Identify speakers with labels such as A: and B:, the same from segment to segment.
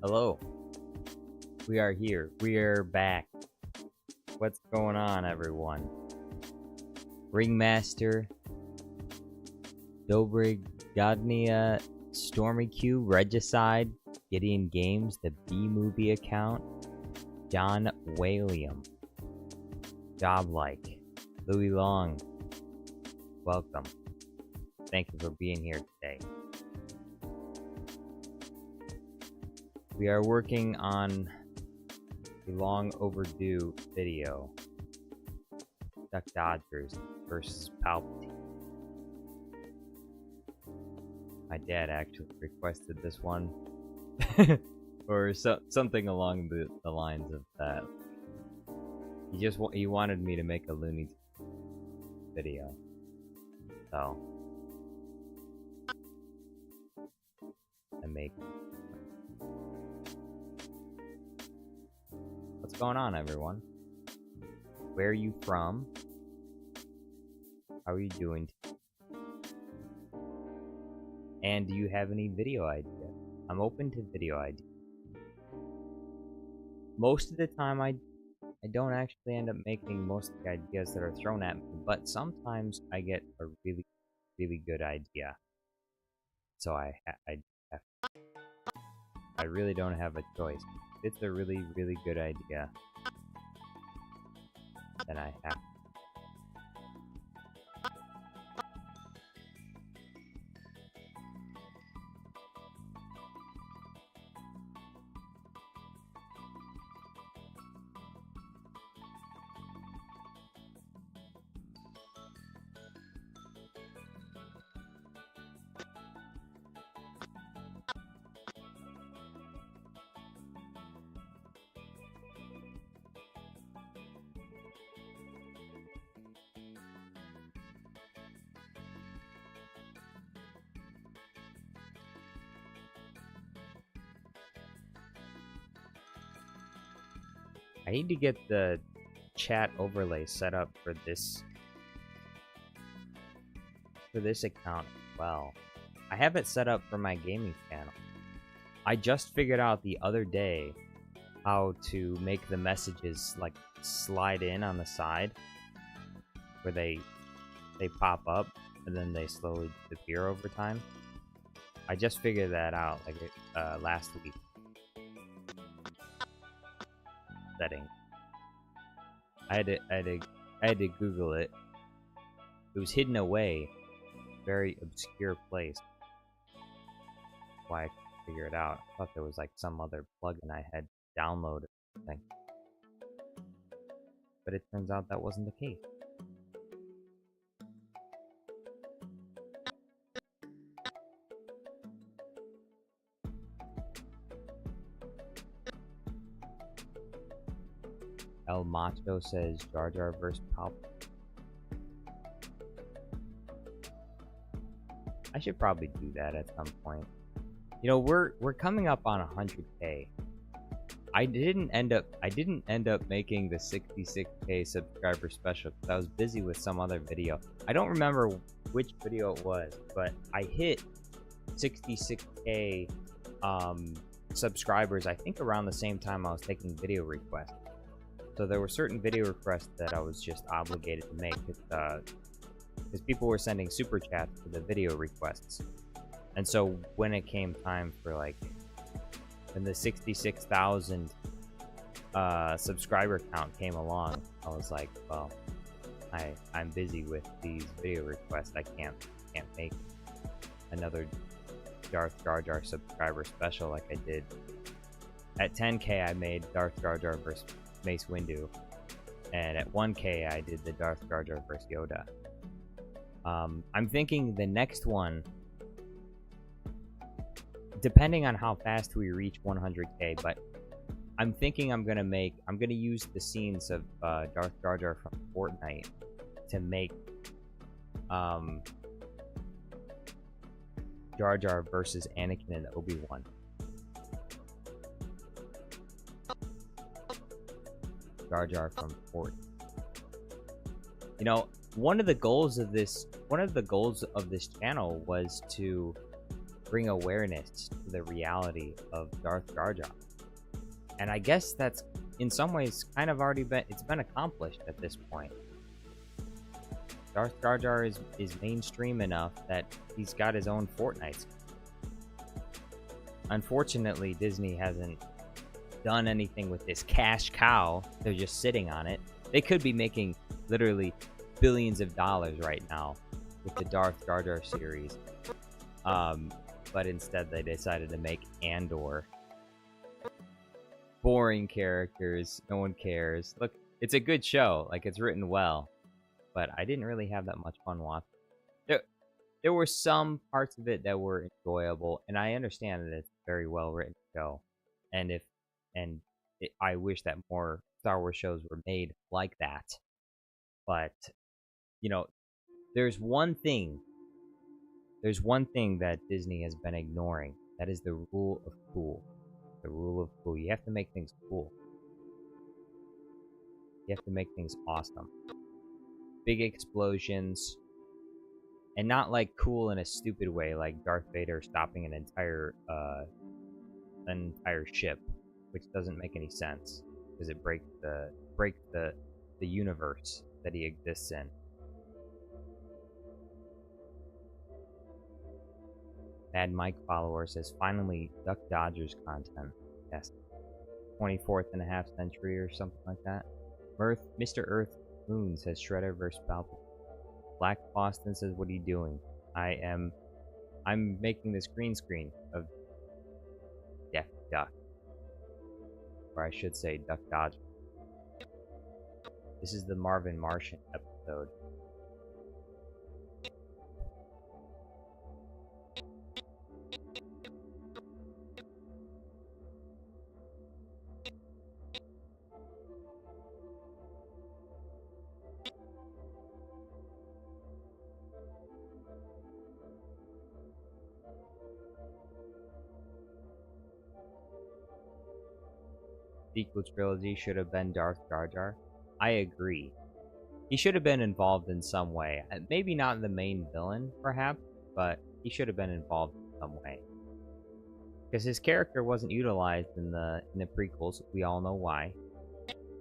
A: Hello. We are here. We are back. What's going on, everyone? Ringmaster, Dobrigania, Stormy Q, Regicide, Gideon Games, the B-Movie account, John William, Joblike, Louis Long. Welcome. Thank you for being here today. We are working on a long overdue video. Duck Dodgers versus Palpatine. My dad actually requested this one. Or something along the lines of that. He wanted me to make a Looney Tunes video. So I make. What's going on, everyone? Where are you from? How are you doing? And do you have any video ideas? I'm open to video ideas. Most of the time, I don't actually end up making most of the ideas that are thrown at me, but sometimes I get a really, really good idea. So I really don't have a choice. If it's a really, really good idea, then I have to. I need to get the chat overlay set up for this account as well. I have it set up for my gaming channel. I just figured out the other day how to make the messages like slide in on the side, where they pop up and then they slowly disappear over time. I just figured that out like last week. Setting. I had to Google it. It was hidden away, very obscure place. Why I couldn't figure it out? I thought there was like some other plugin I had downloaded or something. But it turns out that wasn't the case. El Macho says Jar Jar vs. Palpatine. I should probably do that at some point. You know, we're coming up on 100K. I didn't end up making the 66K subscriber special because I was busy with some other video. I don't remember which video it was, but I hit 66K subscribers, I think around the same time I was taking video requests. So there were certain video requests that I was just obligated to make because people were sending super chats for the video requests. And so when it came time for like, when the 66,000 subscriber count came along, I was like, well, I'm busy with these video requests. I can't make another Darth Jar Jar subscriber special like I did. At 10K I made Darth Jar Jar vs. Mace Windu, and at 1K I did the Darth Jar Jar vs. Yoda. I'm thinking the next one, depending on how fast we reach 100K, but I'm thinking I'm gonna use the scenes of Darth Jar Jar from Fortnite to make Jar Jar versus Anakin and Obi-Wan. Jar Jar from Fortnite. You know, one of the goals of this channel was to bring awareness to the reality of Darth Jar Jar. And I guess that's in some ways kind of already been accomplished at this point. Darth Jar Jar is mainstream enough that he's got his own Fortnite. Unfortunately, Disney hasn't done anything with this cash cow. They're just sitting on it. They could be making literally billions of dollars right now with the Darth Jar Jar series. But instead they decided to make Andor. Boring characters, no one cares. Look, it's a good show, like it's written well, but I didn't really have that much fun watching. There were some parts of it that were enjoyable, and I understand that it's a very well written show, I wish that more Star Wars shows were made like that. But you know, there's one thing that Disney has been ignoring. That is the rule of cool. The rule of cool. You have to make things cool. You have to make things awesome. Big explosions. And not like cool in a stupid way, like Darth Vader stopping an entire ship, which doesn't make any sense because it breaks the universe that he exists in. Bad Mike follower says, finally, Duck Dodgers content. Yes. 24th and a half century or something like that. Mr. Earth Moon says, Shredder vs. Palpatine. Black Boston says, what are you doing? I'm making this green screen of Deaf Duck. Or I should say, Duck Dodger. This is the Marvin Martian episode. Sequel trilogy should have been Darth Jar Jar. I agree. He should have been involved in some way. Maybe not the main villain, perhaps, but he should have been involved in some way. Because his character wasn't utilized in the prequels. We all know why.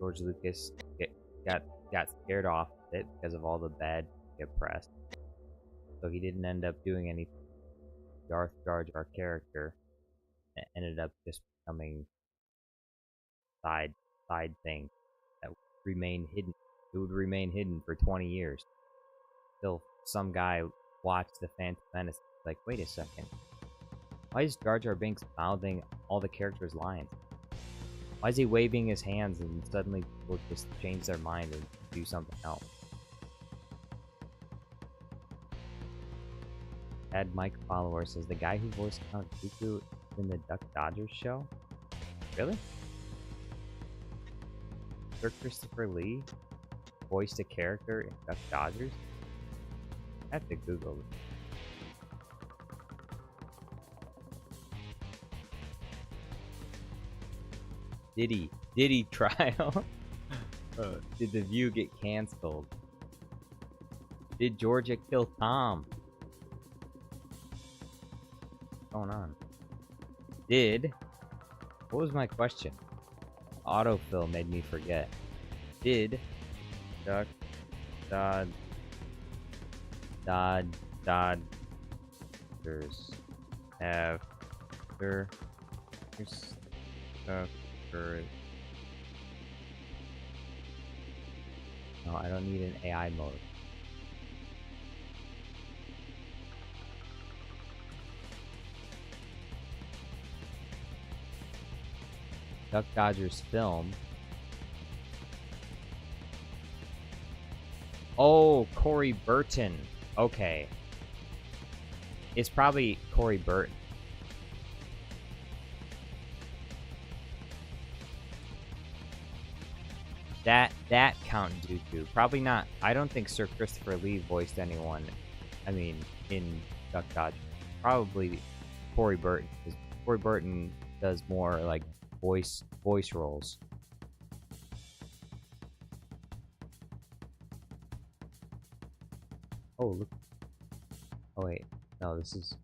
A: George Lucas got scared off of it because of all the bad press. So he didn't end up doing any Darth Jar Jar character. It ended up just becoming side thing that would remain hidden. It would remain hidden for 20 years. Till some guy watched the Phantom Menace. Like, wait a second. Why is Jar Jar Binks mouthing all the characters' lines? Why is he waving his hands and suddenly people just change their mind and do something else? Bad Mike follower says, the guy who voiced Count Dooku in the Duck Dodgers show? Really? Sir Christopher Lee voiced a character in Duck Dodgers? I have to Google it. Diddy trial? Did The View get canceled? Did Georgia kill Tom? What's going on? What was my question? Autofill made me forget. Did Duck Dodgers have Christopher? No, I don't need an AI mode. Duck Dodgers film. Oh, Corey Burton. Okay. It's probably Corey Burton. That Count Dooku. Probably not. I don't think Sir Christopher Lee voiced anyone. I mean, in Duck Dodgers. Probably Corey Burton. Because Corey Burton does more like voice roles. Oh look. Oh wait. No, this is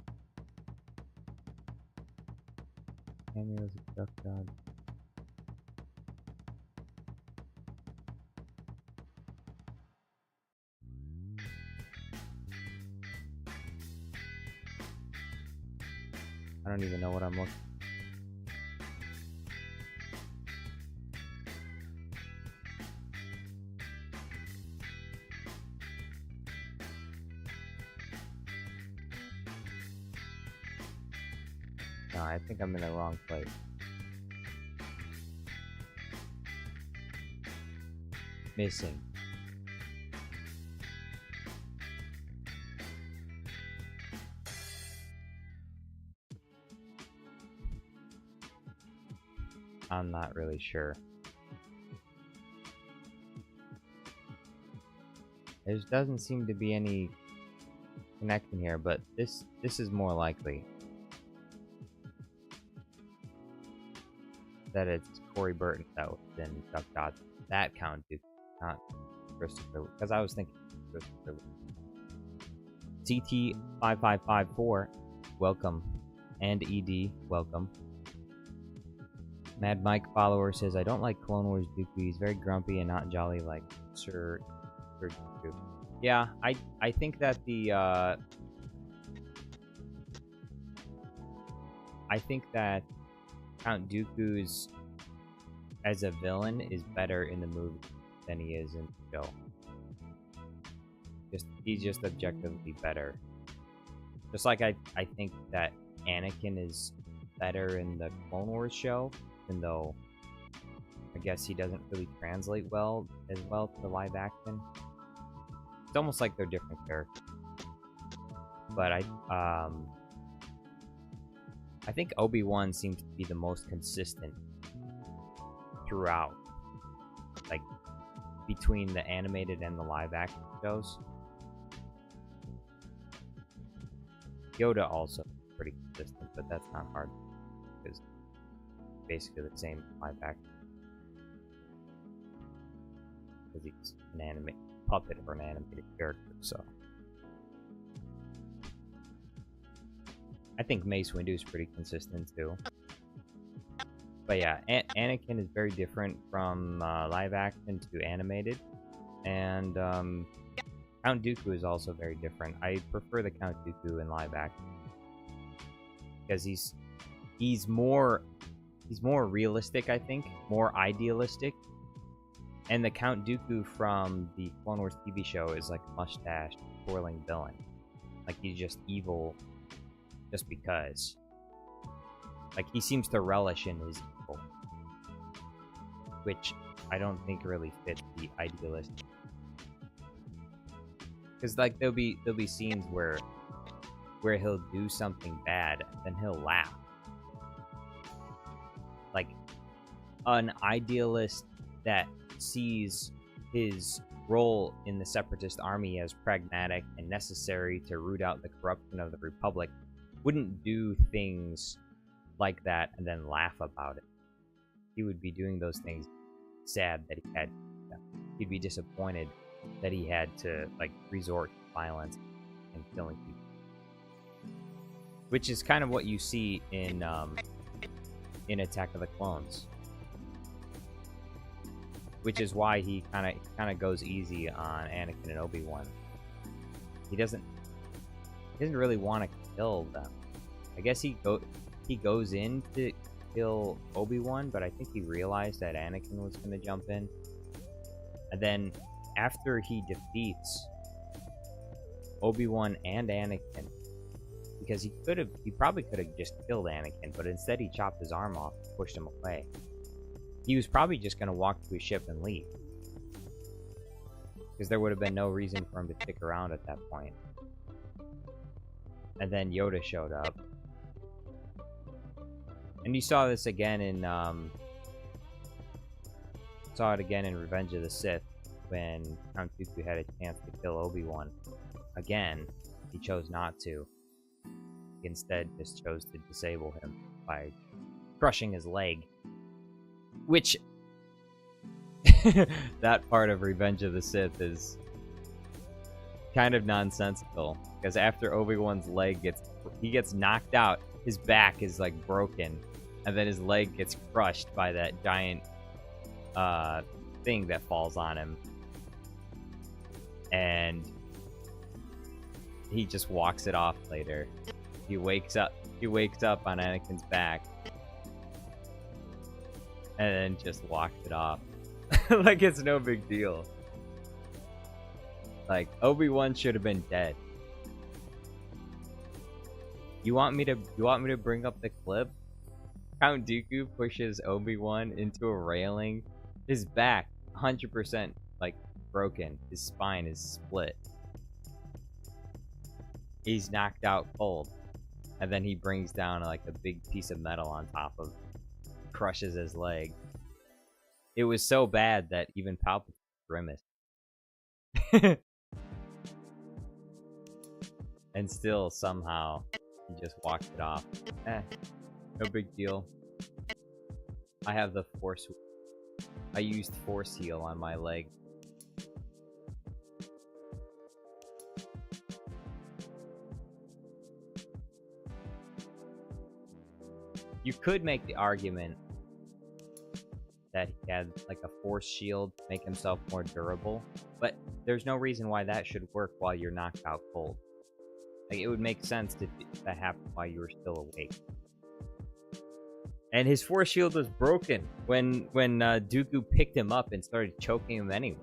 A: cameos of Duck God. I don't even know what I'm looking. No, I think I'm in the wrong place. Missing. I'm not really sure. There doesn't seem to be any connection here, but this is more likely that it's Corey Burton that was in Duck Dodson. That Count Dooku, not Christopher, because I was thinking Christopher. CT5554, welcome, and ED, welcome. Mad Mike follower says, I don't like Clone Wars Dooku. He's very grumpy and not jolly like Sir Dooku. Yeah, I think that the I think that Count Dooku's as a villain is better in the movie than he is in the show. He's just objectively better. Just like I think that Anakin is better in the Clone Wars show, even though I guess he doesn't really translate as well to live action. It's almost like they're different characters. But I think Obi-Wan seems to be the most consistent throughout, like between the animated and the live action shows. Yoda also pretty consistent, but that's not hard because basically the same live action. Because he's an animated puppet or an animated character, so. I think Mace Windu is pretty consistent too. But yeah, Anakin is very different from live action to animated. And Count Dooku is also very different. I prefer the Count Dooku in live action. Because he's more realistic, I think. More idealistic. And the Count Dooku from the Clone Wars TV show is like a mustached, twirling villain. Like he's just evil just because. Like he seems to relish in his evil. Which I don't think really fits the idealistic. Because like there'll be scenes where he'll do something bad, then he'll laugh. Like an idealist that sees his role in the Separatist army as pragmatic and necessary to root out the corruption of the Republic wouldn't do things like that and then laugh about it. He would be doing those things sad that he had. He'd be disappointed that he had to like resort to violence and killing people, which is kind of what you see in Attack of the Clones, which is why he kind of goes easy on Anakin and Obi-Wan. He doesn't really want to kill them. I guess he goes in to kill Obi-Wan, but I think he realized that Anakin was going to jump in, and then after he defeats Obi-Wan and Anakin, because he probably could have just killed Anakin, but instead he chopped his arm off and pushed him away. He was probably just going to walk to his ship and leave, because there would have been no reason for him to stick around at that point. And then Yoda showed up, and you saw this again in Revenge of the Sith, when Count Dooku had a chance to kill Obi-Wan. Again, he chose not to. He instead just chose to disable him by crushing his leg. Which, that part of Revenge of the Sith is kind of nonsensical. Because after Obi-Wan's leg gets knocked out, his back is like broken. and then his leg gets crushed by that giant thing that falls on him, and he just walks it off later. He wakes up on Anakin's back and then just walks it off. Like it's no big deal. Like, Obi-Wan should have been dead. You want me to bring up the clip? Count Dooku pushes Obi-Wan into a railing. His back 100% like broken. His spine is split. He's knocked out cold. And then he brings down like a big piece of metal on top of him. Crushes his leg. It was so bad that even Palpatine grimaced. And still, somehow, he just walked it off. No big deal. I have the Force. I used Force Heal on my leg. You could make the argument that he had like a Force shield to make himself more durable, but there's no reason why that should work while you're knocked out cold. Like, it would make sense if that happened while you were still awake. And his Force shield was broken when Dooku picked him up and started choking him anyway.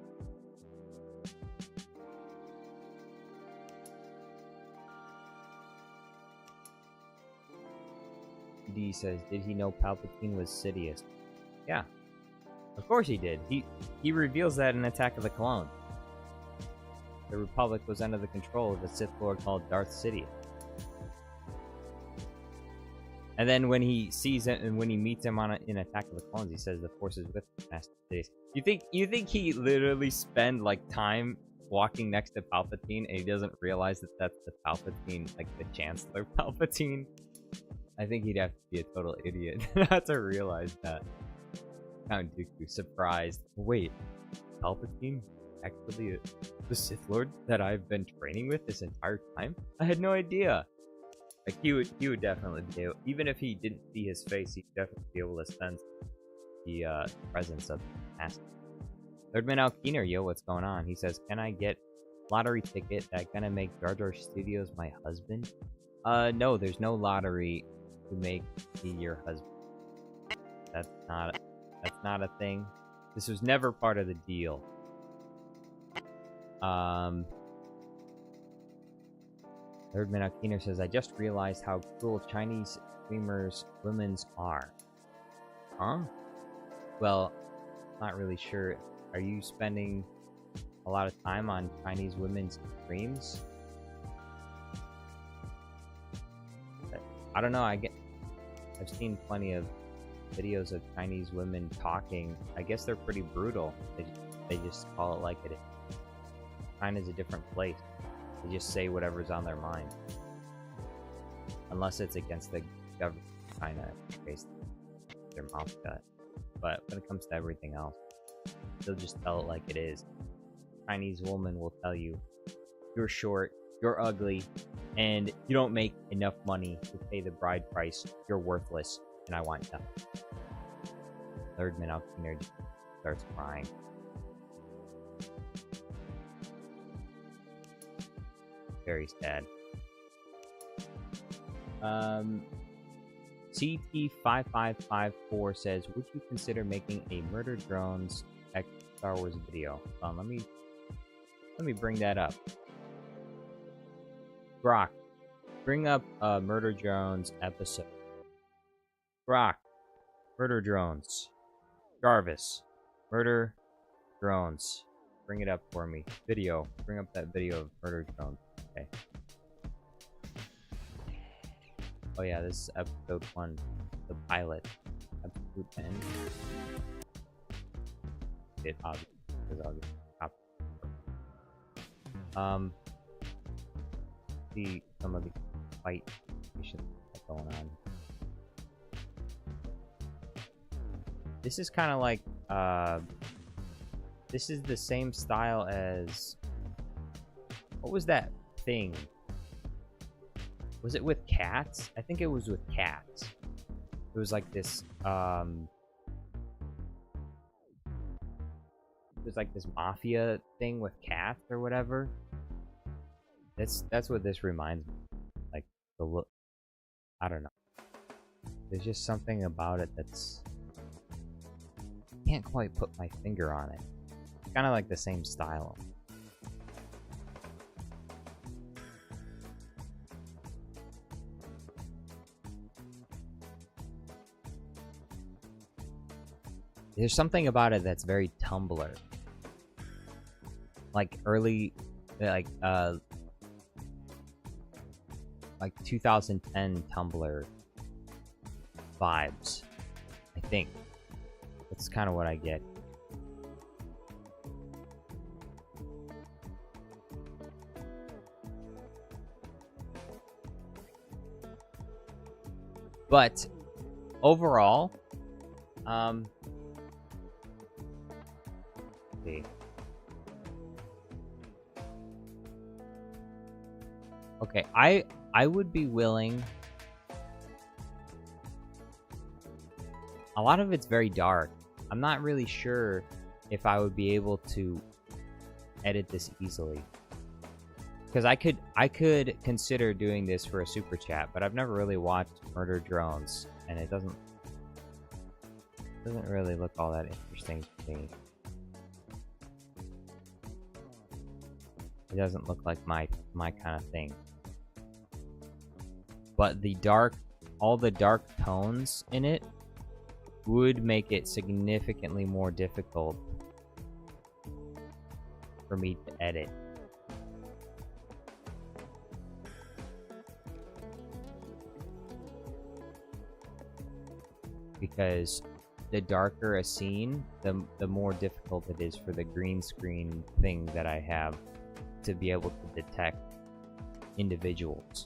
A: D says, did he know Palpatine was Sidious? Yeah. Of course he did. He reveals that in Attack of the Clones. The Republic was under the control of a Sith Lord called Darth Sidious. And then when he sees it and when he meets him in Attack of the Clones, he says the Force is with Master Sidious. You think he literally spent like time walking next to Palpatine and he doesn't realize that that's the Palpatine, like the Chancellor Palpatine? I think he'd have to be a total idiot not to realize that. Count Dooku, surprised. Wait, Palpatine actually the Sith Lord that I've been training with this entire time? I had no idea. Like, he would definitely do. Even if he didn't see his face, he'd definitely be able to sense the presence of the master. Thirdman Al Keener, yo, what's going on? He says, can I get lottery ticket that gonna make Jar Jar Studios my husband? No, there's no lottery to make me your husband. That's not a thing. This was never part of the deal. Erdman Akiner says, I just realized how cruel Chinese streamers women's are. Huh? Well, not really sure. Are you spending a lot of time on Chinese women's streams? I don't know. I've seen plenty of videos of Chinese women talking. I guess they're pretty brutal. They just call it like it is. China's a different place. They just say whatever's on their mind. Unless it's against the government of China, in case their mouth shut. But when it comes to everything else, they'll just tell it like it is. Chinese woman will tell you, you're short, you're ugly, and you don't make enough money to pay the bride price. You're worthless, and I want nothing. Third man out there starts crying. Very sad. CT5554 says, would you consider making a Murder Drones X Star Wars video? Let me bring that up. Brock, bring up a Murder Drones episode. Brock, Murder Drones. Jarvis, Murder Drones. Bring it up for me. Video. Bring up that video of Murder Drones. Okay. Oh yeah, this is episode 1. The pilot. Absolute end. It obvious because I'll get top. See some of the fight missions going on. This is kind of like this is the same style as, what was that thing? Was it with cats? I think it was with cats. it was like this there's like this mafia thing with cats or whatever. That's what this reminds me. Like the look, I don't know. There's just something about it that's can't quite put my finger on it. It's kind of like the same style. There's something about it that's very Tumblr. Like early, like 2010 Tumblr vibes, I think. That's kind of what I get. But overall, see. Okay, I would be willing. A lot of it's very dark. I'm not really sure if I would be able to edit this easily. Because I could consider doing this for a super chat, but I've never really watched Murder Drones, and it doesn't really look all that interesting to me. It doesn't look like my kind of thing. But all the dark tones in it would make it significantly more difficult for me to edit. Because the darker a scene, the more difficult it is for the green screen thing that I have to be able to detect individuals.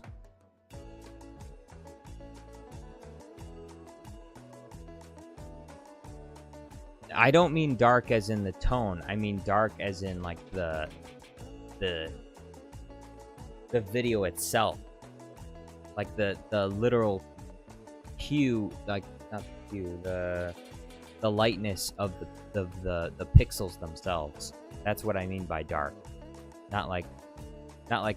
A: I don't mean dark as in the tone. I mean dark as in like the video itself, like the literal hue, like not the hue, the lightness of the pixels themselves. That's what I mean by dark. Not like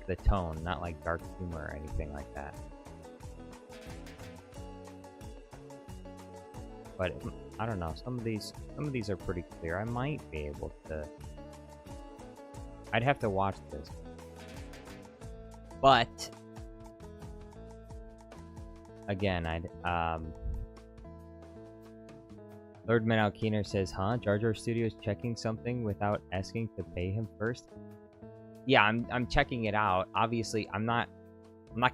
A: the tone, not like dark humor or anything like that. But I don't know. Some of these are pretty clear. I might be able to. I'd have to watch this. But again, Lord Menal Keener says, "Huh? Jar Jar Studios checking something without asking to pay him first?" Yeah, I'm checking it out. Obviously, I'm not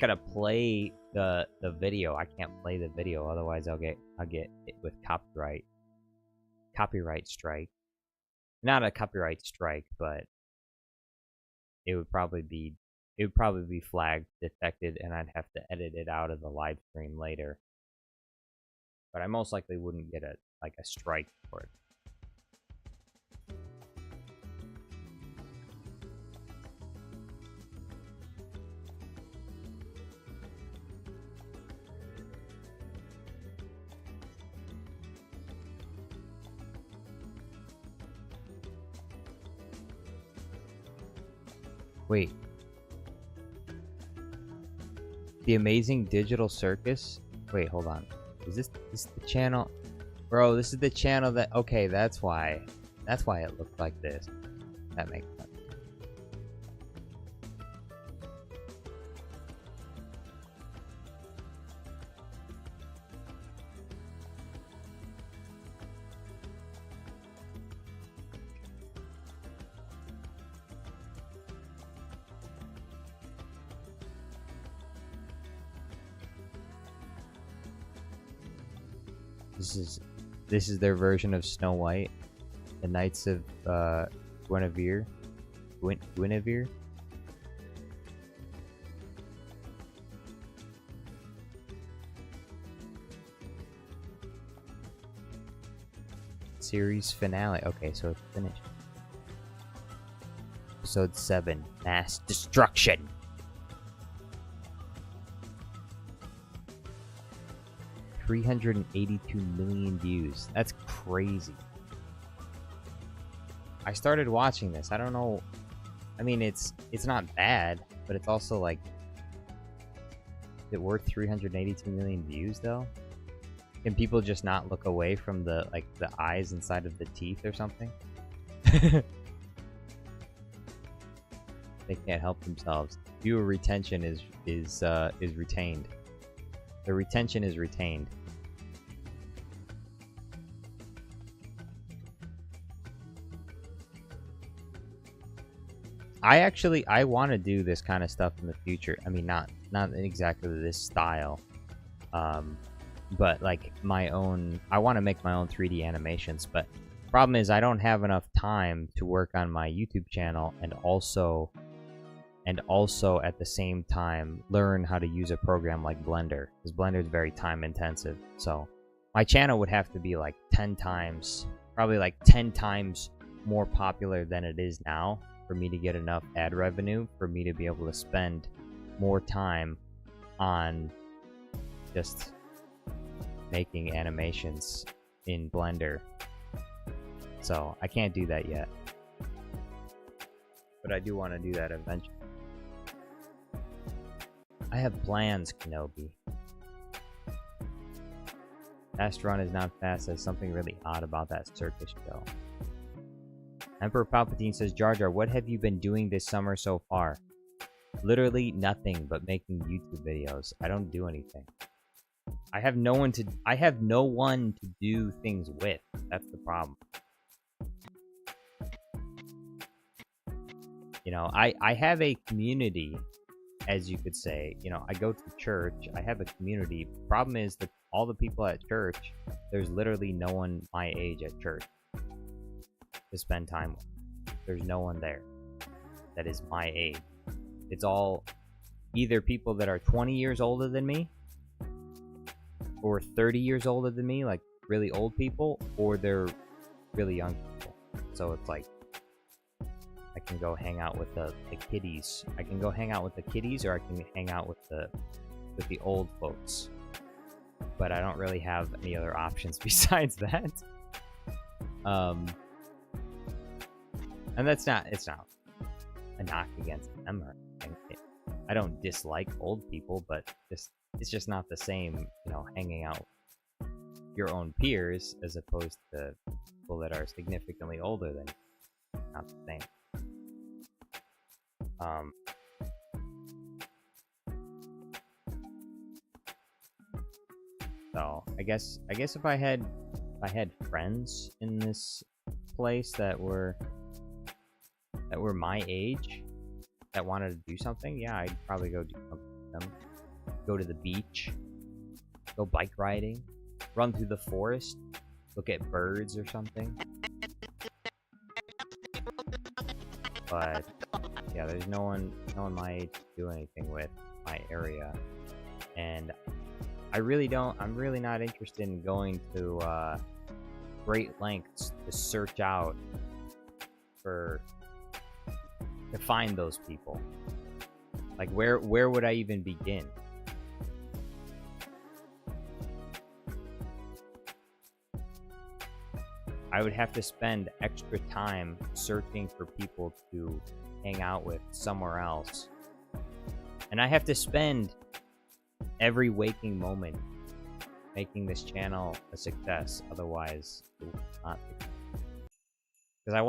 A: gonna play the video. I can't play the video, otherwise I'll get it with copyright strike. Not a copyright strike, but it would probably be flagged, detected, and I'd have to edit it out of the live stream later. But I most likely wouldn't get a strike for it. Wait. The Amazing Digital Circus? Wait, hold on. Is this the channel? Bro, this is the channel that... Okay, that's why it looked like this. That makes sense. This is their version of Snow White, the Knights of Guinevere. Guinevere. Series finale. Okay, so it's finished. Episode 7, Mass Destruction. 382 million views. That's crazy. I started watching this. I don't know. I mean, it's not bad, but it's also like, is it worth 382 million views though? Can people just not look away from the eyes inside of the teeth or something? They can't help themselves. Viewer retention is retained. The retention is retained. I want to do this kind of stuff in the future. I mean, not exactly this style, but like my own. I want to make my own 3D animations, but problem is I don't have enough time to work on my YouTube channel and also at the same time learn how to use a program like Blender, because Blender is very time intensive. So my channel would have to be like 10 times, probably like 10 times more popular than it is now for me to get enough ad revenue for me to be able to spend more time on just making animations in Blender. So I can't do that yet, but I do want to do that eventually. I have plans, Kenobi. Fast run is not fast. There's something really odd about that circus show. Emperor Palpatine says, Jar Jar, what have you been doing this summer so far? Literally nothing but making YouTube videos. I don't do anything. I have no one to do things with. That's the problem. You know, I have a community, as you could say. You know, I go to church. I have a community. Problem is that all the people at church, there's literally no one my age at church to spend time with. There's no one there that is my age. It's all either people that are 20 years older than me or 30 years older than me, like really old people, or they're really young people. So it's like I can go hang out with the kiddies. I can go hang out with the kiddies, or I can hang out with the old folks. But I don't really have any other options besides that. And it's not a knock against them or anything. I don't dislike old people, but it's just not the same, you know, hanging out with your own peers as opposed to people that are significantly older than you. Not the same. So I guess if I had friends in this place that were my age that wanted to do something, yeah, I'd probably go do something with them. Go to the beach, go bike riding, run through the forest, look at birds or something. But yeah, there's no one my age to do anything with my area, and I'm really not interested in going to great lengths to search out to find those people. Like where would I even begin? I would have to spend extra time searching for people to hang out with somewhere else. And I have to spend every waking moment making this channel a success. Otherwise, it will not be. Because I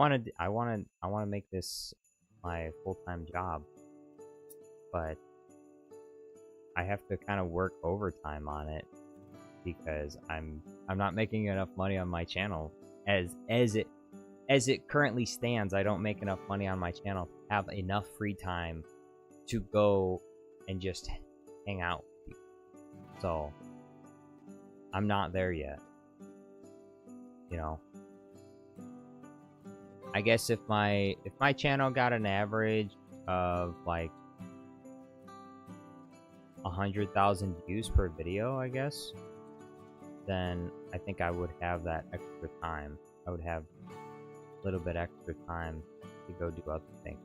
A: want to make this my full-time job. But I have to kind of work overtime on it because I'm not making enough money on my channel. As it currently stands, I don't make enough money on my channel to have enough free time to go and just hang out with people. So I'm not there yet. You know, I guess if my channel got an average of like 100,000 views per video, I guess, then I think I would have that extra time. I would have a little bit extra time to go do other things.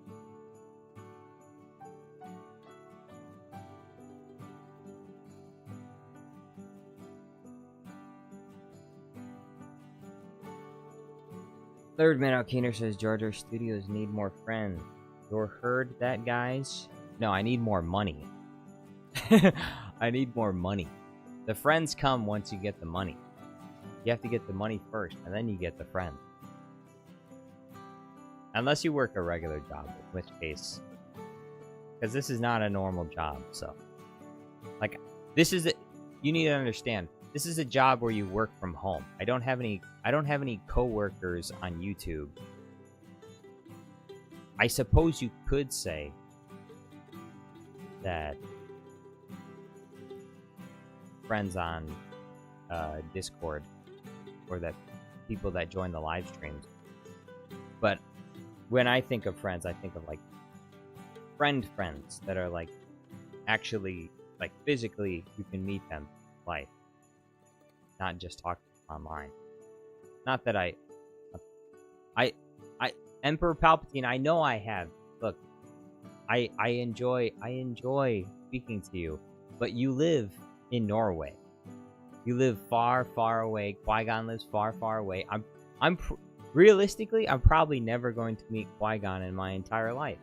A: Third Man Out Keener says Jar Jar Studios need more friends. You heard that, guys? No, I need more money. I need more money. The friends come once you get the money. You have to get the money first, and then you get the friends. Unless you work a regular job, in which case... Because this is not a normal job, so... Like, this is... You need to understand, this is a job where you work from home. I don't have any co-workers on YouTube. I suppose you could say that friends on Discord, or that people that join the live streams. But when I think of friends, I think of like friends that are like actually like physically you can meet them live, not just talk online. Not that I Emperor Palpatine, I know I have. Look, I enjoy speaking to you, but you live in Norway. You live far, far away. Qui-Gon lives far, far away. Realistically, I'm probably never going to meet Qui-Gon in my entire life.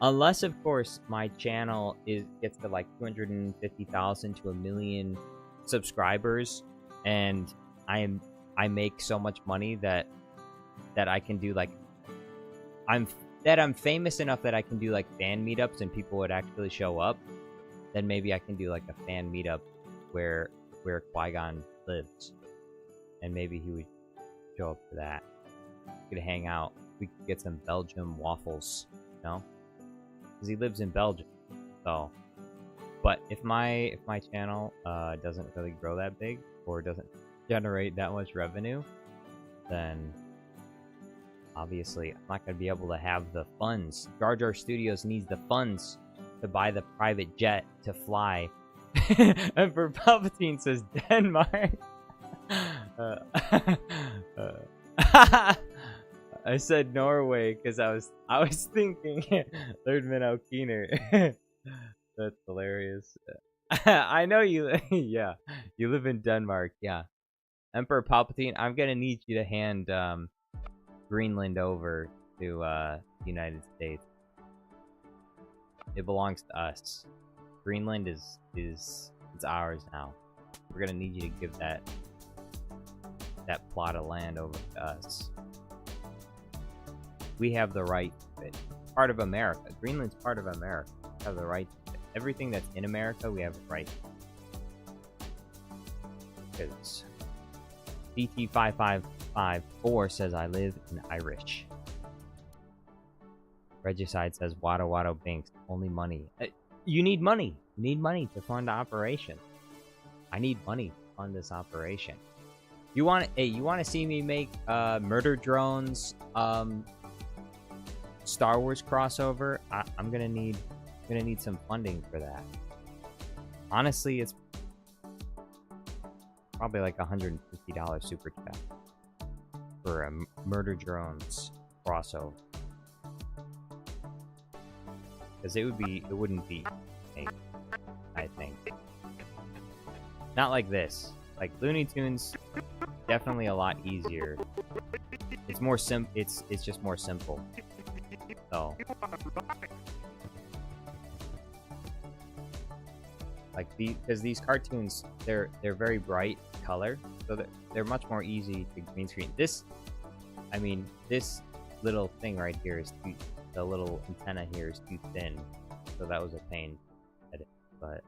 A: Unless, of course, my channel gets to like 250,000 to 1 million subscribers, and I make so much money that I can do like I'm famous enough that I can do like fan meetups and people would actually show up. Then maybe I can do like a fan meetup where Qui-Gon lives, and maybe he would show up for that. We could hang out. We could get some Belgium waffles, you know, because he lives in Belgium. So, but if my channel doesn't really grow that big or doesn't generate that much revenue, then obviously I'm not gonna be able to have the funds. Jar Jar Studios needs the funds to buy the private jet to fly. Emperor Palpatine says Denmark. I said Norway because I was thinking Third Minnow Keener. That's hilarious. I know you. Yeah, you live in Denmark. Yeah, Emperor Palpatine. I'm gonna need you to hand Greenland over to the United States. It belongs to us. Greenland is it's ours now. We're gonna need you to give that plot of land over to us. We have the right to it. Part of America. Greenland's part of America. We have the right to it. Everything that's in America, we have the right to. Because DT5554 says I live in Irish. Regicide says Wada Wada Binks. Only money. You need money. You need money to fund the operation. I need money to fund this operation. You want to see me make murder drones Star Wars crossover? I'm gonna need some funding for that. Honestly, it's probably like $150 super chat for a murder drones crossover. Because it wouldn't be, I think. Not like this. Like Looney Tunes, definitely a lot easier. It's more it's just more simple. So, like because these cartoons, they're very bright color, so they're much more easy to green screen. This little thing right here is too. The little antenna here is too thin, so that was a pain to edit. But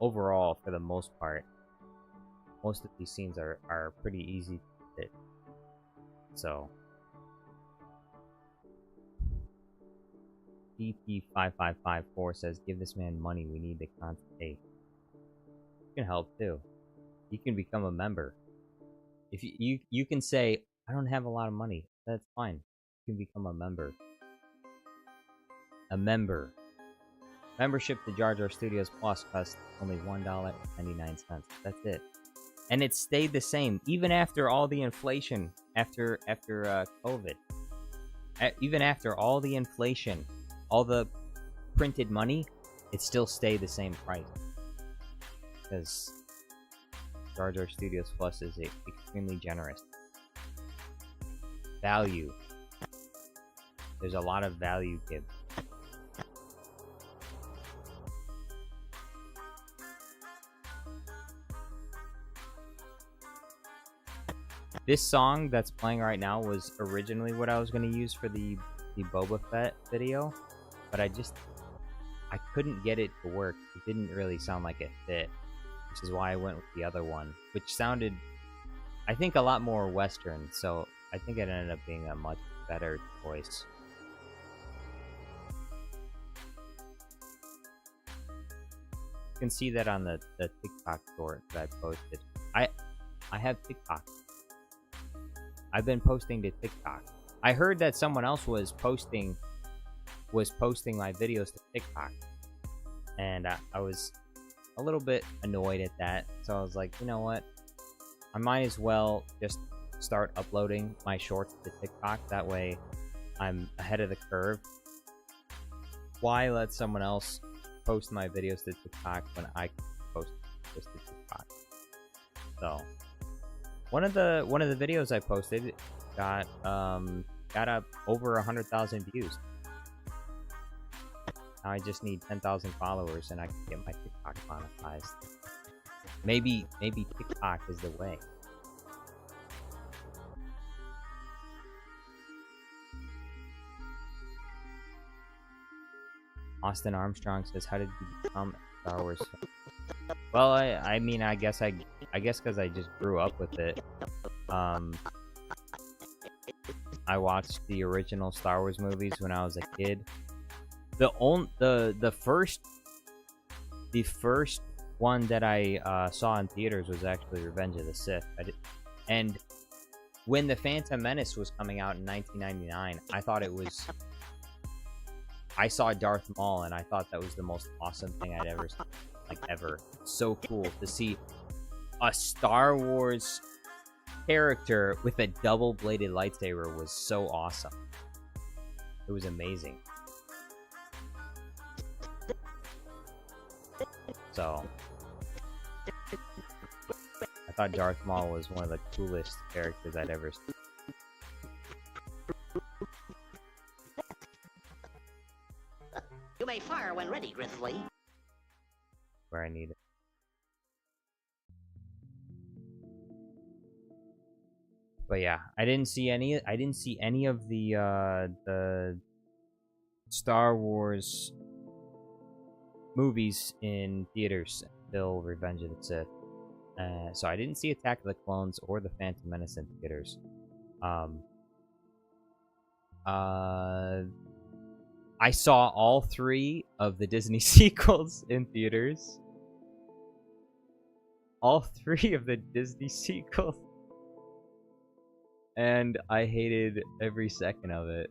A: overall, for the most part, most of these scenes are pretty easy to edit. So DP5554 says, "Give this man money. We need the content." Hey, you can help too. You can become a member. If you can say, "I don't have a lot of money." That's fine. You can become a member. A member. Membership to Jar Jar Studios Plus costs only $1.99. That's it, and it stayed the same even after all the inflation. After COVID, even after all the inflation, all the printed money, it still stayed the same price. Because Jar Jar Studios Plus is extremely generous. value. There's a lot of value given. This song that's playing right now was originally what I was going to use for the Boba Fett video, but I couldn't get it to work. It didn't really sound like it fit, which is why I went with the other one, which sounded, I think, a lot more Western, so I think it ended up being a much better choice. You can see that on the TikTok short that I posted. I have TikTok. I've been posting to TikTok. I heard that someone else was posting my videos to TikTok, and I was a little bit annoyed at that. So I was like, you know what? I might as well just start uploading my shorts to TikTok. That way, I'm ahead of the curve. Why let someone else post my videos to TikTok when I can post this to TikTok? So one of the videos I posted got up over 100,000 views. Now I just need 10,000 followers and I can get my TikTok monetized. Maybe TikTok is the way. Austin Armstrong says, "How did you become a Star Wars fan?" Well, I mean, I guess because I just grew up with it. I watched the original Star Wars movies when I was a kid. The first one that I saw in theaters was actually Revenge of the Sith. And when The Phantom Menace was coming out in 1999, I saw Darth Maul, and I thought that was the most awesome thing I'd ever seen. Like, ever. So cool to see a Star Wars character with a double-bladed lightsaber was so awesome. It was amazing. So I thought Darth Maul was one of the coolest characters I'd ever seen.
B: You may fire when ready, Grizzly.
A: Where I need it. But yeah, I didn't see any of the Star Wars movies in theaters until Revenge of the Sith. So I didn't see Attack of the Clones or The Phantom Menace in theaters. I saw all 3 of the Disney sequels in theaters. All 3 of the Disney sequels. And I hated every second of it.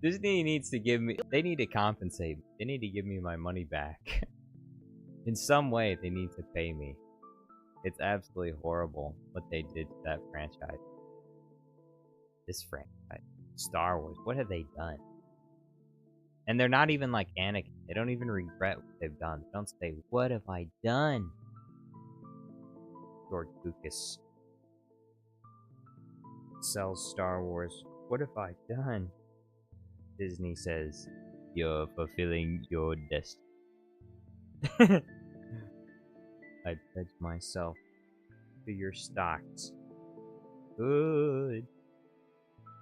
A: Disney needs to give me... They need to compensate me. They need to give me my money back. In some way, they need to pay me. It's absolutely horrible what they did to that franchise. This franchise. Star Wars. What have they done? And they're not even like Anakin. They don't even regret what they've done. They don't say, "What have I done?" George Lucas sells Star Wars. What have I done? Disney says, "You're fulfilling your destiny." I pledge myself to your stocks. Good.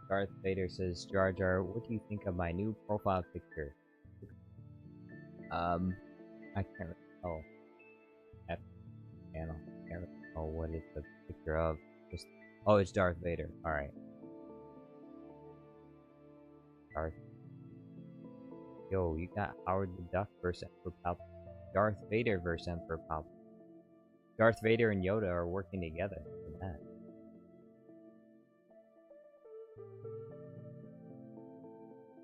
A: Darth Vader says, "Jar Jar, what do you think of my new profile picture?" I can't recall. F channel. I can't recall what it's the picture of. Just, oh, it's Darth Vader. All right. Darth. Yo, you got Howard the Duck versus Emperor Palpatine. Darth Vader versus Emperor Palpatine. Darth Vader and Yoda are working together for that.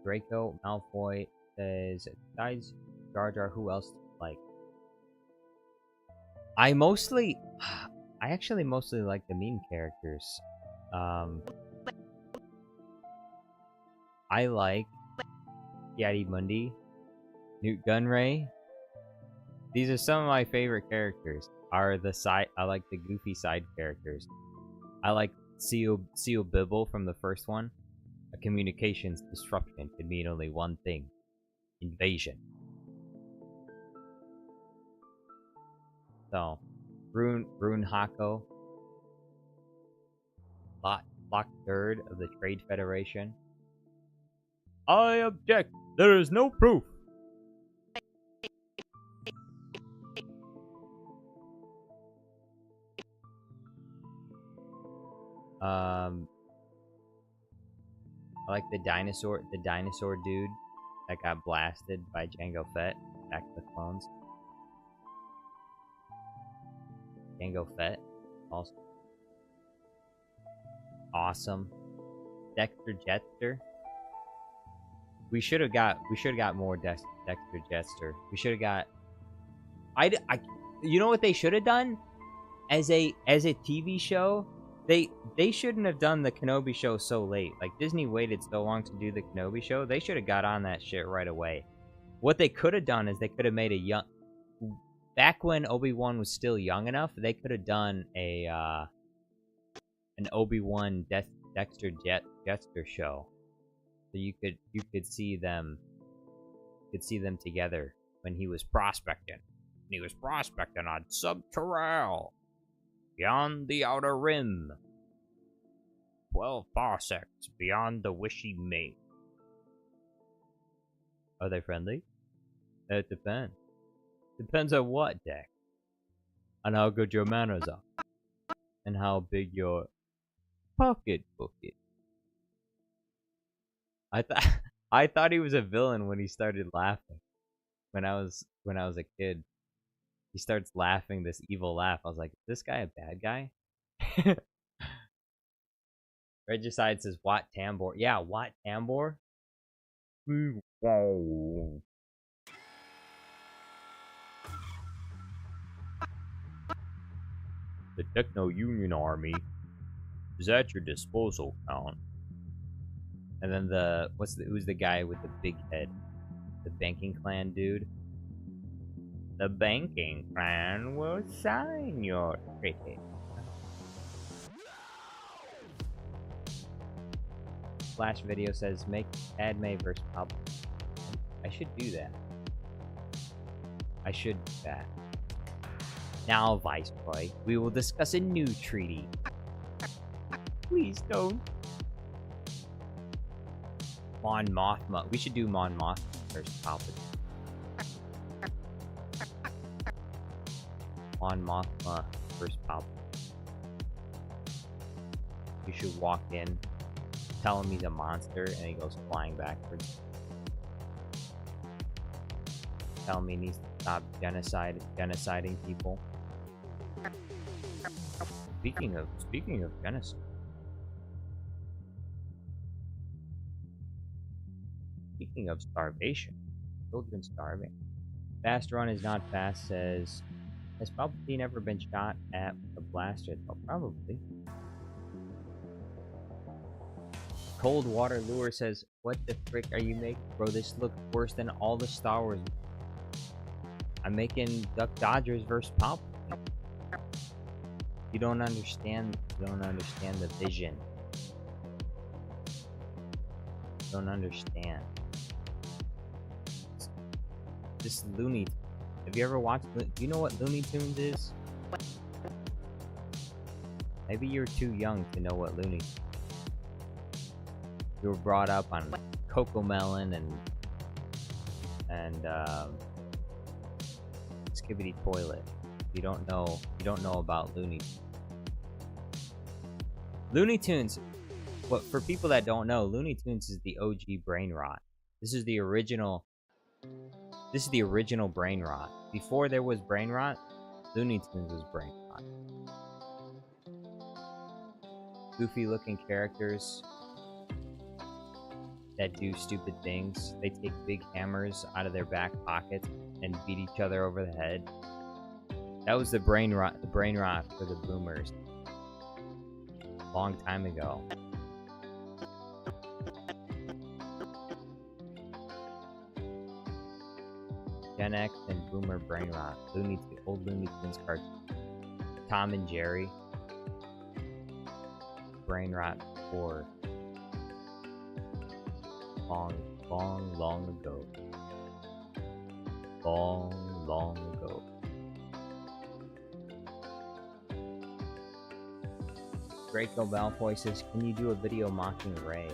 A: Draco Malfoy says, "Besides Jar Jar, who else do you like?" I actually mostly like the meme characters. I like Yadi Mundi, Newt Gunray. These are some of my favorite characters. I like the goofy side characters. I like Seal Bibble from the first one. A communications disruption could mean only one thing: invasion. So, Rune Hako, Lock third of the Trade Federation. I object. There is no proof. I like the dinosaur dude that got blasted by Jango Fett. Back to the clones. Jango Fett, also awesome. Dexter Jetster. We should have got more Dexter Jetster. We should have got. You know what they should have done? As a TV show, they shouldn't have done the Kenobi show so late. Like, Disney waited so long to do the Kenobi show. They should have got on that shit right away. What they could have done is they could have made a young. Back when Obi-Wan was still young enough, they could have done an Obi-Wan Dexter Jetster show. So you could see them together when he was prospecting. He was prospecting on Subterral, beyond the Outer Rim, 12 parsecs beyond the Wishy Mate. Are they friendly? It depends. Depends on what, Deck. On how good your manners are. And how big your pocketbook is. I thought he was a villain when he started laughing. When I was a kid. He starts laughing this evil laugh. I was like, is this guy a bad guy? Regicide says Wat Tambor. Yeah, Wat Tambor. The Techno-Union Army is at your disposal, Count. And then who's the guy with the big head? The banking clan dude? The banking clan will sign your treaty. Flash video says make Padme versus Palpatine. I should do that. I should do that. Now, Viceroy, we will discuss a new treaty. Please don't. Mon Mothma. We should do Mon Mothma versus Palpatine. Mon Mothma versus Palpatine. You should walk in, tell him he's a monster, and he goes flying backwards. Tell him he needs to stop genociding people. Speaking of genocide. Speaking of starvation. Children starving. Fast run is not fast says, has Palpatine ever been shot at with a blaster? Oh, probably. Cold Water Lure says, what the frick are you making? Bro, this looks worse than all the Star Wars. I'm making Duck Dodgers versus Palpatine. You don't understand the vision. You don't understand. This Looney. Have you ever watched? Do you know what Looney Tunes is? Maybe you're too young to know what Looney Tunes. You were brought up on Cocomelon and Skibbity Toilet. You don't know about Looney Tunes. Looney Tunes. What for people that don't know, Looney Tunes is the OG brain rot. This is the original brain rot. Before there was brain rot, Looney Tunes was brain rot. Goofy looking characters that do stupid things. They take big hammers out of their back pockets and beat each other over the head. That was the brain rot for the boomers. Long time ago. Gen X and boomer brain rot. Old Looney Tunes cartoon. Tom and Jerry. brain rot before. Long ago. Long ago. Draco Malfoy says, can you do a video mocking Ray?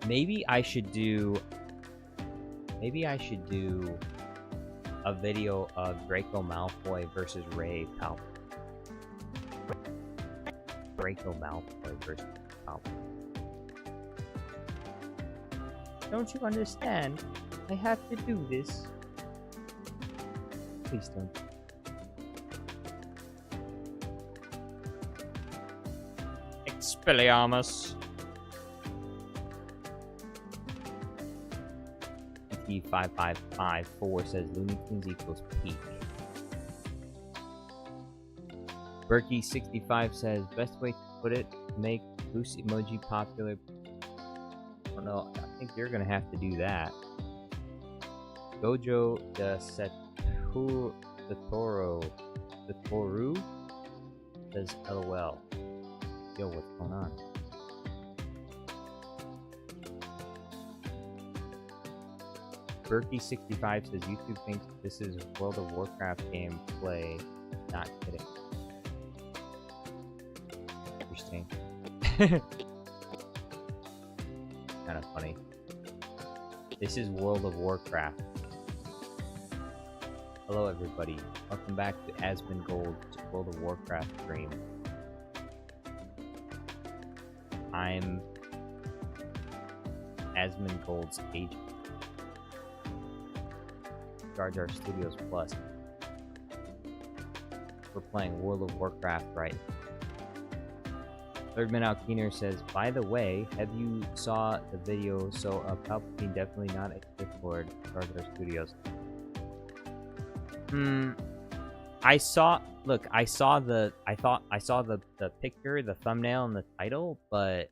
A: Maybe I should do a video of Draco Malfoy versus Ray Palpatine. Draco Malfoy versus Palpatine. Don't you understand? I have to do this. Please don't. Expelliarmus. T5554 says Looney Tunes equals peak. Berkey65 says best way to put it, make loose emoji popular. I don't know, I think you're gonna have to do that. Gojo de Toru says LOL. Yo, what's going on? Berkey65 says YouTube thinks this is World of Warcraft gameplay. Not kidding. Interesting. Kind of funny. This is World of Warcraft. Hello everybody. Welcome back to Asmongold's World of Warcraft stream. I'm Asmongold's agent. Jar Jar Studios Plus. We're playing World of Warcraft right now. Thirdman Alkeener says, by the way, have you saw the video? So Palpatine definitely not a Sith Lord. Jar Jar Studios. I saw the picture, the thumbnail, and the title, but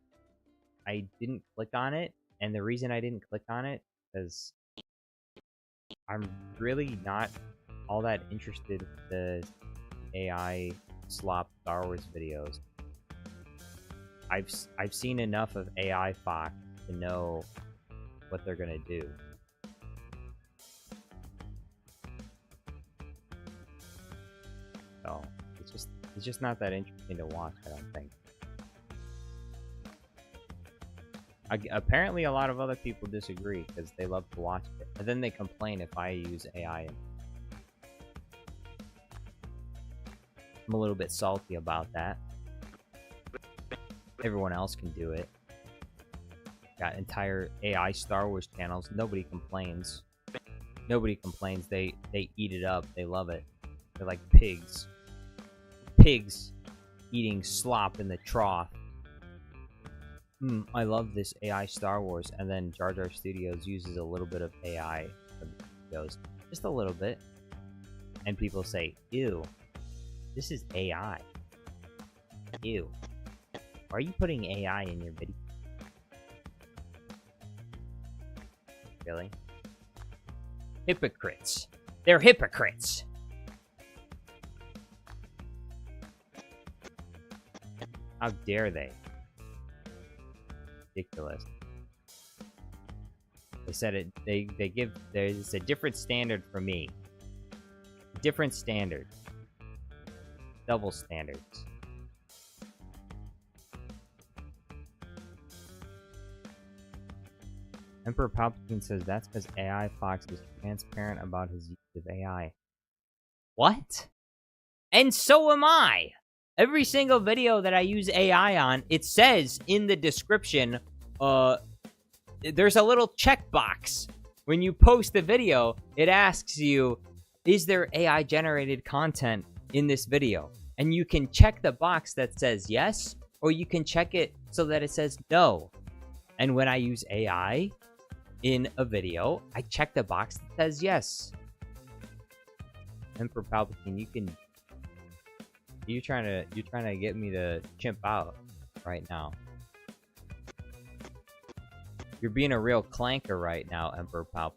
A: I didn't click on it. And the reason I didn't click on it is I'm really not all that interested in the AI slop Star Wars videos. I've seen enough of AI Fox to know what they're gonna do. So it's just not that interesting to watch, I don't think. Apparently a lot of other people disagree because they love to watch it. And then they complain if I use AI. I'm a little bit salty about that. Everyone else can do it. Got entire AI Star Wars channels. Nobody complains. Nobody complains. They eat it up. They love it. They're like pigs. Pigs eating slop in the trough. I love this AI Star Wars. And then Jar Jar Studios uses a little bit of AI for the videos. Just a little bit. And people say, ew, this is AI. Ew. Why are you putting AI in your video? Really? Hypocrites. They're hypocrites. How dare they? Ridiculous. They said it. There's a different standard for me. Different standard. Double standards. Emperor Palpatine says that's because AI Fox is transparent about his use of AI. What? And so am I! Every single video that I use AI on, it says in the description, there's a little checkbox. When you post the video, it asks you, is there AI generated content in this video? And you can check the box that says yes, or you can check it so that it says no. And when I use AI in a video, I check the box that says yes. Emperor Palpatine, you're trying to get me to chimp out right now. You're being a real clanker right now, Emperor Palpatine.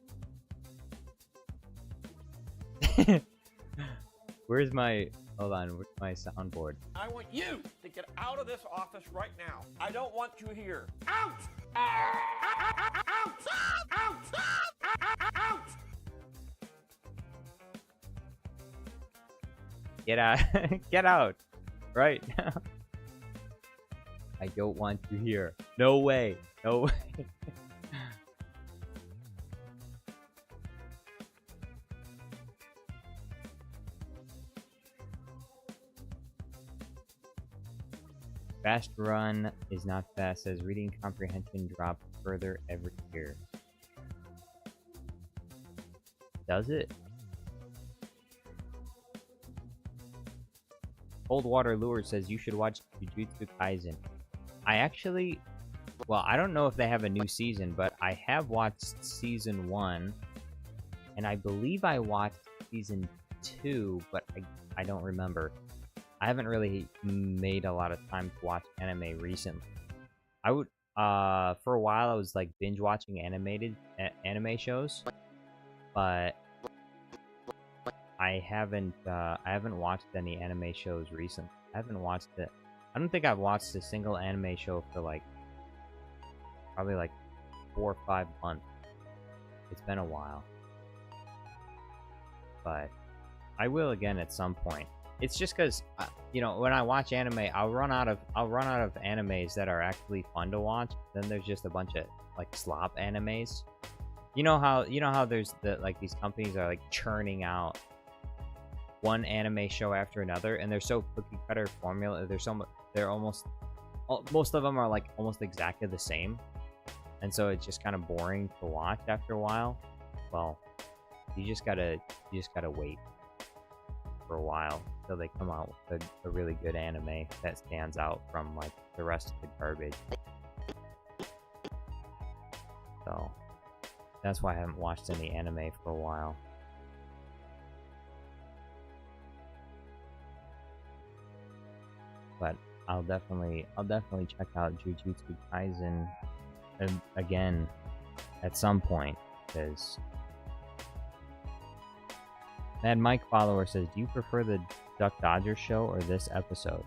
A: Where's my Hold on, where's my soundboard?
C: I want you to get out of this office right now. I don't want you here. Out! Out! Out! Out!
A: Get out. Get out. Right now. I don't want you here. No way. No way. Fast run is not fast, as reading comprehension drops further every year. Does it? Cold Water Lure says you should watch Jujutsu Kaisen. I actually, well, I don't know if they have a new season, but I have watched season 1, and I believe I watched season 2, but I don't remember. I haven't really made a lot of time to watch anime recently. I would, for a while I was like binge watching anime shows, but I haven't watched any anime shows recently. I haven't watched it. I don't think I've watched a single anime show for like probably like 4 or 5 months. It's been a while, but I will again at some point. It's just because you know, when I watch anime, I'll run out of animes that are actually fun to watch. Then there's just a bunch of like slop animes. You know how there's like these companies are like churning out one anime show after another, and they're so cookie cutter formula. They're almost most of them are like almost exactly the same, and so it's just kind of boring to watch after a while. Well, you just gotta wait for a while until they come out with a really good anime that stands out from like the rest of the garbage. So that's why I haven't watched any anime for a while. But I'll definitely check out Jujutsu Kaisen again at some point, because Mad Mike follower says, do you prefer the Duck Dodgers show or this episode?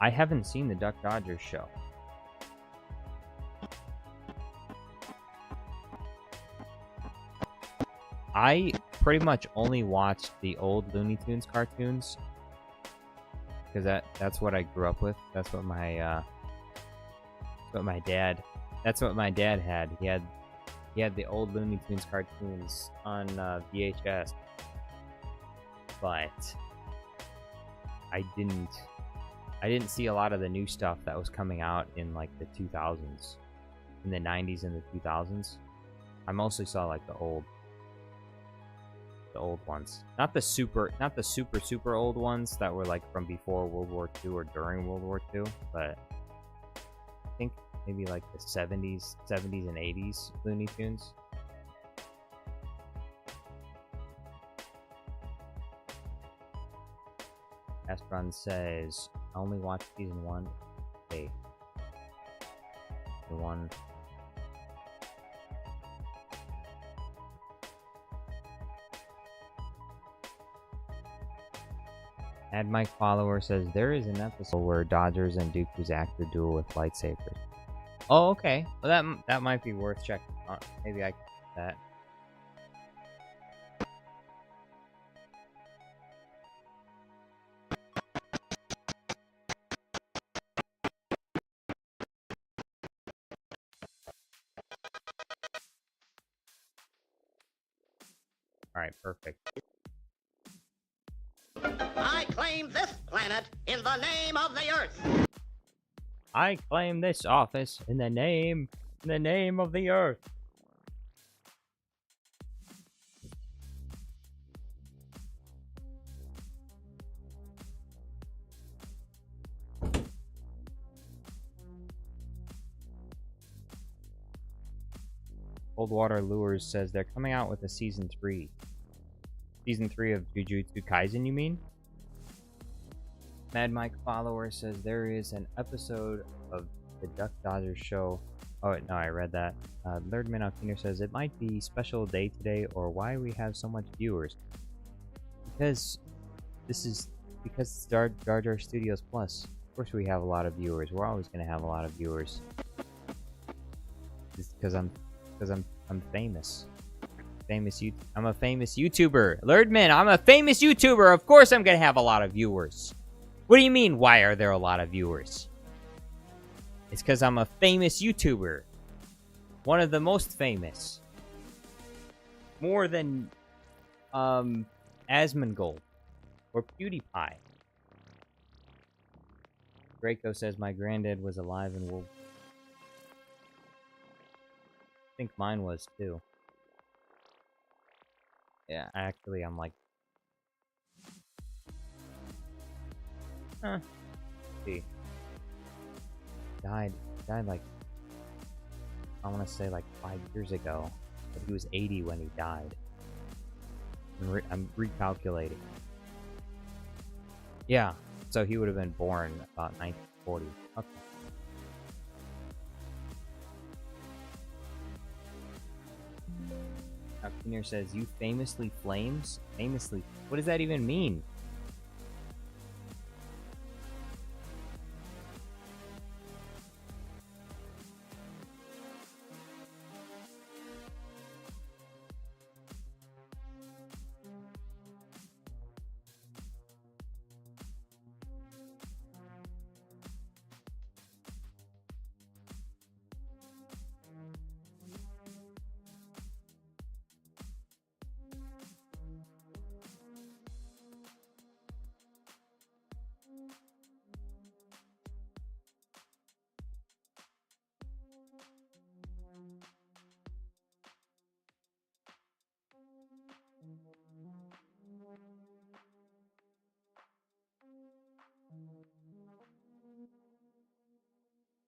A: I haven't seen the Duck Dodgers show. I pretty much only watched the old Looney Tunes cartoons, because that's what I grew up with. That's what my dad had. He had the old Looney Tunes cartoons on VHS. But I didn't see a lot of the new stuff that was coming out in like the 2000s, in the 90s and the 2000s. I mostly saw like the old ones, not the super old ones that were like from before World War II or during World War II, but I think maybe like the 70s and 80s Looney Tunes. Astron says, I only watched season 1. Okay. The one. Ad Mike follower says, there is an episode where Dodgers and Dooku's act the duel with lightsabers. Oh, okay. Well, that might be worth checking out. Maybe I can do that. Alright, perfect.
B: I claim this planet in the name of the Earth.
A: I claim this office in the name of the Earth. Cold Water Lures says they're coming out with a season 3. Season 3 of Jujutsu Kaisen, you mean? Mad Mike follower says there is an episode of the Duck Dodgers show. Oh, no, I read that. Lerdman Alkiner says it might be special day today, or why we have so much viewers. Because this is Because it's Jar Jar Studios Plus. Of course we have a lot of viewers. We're always gonna have a lot of viewers. Just because I'm famous. I'm a famous YouTuber. Lurdman, I'm a famous YouTuber. Of course I'm gonna have a lot of viewers. What do you mean, why are there a lot of viewers? It's because I'm a famous YouTuber. One of the most famous. More than Asmongold or PewDiePie. Draco says my granddad was alive and will. I think mine was too. Yeah, actually, I'm like. Huh. Let's see. Died like. I want to say like 5 years ago. But he was 80 when he died. I'm recalculating. Yeah, so he would have been born about 1940. Okay. Kinnear says, you famously flames? Famously? What does that even mean?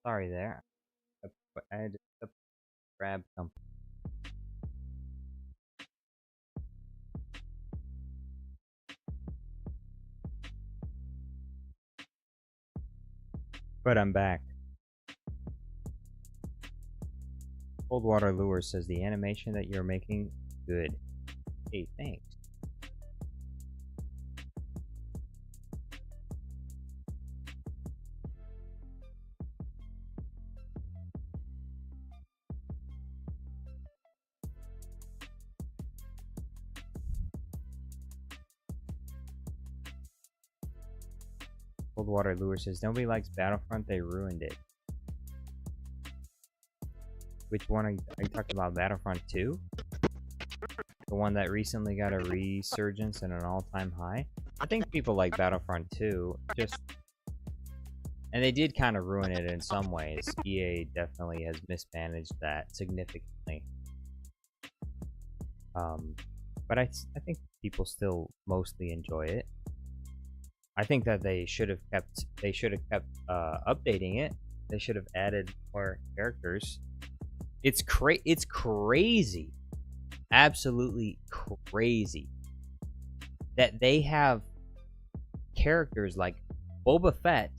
A: Sorry there. I had to grab something. But I'm back. Coldwater Lure says the animation that you're making, good. Hey, thanks. Coldwater Lure says nobody likes Battlefront, they ruined it. Which one are you talking about? Battlefront 2? The one that recently got a resurgence and an all-time high? I think people like Battlefront 2, and they did kind of ruin it in some ways. EA definitely has mismanaged that significantly. But I think people still mostly enjoy it. I think that they should have kept updating it. They should have added more characters. It's crazy. Absolutely crazy that they have characters like Boba Fett.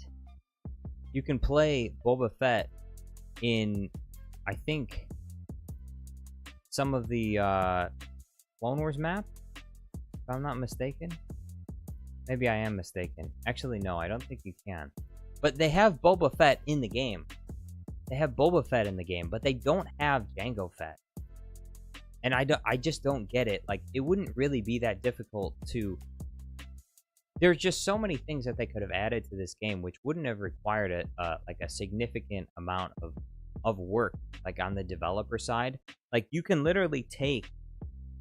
A: You can play Boba Fett in, I think, some of the Clone Wars map, if I'm not mistaken. Maybe I am mistaken. Actually, no, I don't think you can. But they have Boba Fett in the game. They have Boba Fett in the game, but they don't have Jango Fett. And I just don't get it. Like, it wouldn't really be that difficult to... There's just so many things that they could have added to this game, which wouldn't have required like a significant amount of work, like on the developer side. Like, you can literally take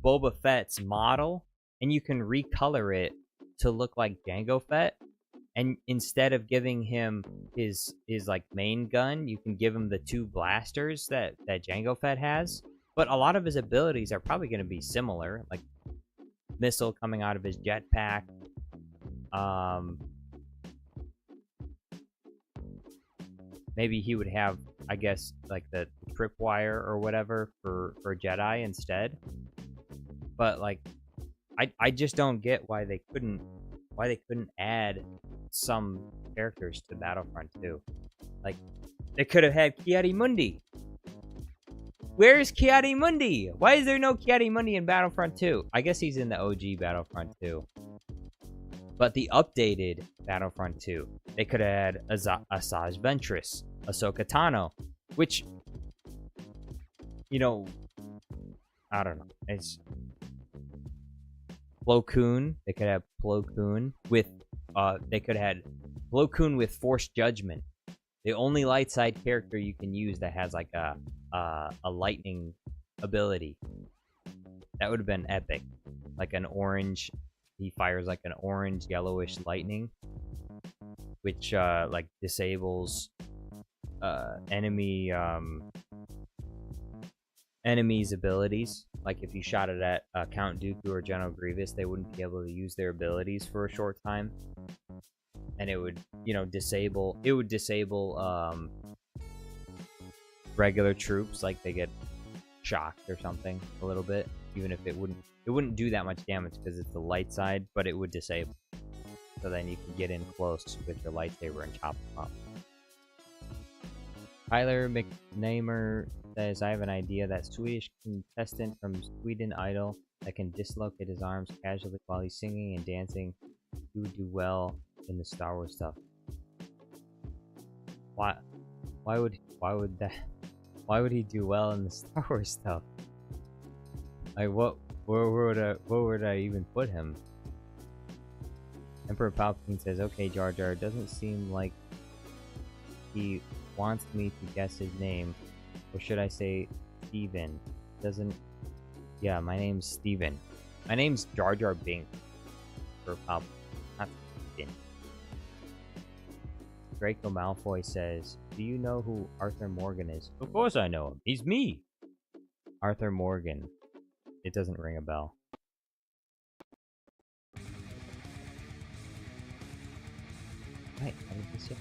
A: Boba Fett's model and you can recolor it to look like Jango Fett, and instead of giving him his like main gun, you can give him the 2 blasters that Jango Fett has. But a lot of his abilities are probably going to be similar, like missile coming out of his jetpack. Maybe he would have, I guess, like the tripwire or whatever for Jedi instead. But like, I just don't get why they couldn't add some characters to Battlefront 2. Like, they could have had Ki-Adi-Mundi. Where's Ki-Adi-Mundi? Why is there no Ki-Adi-Mundi in Battlefront 2? I guess he's in the OG Battlefront 2. But the updated Battlefront 2, they could have had Asajj Ventress, Ahsoka Tano, which, you know, I don't know. It's Plo Koon. They could have Plo Koon with, they could have had Plo Koon with Force Judgment. The only light side character you can use that has like a lightning ability. That would have been epic. Like an orange, he fires like an orange yellowish lightning, which like disables enemies' abilities. Like if you shot it at Count Dooku or General Grievous, they wouldn't be able to use their abilities for a short time, and it would, you know, disable. It would disable regular troops, like they get shocked or something a little bit, even if it wouldn't do that much damage because it's the light side, but it would disable. So then you can get in close with your lightsaber and chop them up. Tyler McNamer says, I have an idea. That Swedish contestant from Sweden Idol that can dislocate his arms casually while he's singing and dancing. He would do well in the Star Wars stuff. Why would he do well in the Star Wars stuff? Like where would I even put him? Emperor Palpatine says, okay, Jar Jar, it doesn't seem like he wants me to guess his name, or should I say Steven? Yeah, my name's Steven. My name's Jar Jar Binks for Palpatine, not Steven. Draco Malfoy says, do you know who Arthur Morgan is? Of course I know him. He's me! Arthur Morgan. It doesn't ring a bell. Right, how did this hit?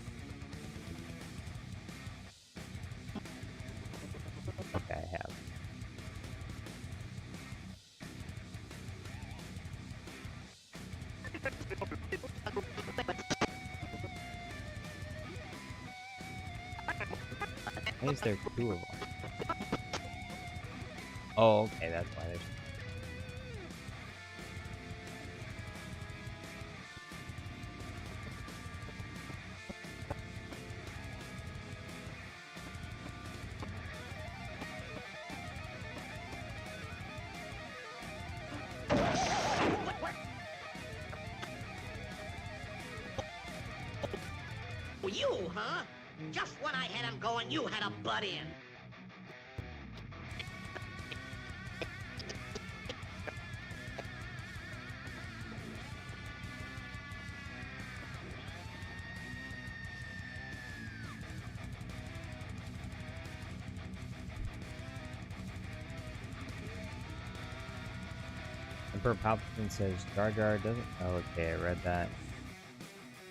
A: Okay, I have. Why is there two of them? Oh, okay, that's why there's...
B: You, huh? Just when I had him going, you had a butt in.
A: Emperor Palpatine says Jar Jar doesn't... Oh, okay, I read that.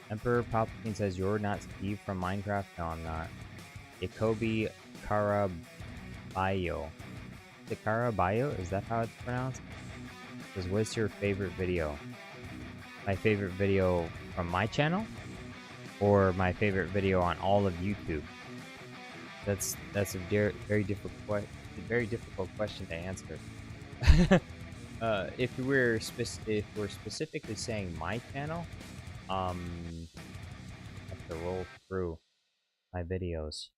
A: Emperor Palpatine says, you're not Steve from Minecraft? No, I'm not. Jacoby Caraballo. Is it Caraballo? Is that how it's pronounced? Says, what's your favorite video? My favorite video from my channel? Or my favorite video on all of YouTube? That's a very difficult question to answer. If we're specifically saying my channel, I have to roll through my videos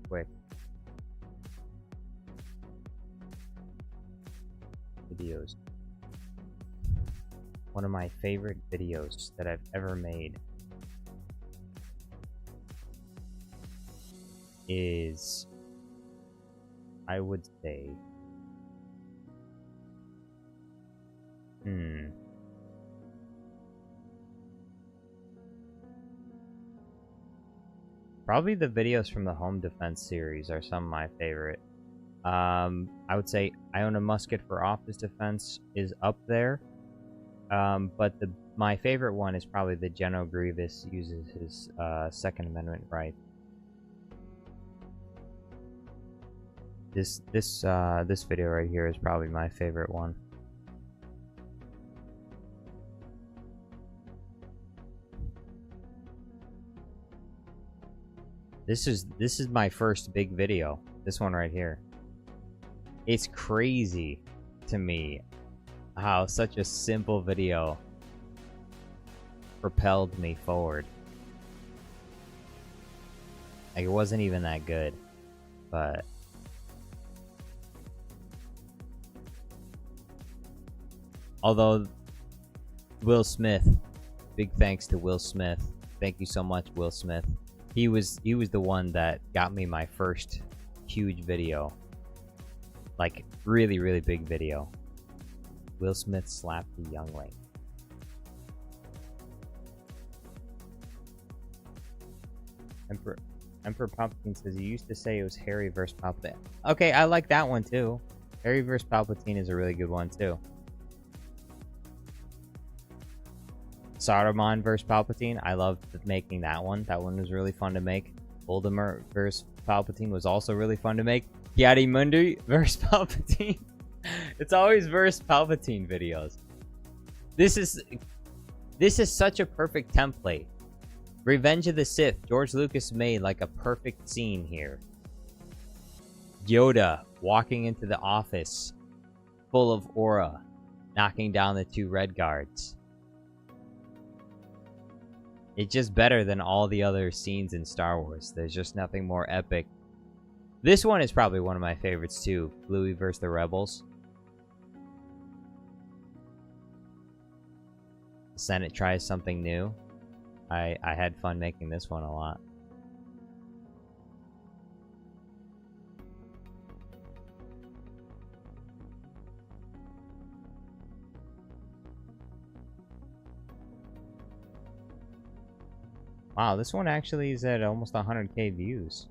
A: quick. Videos. One of my favorite videos that I've ever made is, I would say, probably the videos from the Home Defense series are some of my favorite. I would say I Own a Musket for Office Defense is up there. But my favorite one is probably the General Grievous uses his Second Amendment right. This video right here is probably my favorite one. This is my first big video. This one right here. It's crazy to me how such a simple video propelled me forward. Like, it wasn't even that good, but although Will Smith, big thanks to Will Smith. Thank you so much, Will Smith. He was the one that got me my first huge video. Like, really, really big video. Will Smith slapped the youngling. Emperor Palpatine says, you used to say it was Harry versus Palpatine. Okay, I like that one too. Harry versus Palpatine is a really good one too. Saruman versus Palpatine, I loved making that one. That one was really fun to make. Voldemort versus Palpatine was also really fun to make. Mundi versus Palpatine. It's always versus Palpatine videos. This is such a perfect template. Revenge of the Sith, George Lucas made like a perfect scene here. Yoda walking into the office full of aura, knocking down the 2 red guards. It's just better than all the other scenes in Star Wars. There's just nothing more epic. This one is probably one of my favorites too. Bluey versus the Rebels. The Senate tries something new. I had fun making this one a lot. Wow, this one actually is at almost 100k views.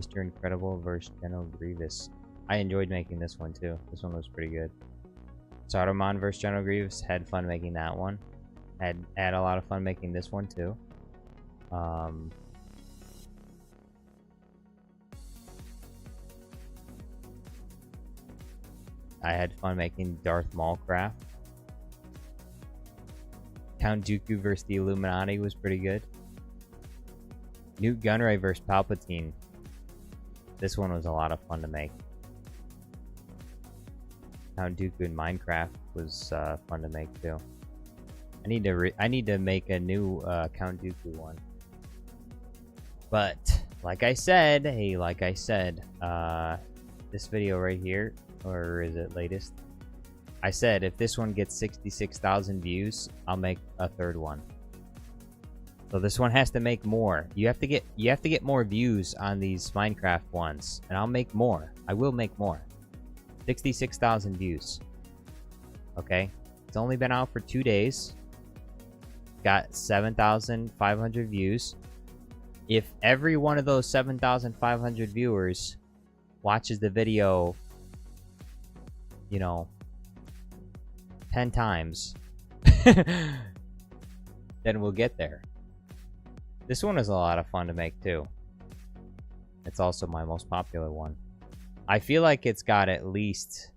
A: Mr. Incredible versus General Grievous. I enjoyed making this one too. This one was pretty good. Saruman versus General Grievous. Had fun making that one. Had a lot of fun making this one too. I had fun making Darth Maulcraft. Count Dooku versus the Illuminati was pretty good. Newt Gunray versus Palpatine. This one was a lot of fun to make. Count Dooku in Minecraft was fun to make too. I need to make a new Count Dooku one. But like I said, this video right here, or is it latest? I said if this one gets 66,000 views, I'll make a third one. So this one has to make more. You have to get more views on these Minecraft ones, and I'll make more. I will make more. 66,000 views. Okay, it's only been out for 2 days. Got 7,500 views. If every one of those 7,500 viewers watches the video, you know, 10 times, then we'll get there. This one is a lot of fun to make too. It's also my most popular one. I feel like it's got at least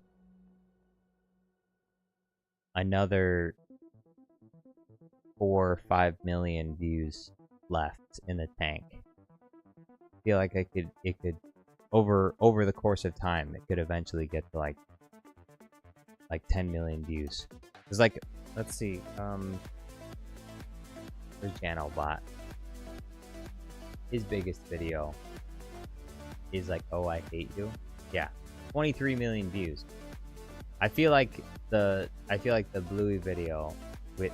A: another 4 or 5 million views left in the tank. I feel like it could over the course of time, it could eventually get to like 10 million views. It's like, let's see, there's Janobot. His biggest video is like, oh, I hate you. Yeah, 23 million views. I feel like the Bluey video with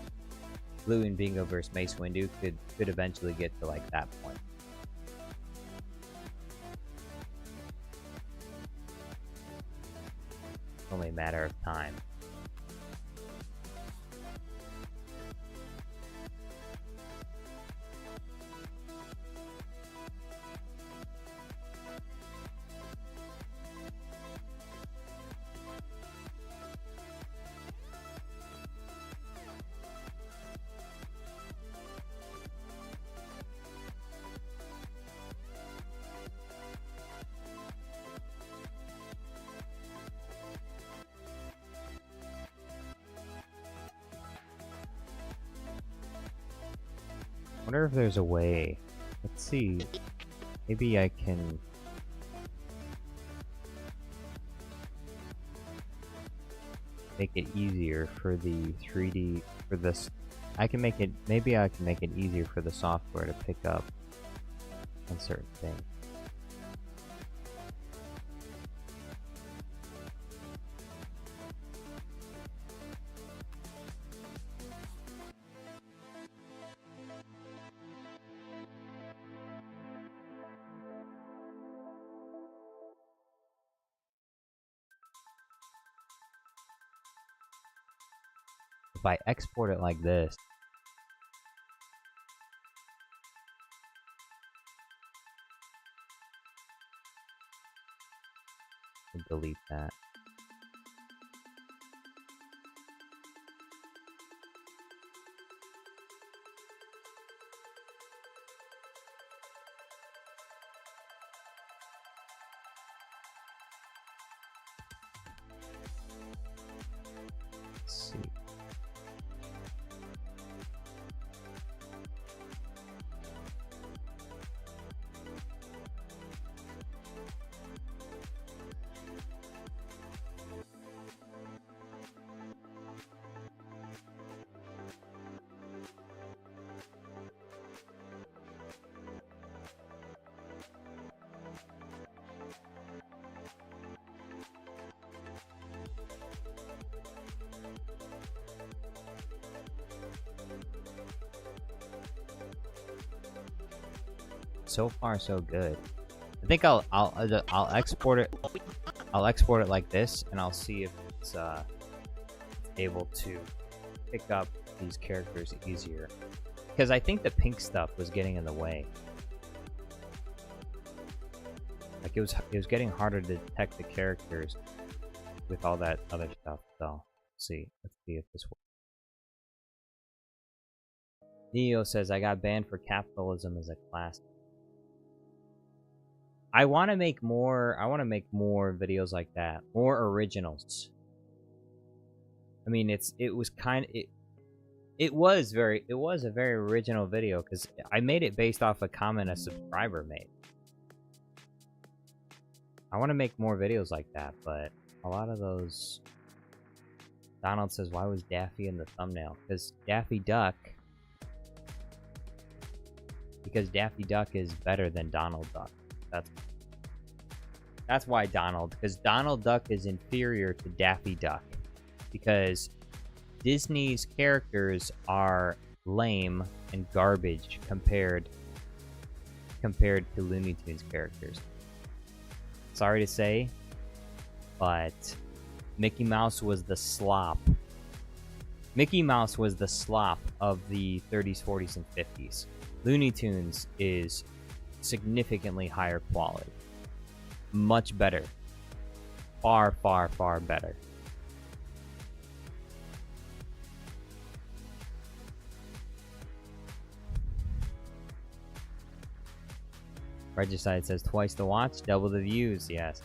A: Bluey and Bingo versus Mace Windu could eventually get to like that point. It's only a matter of time. I wonder if there's a way. Let's see. Maybe I can. make it easier for the 3D for this. I can make it. Maybe I can make it easier for the software to pick up on certain things. If I export it like this, I'll delete that. Let's see. So far, so good. I think I'll export it. I'll export it like this, and I'll see if it's able to pick up these characters easier. Because I think the pink stuff was getting in the way. Like it was getting harder to detect the characters with all that other stuff. So let's see if this works. Neo says, "I got banned for capitalism as a class." I want to make more. I want to make more videos like that, more originals. I mean, it was a very original video because I made it based off a comment a subscriber made. I want to make more videos like that, but a lot of those. Donald says, "Why was Daffy in the thumbnail?" Because Daffy Duck is better than Donald Duck. That's why because Donald Duck is inferior to Daffy Duck, because Disney's characters are lame and garbage compared to Looney Tunes characters. Sorry to say, but Mickey Mouse was the slop. Mickey Mouse was the slop of the 30s, 40s, and 50s. Looney Tunes is significantly higher quality. Much better. Far, far, far better. Regicide says, "Twice the watch, double the views." Yes.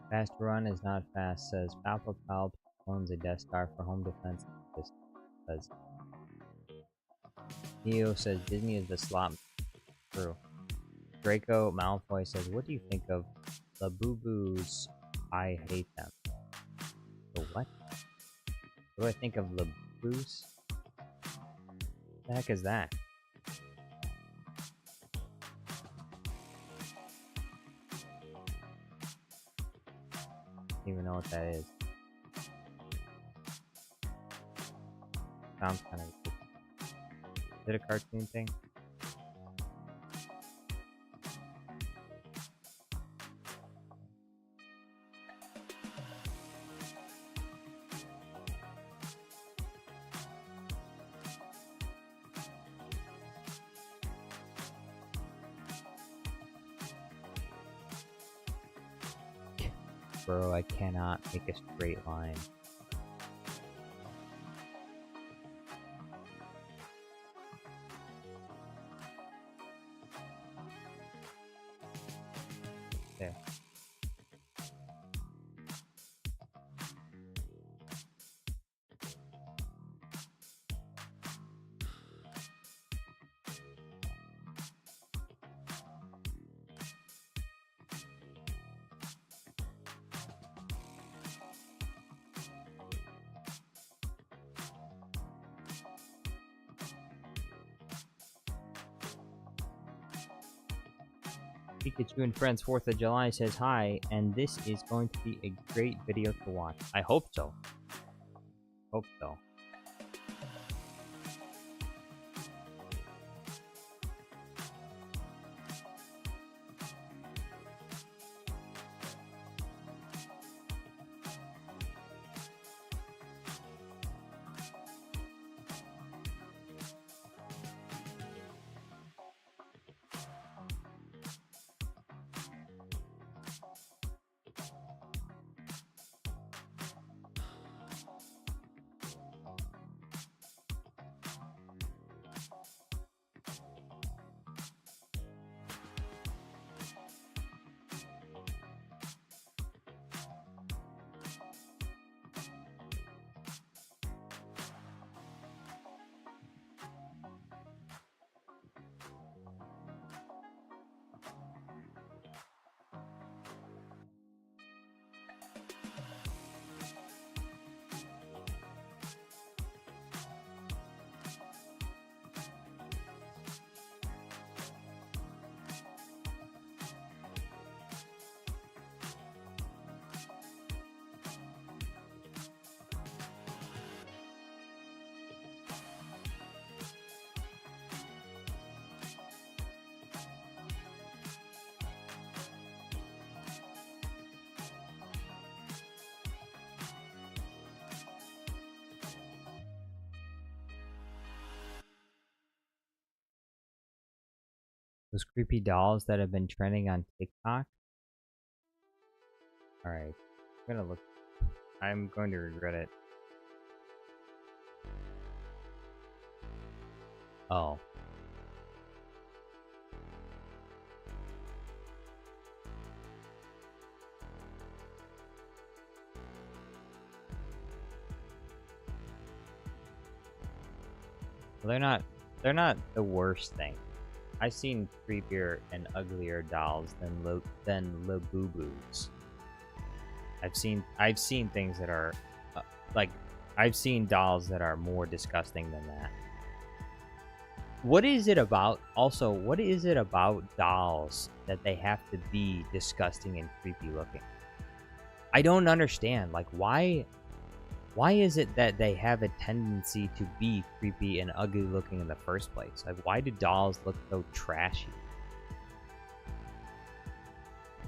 A: Fast run is not fast, says Papa Pal owns a Death Star for home defense. Says Neo says Disney is the slop. True. Draco Malfoy says, "What do you think of the Boo-Boos? I hate them." The what? What do I think of the Boo-Boos? What The heck is that? Don't even know what that is. Sounds kind of cool. Is it a cartoon thing? Bro, I cannot make a straight line. There. Pikachu and Friends 4th of July says hi, and this is going to be a great video to watch. I hope so. Hope so. Those creepy dolls that have been trending on TikTok. Alright. I'm gonna look. I'm going to regret it. Oh. Well, they're not the worst thing. I've seen creepier and uglier dolls than Labubus. I've seen things that are I've seen dolls that are more disgusting than that. What is it about dolls that they have to be disgusting and creepy looking? I don't understand. Like, why is it that they have a tendency to be creepy and ugly looking in the first place? Like, why do dolls look so trashy?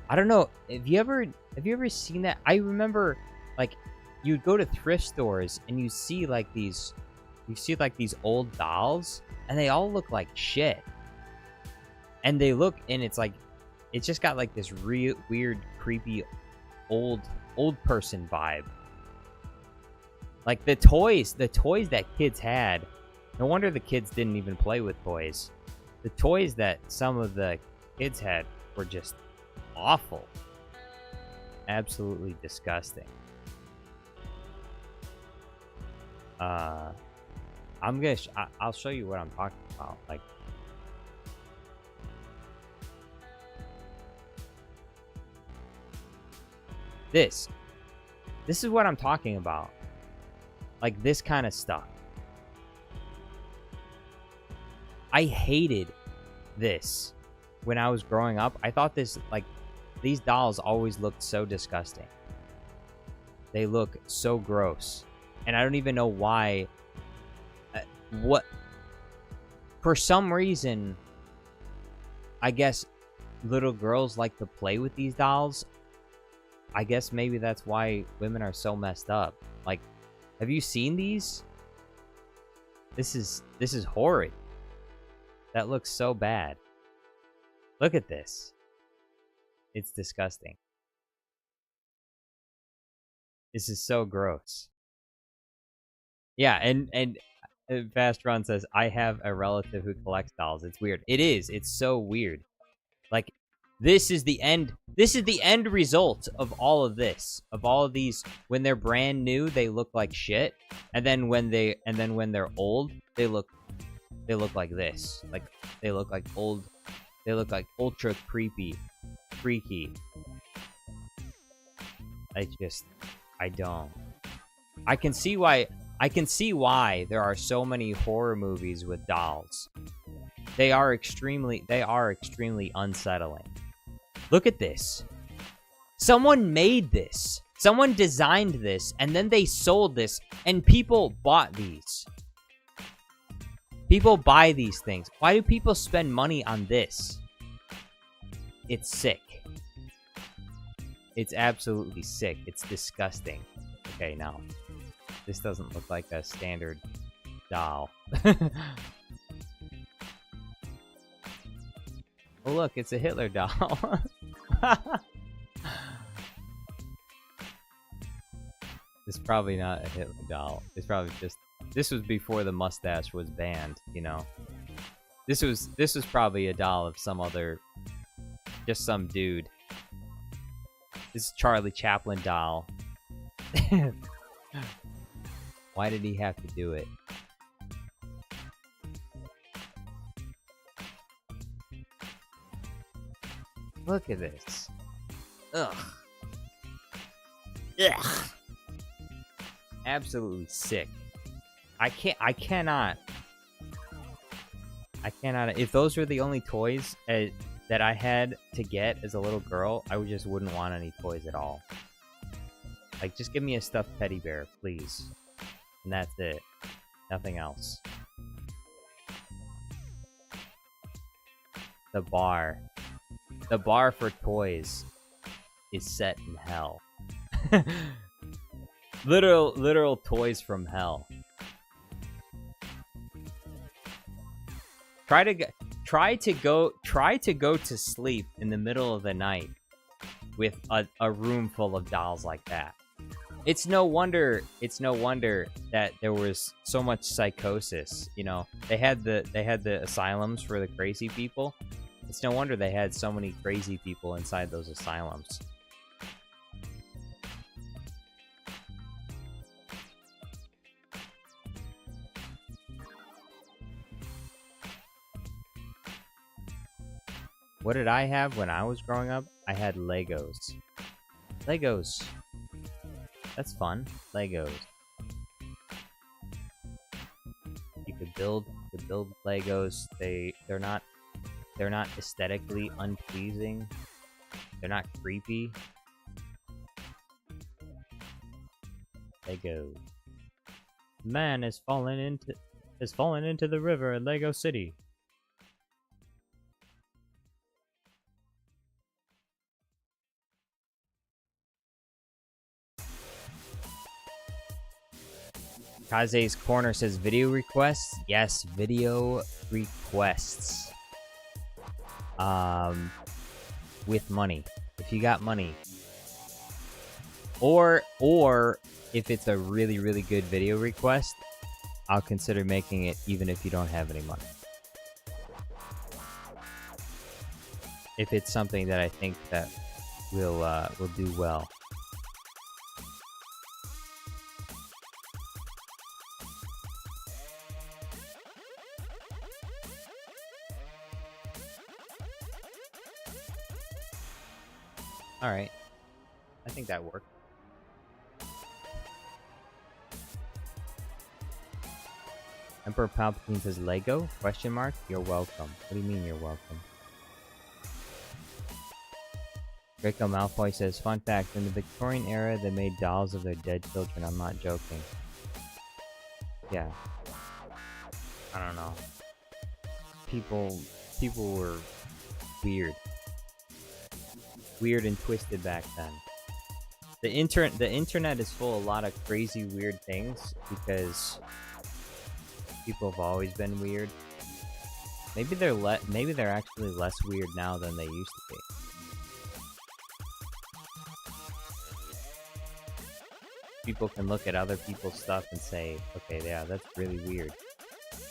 A: I don't know. Have you ever seen that? I remember, like, you'd go to thrift stores and you see like these old dolls, and they all look like shit. And it's like, it's just got like this real weird, creepy, old person vibe. Like the toys that kids had, no wonder the kids didn't even play with toys. The toys that some of the kids had were just awful. Absolutely disgusting. I'll show you what I'm talking about. Like, this is what I'm talking about. Like this kind of stuff. I hated this when I was growing up. I thought this, like, these dolls always looked so disgusting. They look so gross. And I don't even know why. What? For some reason, I guess little girls like to play with these dolls. I guess maybe that's why women are so messed up. Like, have you seen these? This is horrid. That looks so bad. Look at this. It's disgusting. This is so gross. Yeah, and Fast Run says, I have a relative who collects dolls. It's weird. It is. It's so weird. Like, this is the end. This is the end result of all of this. Of all of these, when they're brand new, they look like shit, and then when they're old, they look like this. Like, they look like old. They look like ultra creepy, freaky. I don't. I can see why there are so many horror movies with dolls. They are extremely unsettling. Look at this. Someone made this. Someone designed this, and then they sold this, and people bought these. People buy these things. Why do people spend money on this? It's sick. It's absolutely sick. It's disgusting. Okay, now. This doesn't look like a standard doll. Oh, look, it's a Hitler doll. It's probably not a Hitler doll. It's probably just... This was before the mustache was banned, you know. This was probably a doll of some other... Just some dude. This is Charlie Chaplin doll. Why did he have to do it? Look at this. Ugh. Ugh. Absolutely sick. I cannot. If those were the only toys that I had to get as a little girl, I just wouldn't want any toys at all. Like, just give me a stuffed teddy bear, please. And that's it. Nothing else. The bar. The bar for toys is set in hell. Literal toys from hell. Try to go to sleep in the middle of the night with a room full of dolls like that. It's no wonder that there was so much psychosis. You know, they had the asylums for the crazy people. It's no wonder they had so many crazy people inside those asylums. What did I have when I was growing up? I had Legos. Legos. That's fun. Legos. You could build Legos. They're not aesthetically unpleasing. They're not creepy. Legos. Man has fallen into the river in Lego City. Kaze's Corner says video requests. Yes, video requests. With money. If you got money. Or if it's a really, really good video request, I'll consider making it even if you don't have any money. If it's something that I think that will do well. Alright. I think that worked. Emperor Palpatine says Lego? Question mark? You're welcome. What do you mean you're welcome? Draco Malfoy says, fun fact, in the Victorian era, they made dolls of their dead children. I'm not joking. Yeah. I don't know. People were weird. Weird and twisted back then. The internet is full of a lot of crazy, weird things because people have always been weird. Maybe they're actually less weird now than they used to be. People can look at other people's stuff and say, okay, yeah, that's really weird.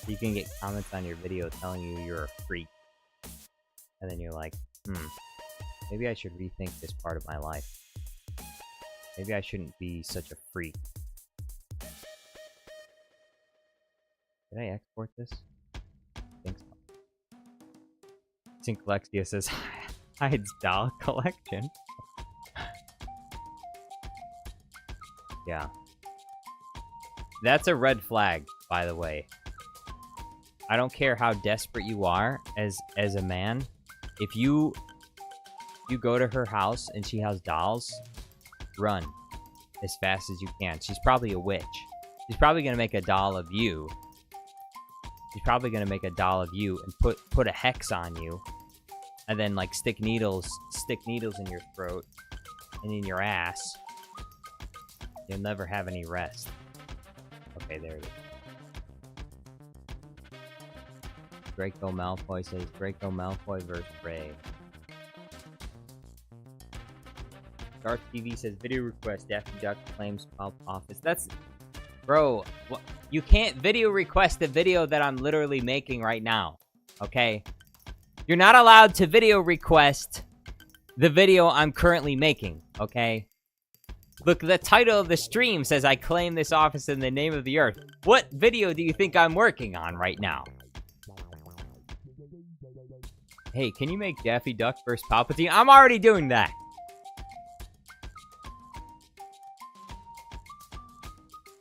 A: You can get comments on your video telling you you're a freak. And then you're like, maybe I should rethink this part of my life. Maybe I shouldn't be such a freak. Did I export this? I think so. Synklexia says, hides doll collection. Yeah. That's a red flag, by the way. I don't care how desperate you are as a man. If you go to her house and she has dolls, run as fast as you can. She's probably a witch. She's probably gonna make a doll of you. She's probably gonna make a doll of you and put a hex on you, and then like stick needles in your throat and in your ass. You'll never have any rest. Okay, there it is. Draco Malfoy says Draco Malfoy versus Rey. Darth TV says video request. Daffy Duck claims pulp office. That's, bro. You can't video request the video that I'm literally making right now. Okay, you're not allowed to video request the video I'm currently making. Okay. Look, the title of the stream says I claim this office in the name of the earth. What video do you think I'm working on right now? Hey, can you make Daffy Duck versus Palpatine? I'm already doing that.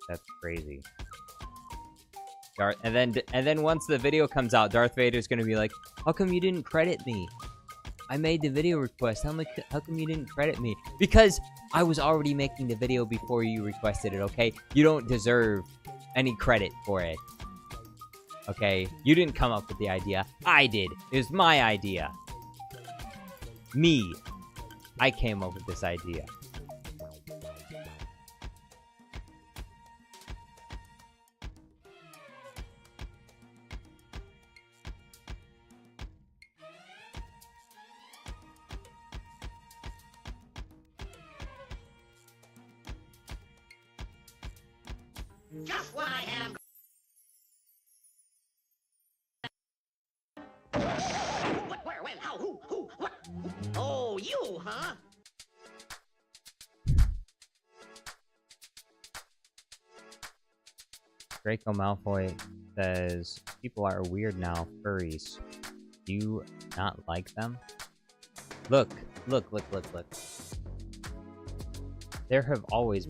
A: That's crazy. And then once the video comes out, Darth Vader's gonna be like, how come you didn't credit me? I made the video request. How come you didn't credit me? Because I was already making the video before you requested it, okay? You don't deserve any credit for it. Okay? You didn't come up with the idea. I did. It was my idea. Me. I came up with this idea.
B: Just when I had him. What, where, when, how, who, what? Oh, you, huh?
A: Draco Malfoy says, people are weird now, furries. Do you not like them? Look. There have always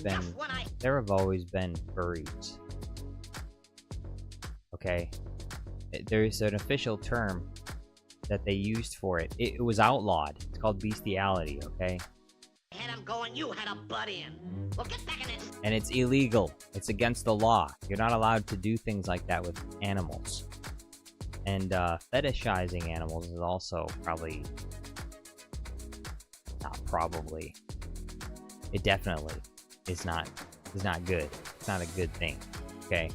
A: been furries. Okay? There's an official term that they used for it. It was outlawed. It's called bestiality, okay?
B: Had him going, you had a butt in. Well, get back in it.
A: And it's illegal. It's against the law. You're not allowed to do things like that with animals. And fetishizing animals is also probably... Not probably. It definitely is not good. It's not a good thing. Okay?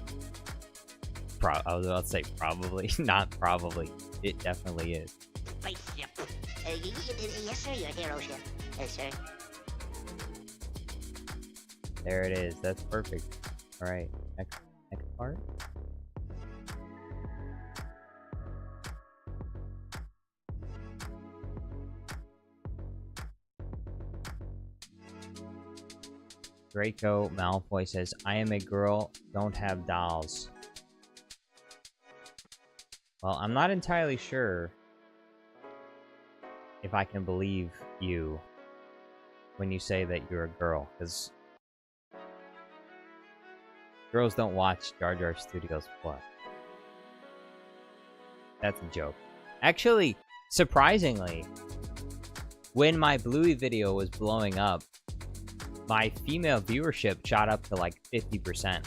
A: I was about to say probably. Not probably. It definitely is.
B: Spaceship. Yes, sir, your hero ship. Yes, sir.
A: There it is. That's perfect. Alright. Next part. Draco Malfoy says, I am a girl, don't have dolls. Well, I'm not entirely sure if I can believe you when you say that you're a girl, because girls don't watch Jar Jar Studios Plus. That's a joke. Actually, surprisingly, when my Bluey video was blowing up, my female viewership shot up to like 50%.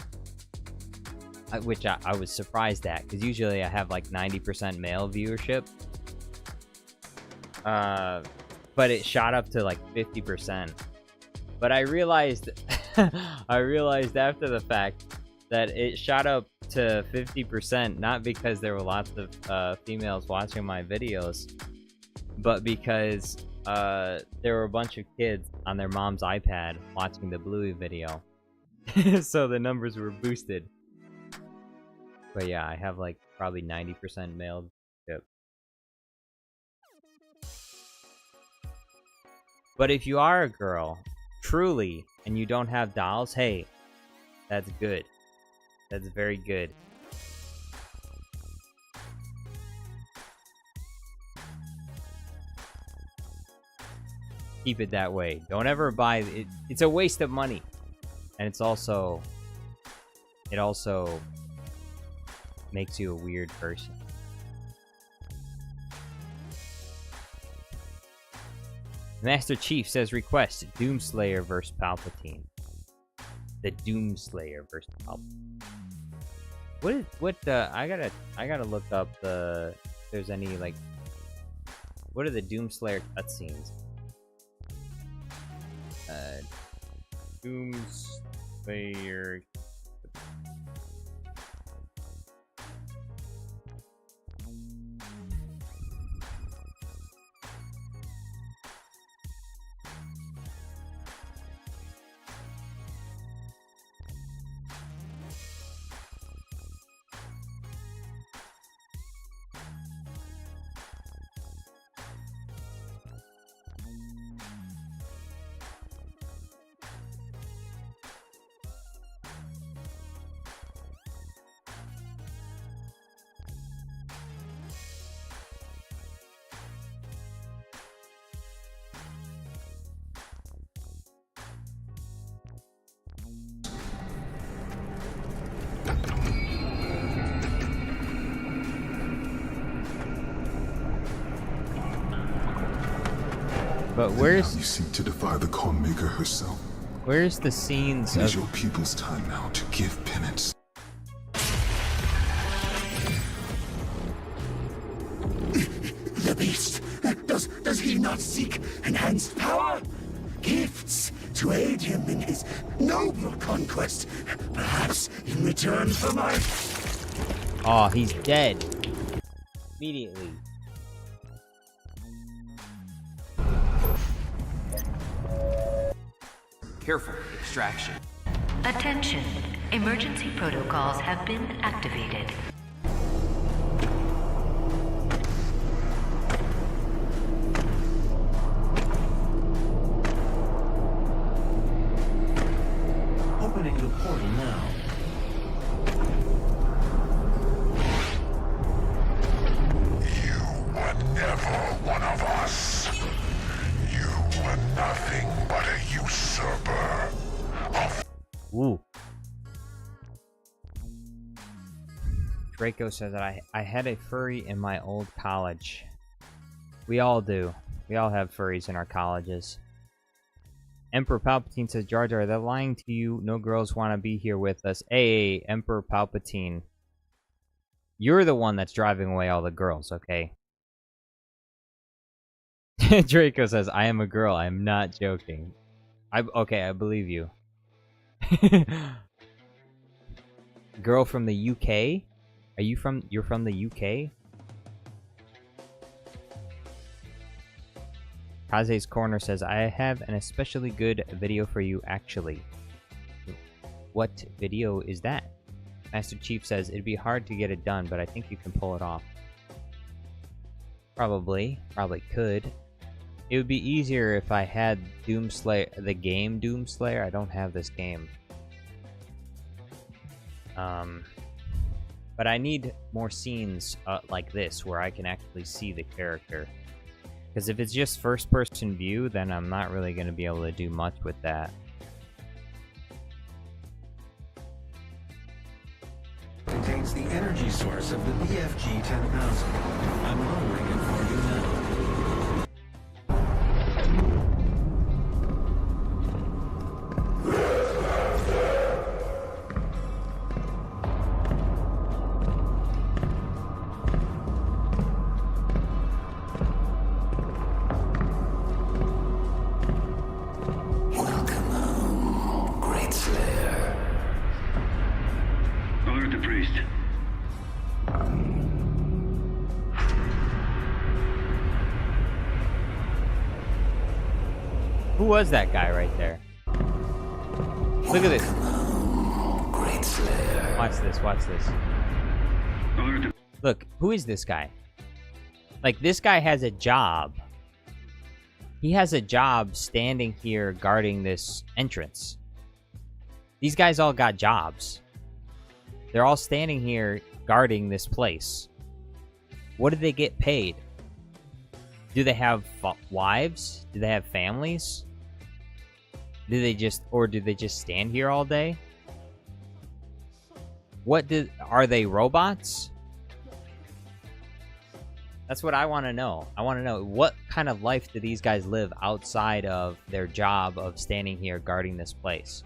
A: Which I was surprised at, because usually I have like 90% male viewership. But it shot up to like 50%. But I realized, I realized after the fact that it shot up to 50% not because there were lots of females watching my videos, but because there were a bunch of kids on their mom's iPad watching the Bluey video. So the numbers were boosted. But yeah, I have like probably 90% male viewership. But if you are a girl, truly, and you don't have dolls, hey, that's good. That's very good. Keep it that way. Don't ever buy it. It's a waste of money. And it also makes you a weird person. Master Chief says request Doomslayer vs Palpatine. The Doomslayer versus Palpatine. I gotta look up if there's any like, what are the Doomslayer cutscenes? Doomslayer. But where's
D: you seek to defy the Calm Maker herself?
A: Where's the scenes
D: It is
A: of
D: your people's time now to give penance.
E: The beast! Does he not seek enhanced power? Gifts to aid him in his noble conquest. Perhaps in return for my...
A: Oh, he's dead. Immediately.
F: Careful extraction.
G: Attention. Emergency protocols have been activated.
F: Opening the portal now.
D: You were never one of us. You were nothing but a usurper of...
A: Ooh. Draco says that I had a furry in my old college. We all do. We all have furries in our colleges. Emperor Palpatine says, Jar Jar, they're lying to you. No girls want to be here with us. Hey, Emperor Palpatine. You're the one that's driving away all the girls, okay? Draco says, I am a girl. I am not joking. Okay, I believe you. Girl from the UK? You're from the UK? Kaze's Corner says, I have an especially good video for you, actually. What video is that? Master Chief says, it'd be hard to get it done, but I think you can pull it off. Probably could. It would be easier if I had Doomslayer, the game Doomslayer. I don't have this game. But I need more scenes like this where I can actually see the character. Because if it's just first-person view, then I'm not really going to be able to do much with that.
E: Contains
F: is the energy source of the BFG 10,000. I'm lowering it for you now.
E: Welcome home, Great Slayer.
H: Alert the priest.
A: Who was that guy right there? Look at this.
E: Great Slayer.
A: Watch this, watch this.
H: Alert the...
A: Look, who is this guy? Like, this guy has a job. He has a job standing here guarding this entrance. These guys all got jobs. They're all standing here guarding this place. What do they get paid? Do they have wives? Do they have families? Do they just stand here all day? Are they robots? That's what I want to know. I want to know, what kind of life do these guys live outside of their job of standing here guarding this place?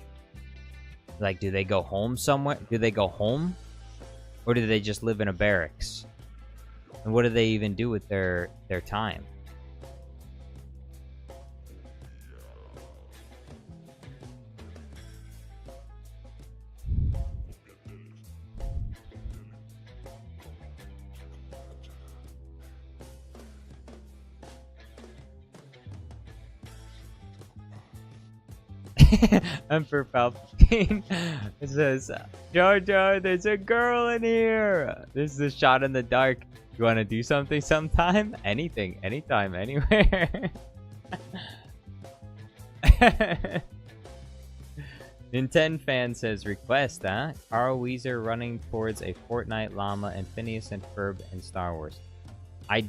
A: Like, do they go home somewhere? Do they go home? Or do they just live in a barracks? And what do they even do with their time? Emperor Palpatine. It says, Jar Jar, there's a girl in here. This is a shot in the dark. You want to do something sometime? Anything, anytime, anywhere. Nintendo fan says, request, huh? Carl Weezer running towards a Fortnite llama and Phineas and Ferb in Star Wars. I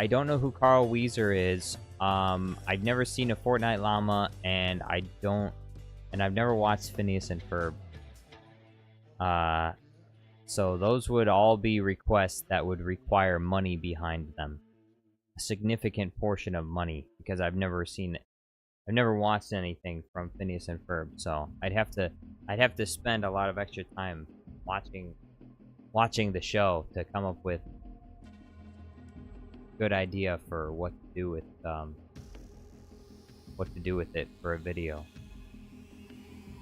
A: don't know who Carl Weezer is. I've never seen a Fortnite llama, and I've never watched Phineas and Ferb. So those would all be requests that would require money behind them. A significant portion of money, because I've never seen it. I've never watched anything from Phineas and Ferb, so I'd have to spend a lot of extra time watching the show to come up with a good idea for what to do with it for a video.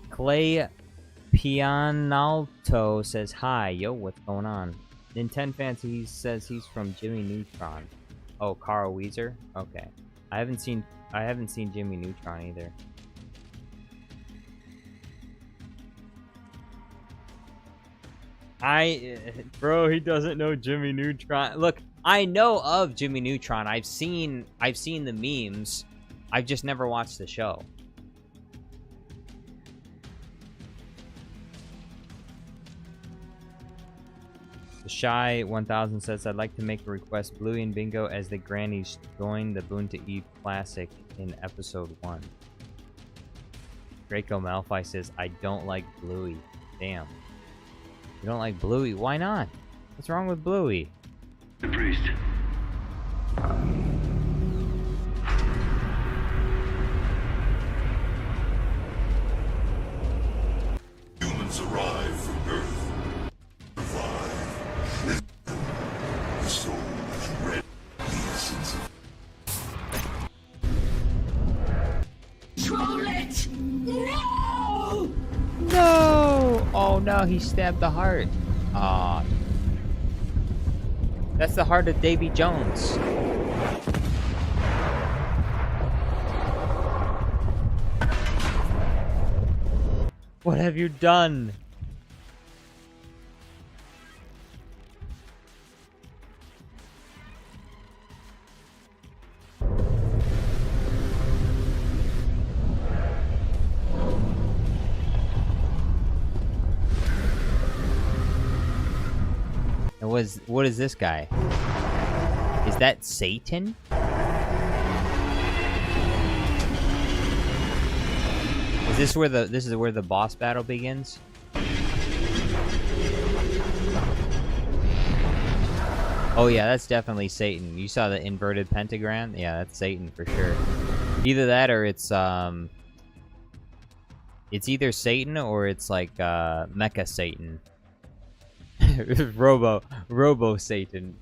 A: Clay Pianalto says, hi, yo, what's going on? Nintendo Fancy, he says he's from Jimmy Neutron. Oh, Carl Weezer? Okay. I haven't seen Jimmy Neutron either. Bro, he doesn't know Jimmy Neutron. Look, I know of Jimmy Neutron. I've seen the memes. I've just never watched the show. The Shy 1000 says, I'd like to make a request. Bluey and Bingo as the grannies join the Boon to Eve Classic in episode 1. Draco Malfoy says, I don't like Bluey. Damn. You don't like Bluey? Why not? What's wrong with Bluey?
H: The priest.
D: Humans arrive from Earth. The soul is red. The essence of
E: Troll it! No!
A: No! Oh no, he stabbed the heart. Aw. That's the heart of Davy Jones. What have you done? And what is this guy? Is that Satan? Is this is where the boss battle begins? Oh yeah, that's definitely Satan. You saw the inverted pentagram? Yeah, that's Satan for sure. Either that or it's either Satan or it's like Mecha Satan. Robo Satan.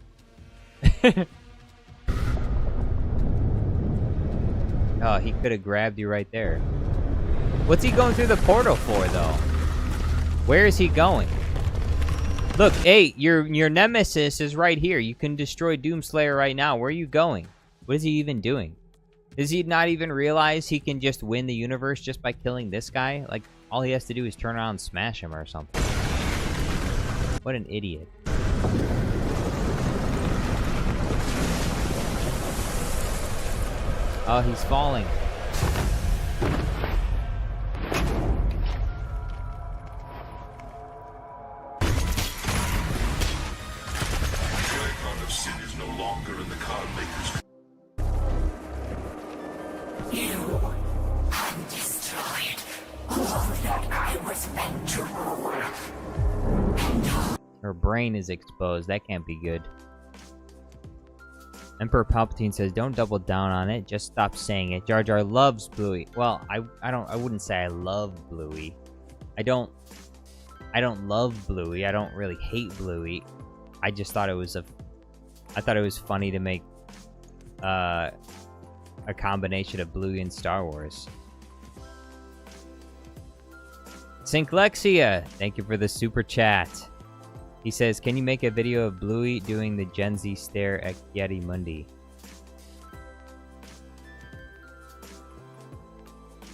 A: Oh, he could have grabbed you right there. What's he going through the portal for, though? Where is he going? Look, hey, your nemesis is right here. You can destroy Doomslayer right now. Where are you going? What is he even doing? Does he not even realize he can just win the universe just by killing this guy? Like, all he has to do is turn around and smash him or something. What an idiot. Oh, he's falling.
D: The icon of sin is no longer in the card maker's.
E: You undestroyed all that I was meant to rule.
A: Her brain is exposed. That can't be good. Emperor Palpatine says, "Don't double down on it. Just stop saying it." Jar Jar loves Bluey. Well, I wouldn't say I love Bluey. I don't love Bluey. I don't really hate Bluey. I just thought it was funny to make a combination of Bluey and Star Wars. Synklexia, thank you for the super chat. He says, "Can you make a video of Bluey doing the Gen Z stare at Yeti Mundi?"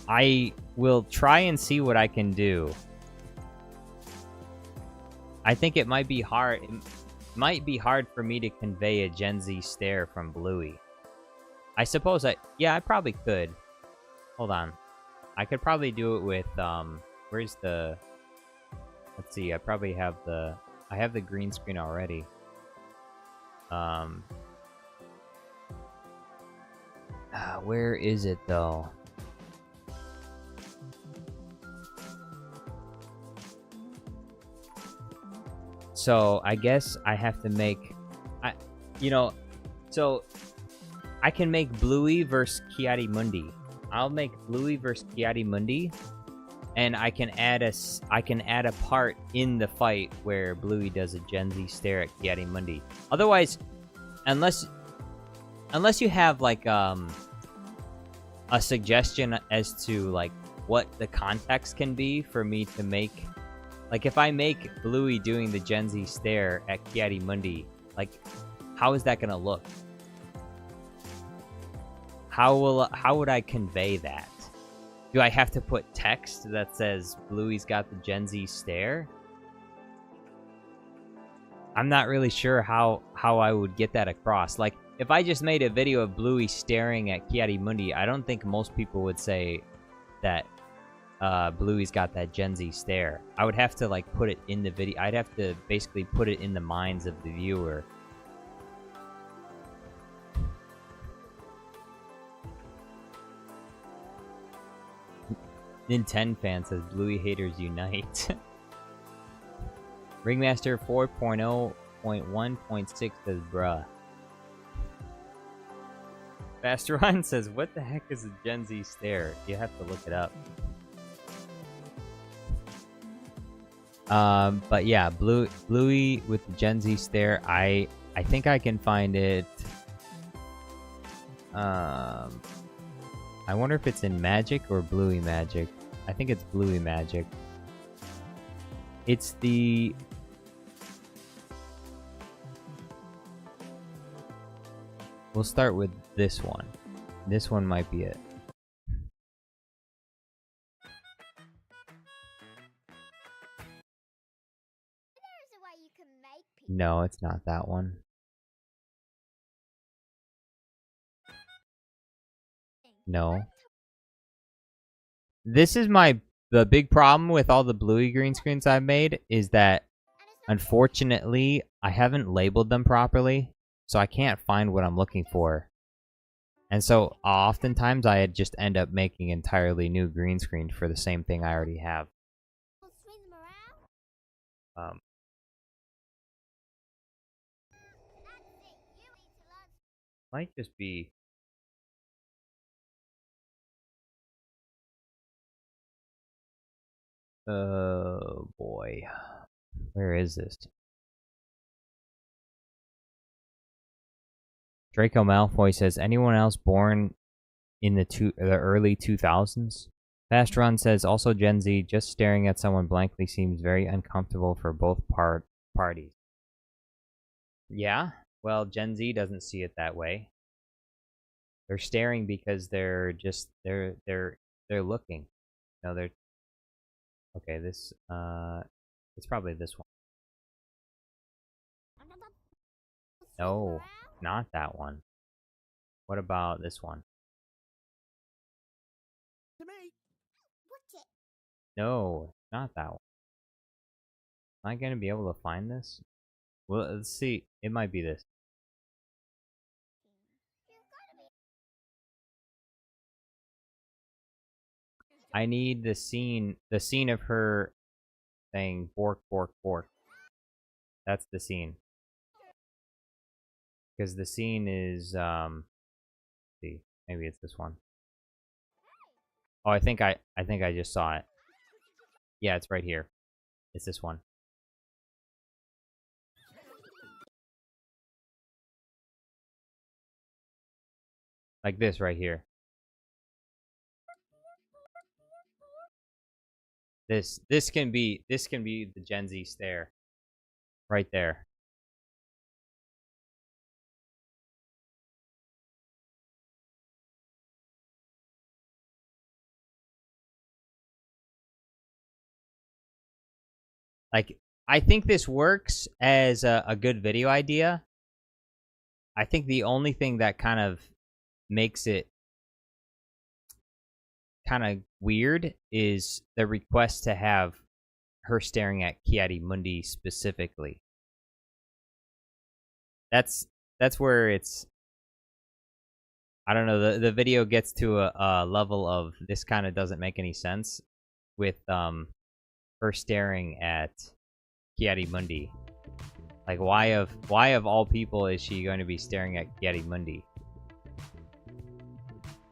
A: I will try and see what I can do. I think it might be hard. It might be hard for me to convey a Gen Z stare from Bluey. I suppose yeah, I probably could. Hold on. I could probably do it with, where's the... Let's see, I probably have the... I have the green screen already. Where is it though? So I guess I have to make, so I can make Bluey versus Kiadi Mundi. I'll make Bluey versus Kiadi Mundi. And I can add a part in the fight where Bluey does a Gen Z stare at Kiadi Mundi. Otherwise, unless you have like a suggestion as to like what the context can be for me to make, like if I make Bluey doing the Gen Z stare at Kiadi Mundi, like how is that gonna look? How would I convey that? Do I have to put text that says Bluey's got the Gen Z stare? I'm not really sure how I would get that across. Like, if I just made a video of Bluey staring at Kiadi Mundi, I don't think most people would say that Bluey's got that Gen Z stare. I would have to, like, put it in the video. I'd have to basically put it in the minds of the viewer. Nintendo fan says Bluey haters unite. Ringmaster 4.0.1.6 says bruh. Faster Run says, what the heck is a Gen Z stare? You have to look it up. But yeah, Bluey with the Gen Z stare, I think I can find it. I wonder if it's in Magic or Bluey Magic. I think it's Bluey Magic. It's the... We'll start with this one. This one might be it. No, it's not that one. No. This is the big problem with all the Bluey green screens I've made is that unfortunately I haven't labeled them properly, so I can't find what I'm looking for. And so oftentimes I just end up making entirely new green screen for the same thing I already have. Might just be. Oh boy. Where is this? Draco Malfoy says, anyone else born in the early 2000s? Fast Run says, also Gen Z, just staring at someone blankly seems very uncomfortable for both parties. Yeah? Well, Gen Z doesn't see it that way. They're staring because they're looking. No, they're okay, this it's probably this one. No, not that one. What about this one? No, not that one. Am I gonna be able to find this? Well, let's see. It might be this. I need the scene of her saying bork, bork, bork. That's the scene. Because the scene is, let's see, maybe it's this one. Oh, I think I just saw it. Yeah, it's right here. It's this one. Like this right here. This can be the Gen Z stare. Right there. Like, I think this works as a good video idea. I think the only thing that kind of makes it kind of weird is the request to have her staring at Ki-Adi-Mundi specifically. That's where it's, I don't know, the video gets to a level of this kind of doesn't make any sense with her staring at Ki-Adi-Mundi. Like, why of all people is she going to be staring at Ki-Adi-Mundi?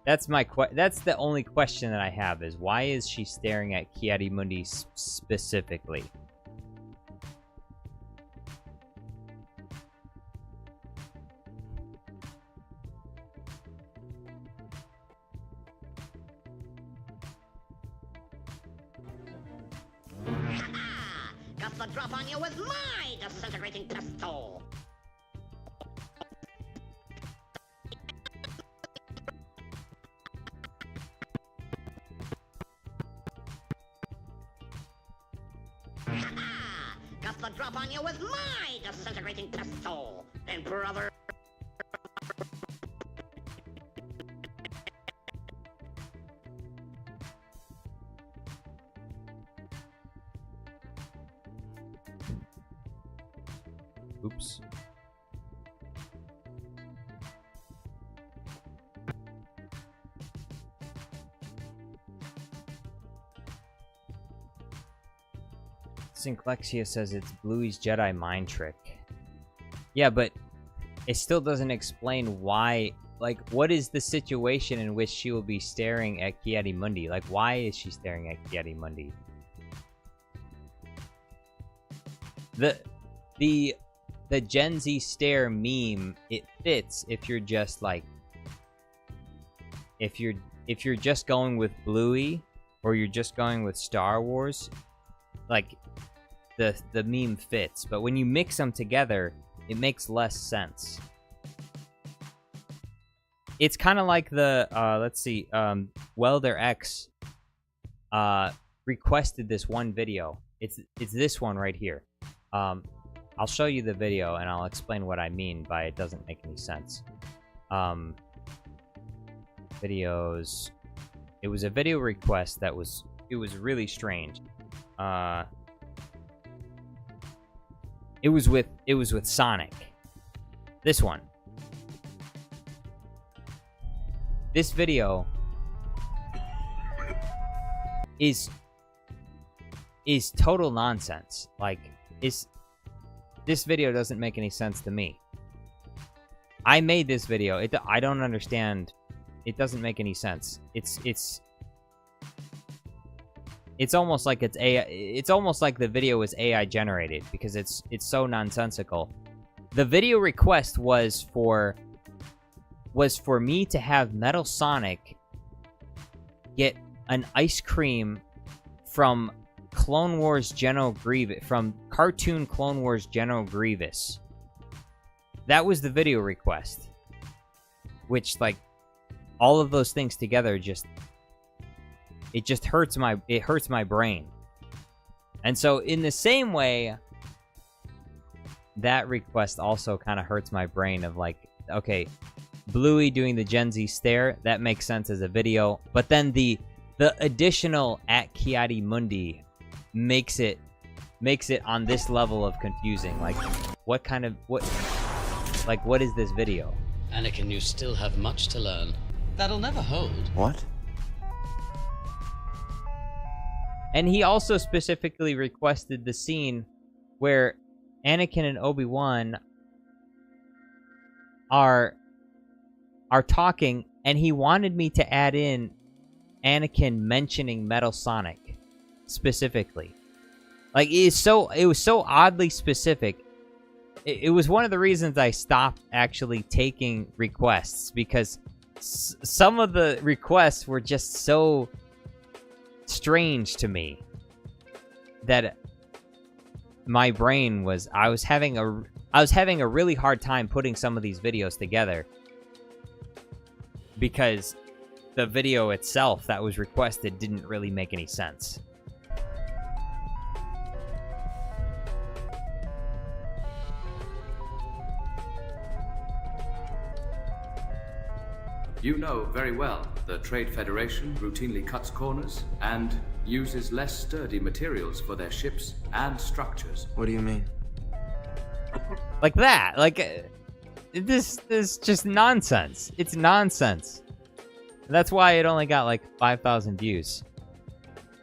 A: That's that's the only question that I have, is why is she staring at Ki-Adi-Mundi specifically?
B: Got the drop on you with my disintegrating pistol. Got the drop on you with my disintegrating pistol. And brother.
A: Oops. Synklexia says it's Bluey's Jedi mind trick. Yeah, but it still doesn't explain why. Like, what is the situation in which she will be staring at Ki-Adi-Mundi? Like, why is she staring at Ki-Adi-Mundi? The Gen Z stare meme, it fits if you're just like, if you're just going with Bluey, or you're just going with Star Wars, like the meme fits. But when you mix them together, it makes less sense. It's kind of like the let's see, Welder X requested this one video. It's this one right here. I'll show you the video and I'll explain what I mean by it doesn't make any sense. Videos. It was a video request that was really strange. It was with Sonic. This one. This video is total nonsense. Like, this video doesn't make any sense to me. I made this video. I don't understand. It doesn't make any sense. It's almost like it's AI. It's almost like the video was AI generated because it's so nonsensical. The video request was for me to have Metal Sonic get an ice cream from Clone Wars General Grievous, from cartoon Clone Wars General Grievous. That was the video request. Which, like, all of those things together it just hurts my brain. And so in the same way, that request also kind of hurts my brain of like, okay, Bluey doing the Gen Z stare, that makes sense as a video, but then the additional at Kiadi Mundi makes it on this level of confusing. Like, what is this video?
I: Anakin, you still have much to learn. That'll never hold.
F: What?
A: And he also specifically requested the scene where Anakin and Obi-Wan are talking, and he wanted me to add in Anakin mentioning Metal Sonic specifically. Like, it was so oddly specific. It was one of the reasons I stopped actually taking requests, because some of the requests were just so strange to me that my brain was I was having a really hard time putting some of these videos together, because the video itself that was requested didn't really make any sense.
J: You know very well the Trade Federation routinely cuts corners and uses less sturdy materials for their ships and structures.
F: What do you mean?
A: Like that. Like, this is just nonsense. It's nonsense. That's why it only got like 5,000 views.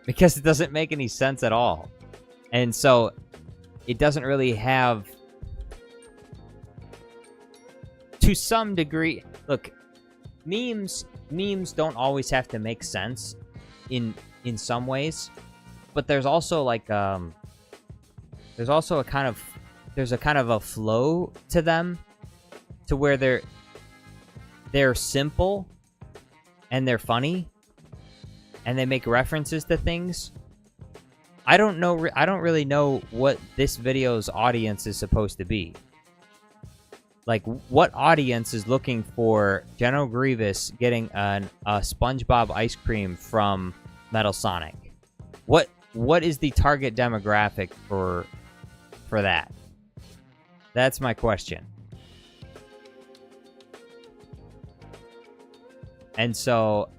A: Because it doesn't make any sense at all. And so, it doesn't really have... To some degree... Look... Memes don't always have to make sense in some ways, but there's also like there's a kind of a flow to them, to where they're simple and they're funny and they make references to things. I don't really know what this video's audience is supposed to be. Like, what audience is looking for General Grievous getting a SpongeBob ice cream from Metal Sonic? What is the target demographic for that? That's my question. And so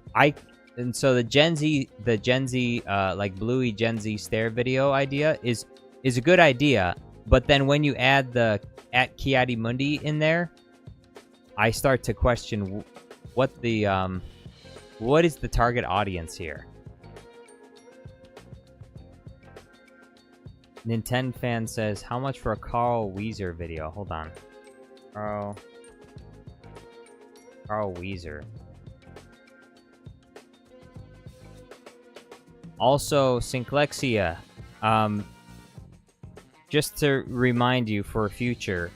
A: the Gen Z like Bluey Gen Z stare video idea is a good idea, but then when you add the at Kiadi Mundi in there, I start to question what is the target audience here. Nintendo fan says, how much for a Carl Weezer video? Hold on. Carl Weezer. Also, Synklexia. Just to remind you for future,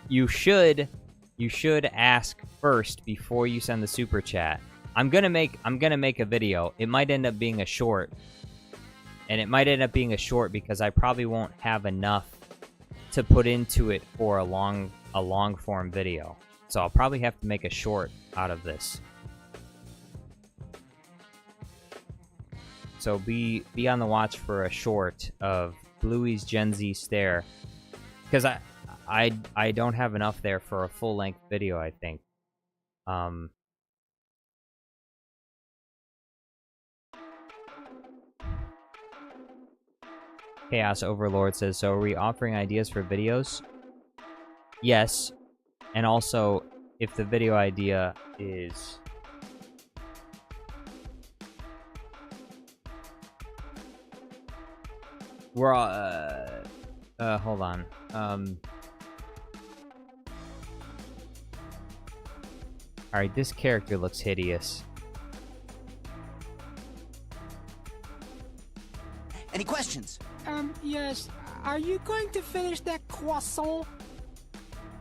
A: you should ask first before you send the super chat. I'm gonna make a video. It might end up being a short, and it might end up being a short because I probably won't have enough to put into it for a long form video. So I'll probably have to make a short out of this. So be on the watch for a short of Bluey's Gen Z stare, because I don't have enough there for a full-length video, I think. Chaos Overlord says, so are we offering ideas for videos? Yes. And also, if the video idea is... We're hold on. Alright, this character looks hideous.
K: Any questions?
L: Yes. Are you going to finish that croissant?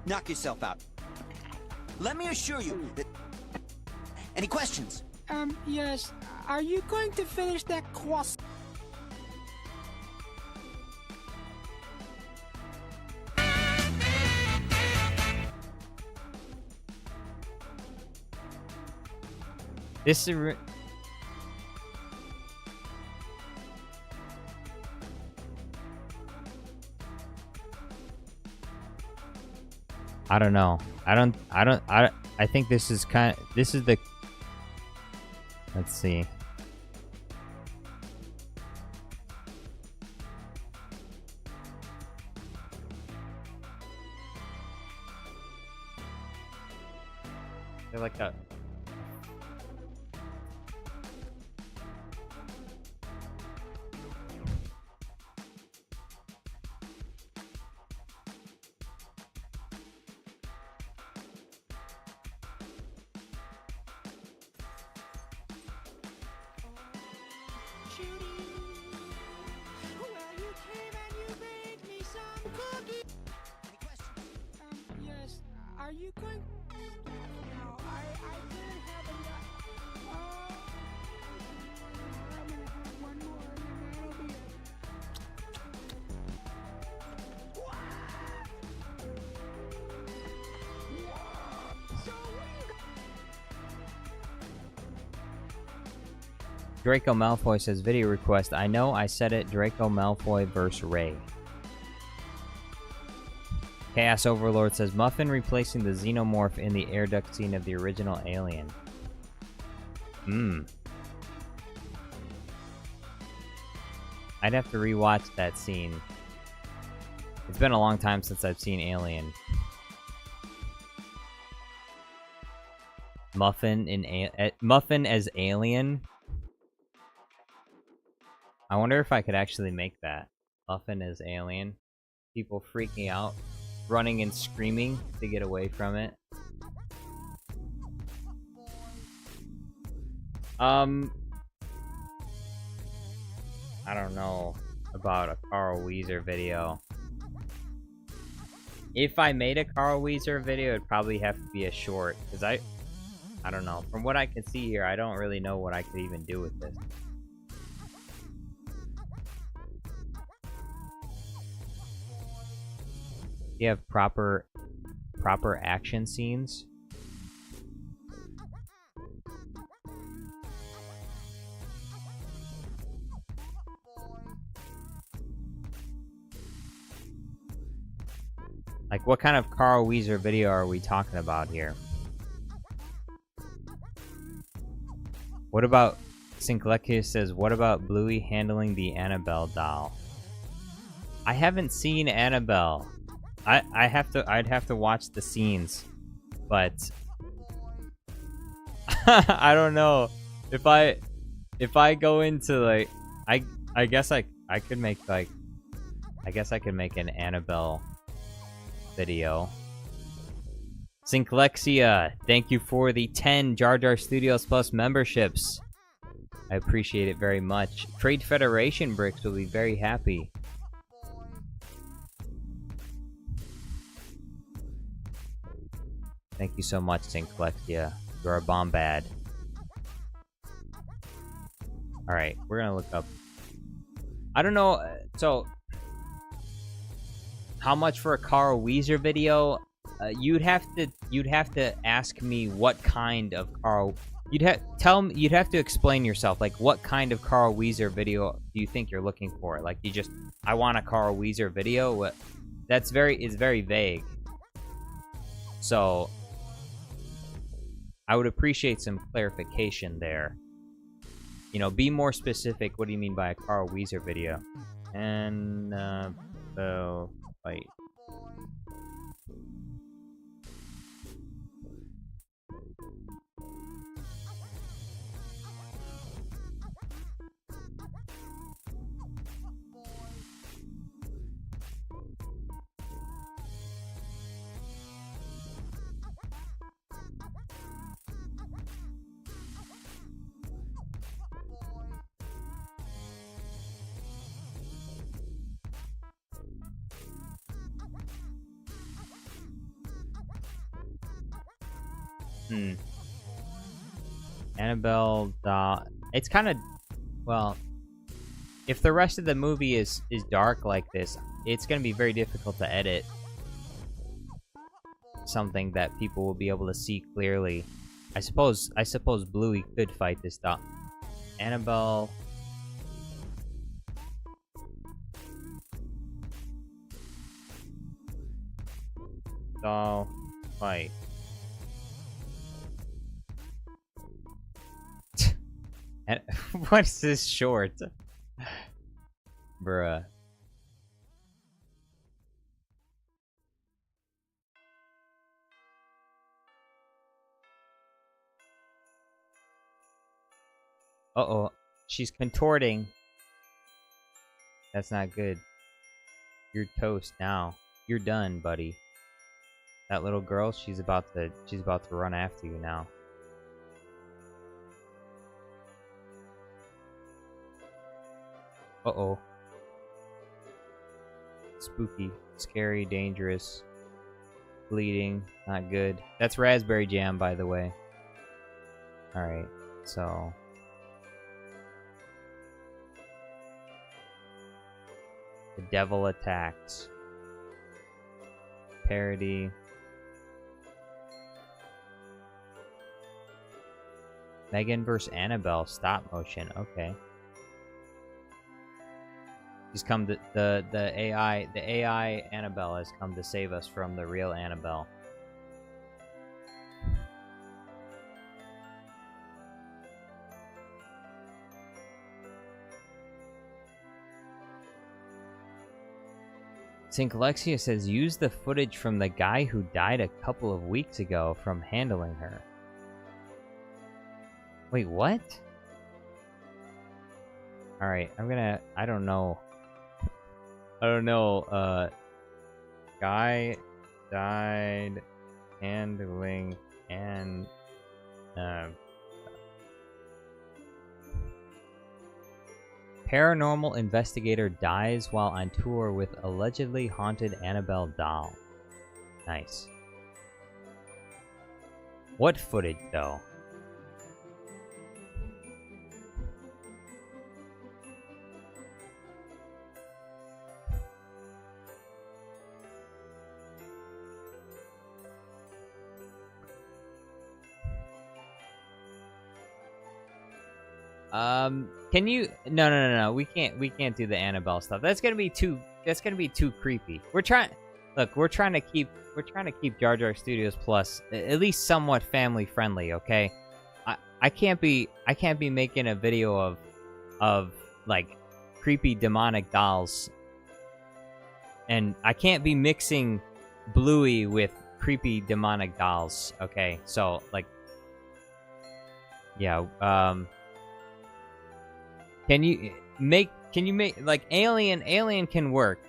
K: Knock yourself out. Let me assure you that... Any questions?
L: Yes. Are you going to finish that croissant?
A: This is... I don't know. I think this is this is the... Let's see. They're like a...
L: Yes. Are you going? No, I didn't have enough. I'm gonna have one more, and then that'll be it.
A: Draco Malfoy says, video request. I know I said it. Draco Malfoy versus Ray. Chaos Overlord says, Muffin replacing the xenomorph in the air duct scene of the original Alien. I'd have to rewatch that scene. It's been a long time since I've seen Alien. Muffin as Alien? I wonder if I could actually make that. Muffin as Alien. People freaking out, running and screaming to get away from it. I don't know about a Carl Weezer video. If I made a Carl Weezer video, it'd probably have to be a short, because I don't know. From what I can see here, I don't really know what I could even do with this. You have proper action scenes. Like, what kind of Carl Weezer video are we talking about here? What about... Synclekius says, what about Bluey handling the Annabelle doll? I haven't seen Annabelle. I'd have to watch the scenes, but I don't know if I go into like I guess I could make like an Annabelle video. Synklexia, thank you for the 10 Jar Jar Studios Plus memberships. I appreciate it very much. Trade Federation Bricks will be very happy. Thank you so much, Synklexia. You're a bombad. Alright, we're gonna look up. I don't know, so... How much for a Carl Weezer video? You'd have to ask me what kind of Carl... You'd have to explain yourself, like, what kind of Carl Weezer video do you think you're looking for? Like, I want a Carl Weezer video? What? Is very vague. So... I would appreciate some clarification there. You know, be more specific. What do you mean by a Carl Weezer video? And, wait. Annabelle doll. It's kind of, well, if the rest of the movie is dark like this, it's gonna be very difficult to edit something that people will be able to see clearly. I suppose Bluey could fight this doll. Annabelle. Doll fight. And what's this short? Bruh. Uh-oh. She's contorting. That's not good. You're toast now. You're done, buddy. That little girl, she's about to run after you now. Uh-oh. Spooky, scary, dangerous, bleeding, not good. That's raspberry jam, by the way. Alright, so... The devil attacks. Parody. Megan vs. Annabelle, stop motion, okay. He's come to, the AI Annabelle has come to save us from the real Annabelle. St. Alexia says, use the footage from the guy who died a couple of weeks ago from handling her. Wait, what? Alright, I don't know. Guy died handling and, paranormal investigator dies while on tour with allegedly haunted Annabelle doll. Nice. What footage, though? Can you? No. We can't do the Annabelle stuff. That's gonna be too creepy. We're trying to keep Jar Jar Studios Plus at least somewhat family friendly. Okay, I can't be making a video of like creepy demonic dolls, and I can't be mixing Bluey with creepy demonic dolls. Okay, so like, yeah. Can you make like Alien can work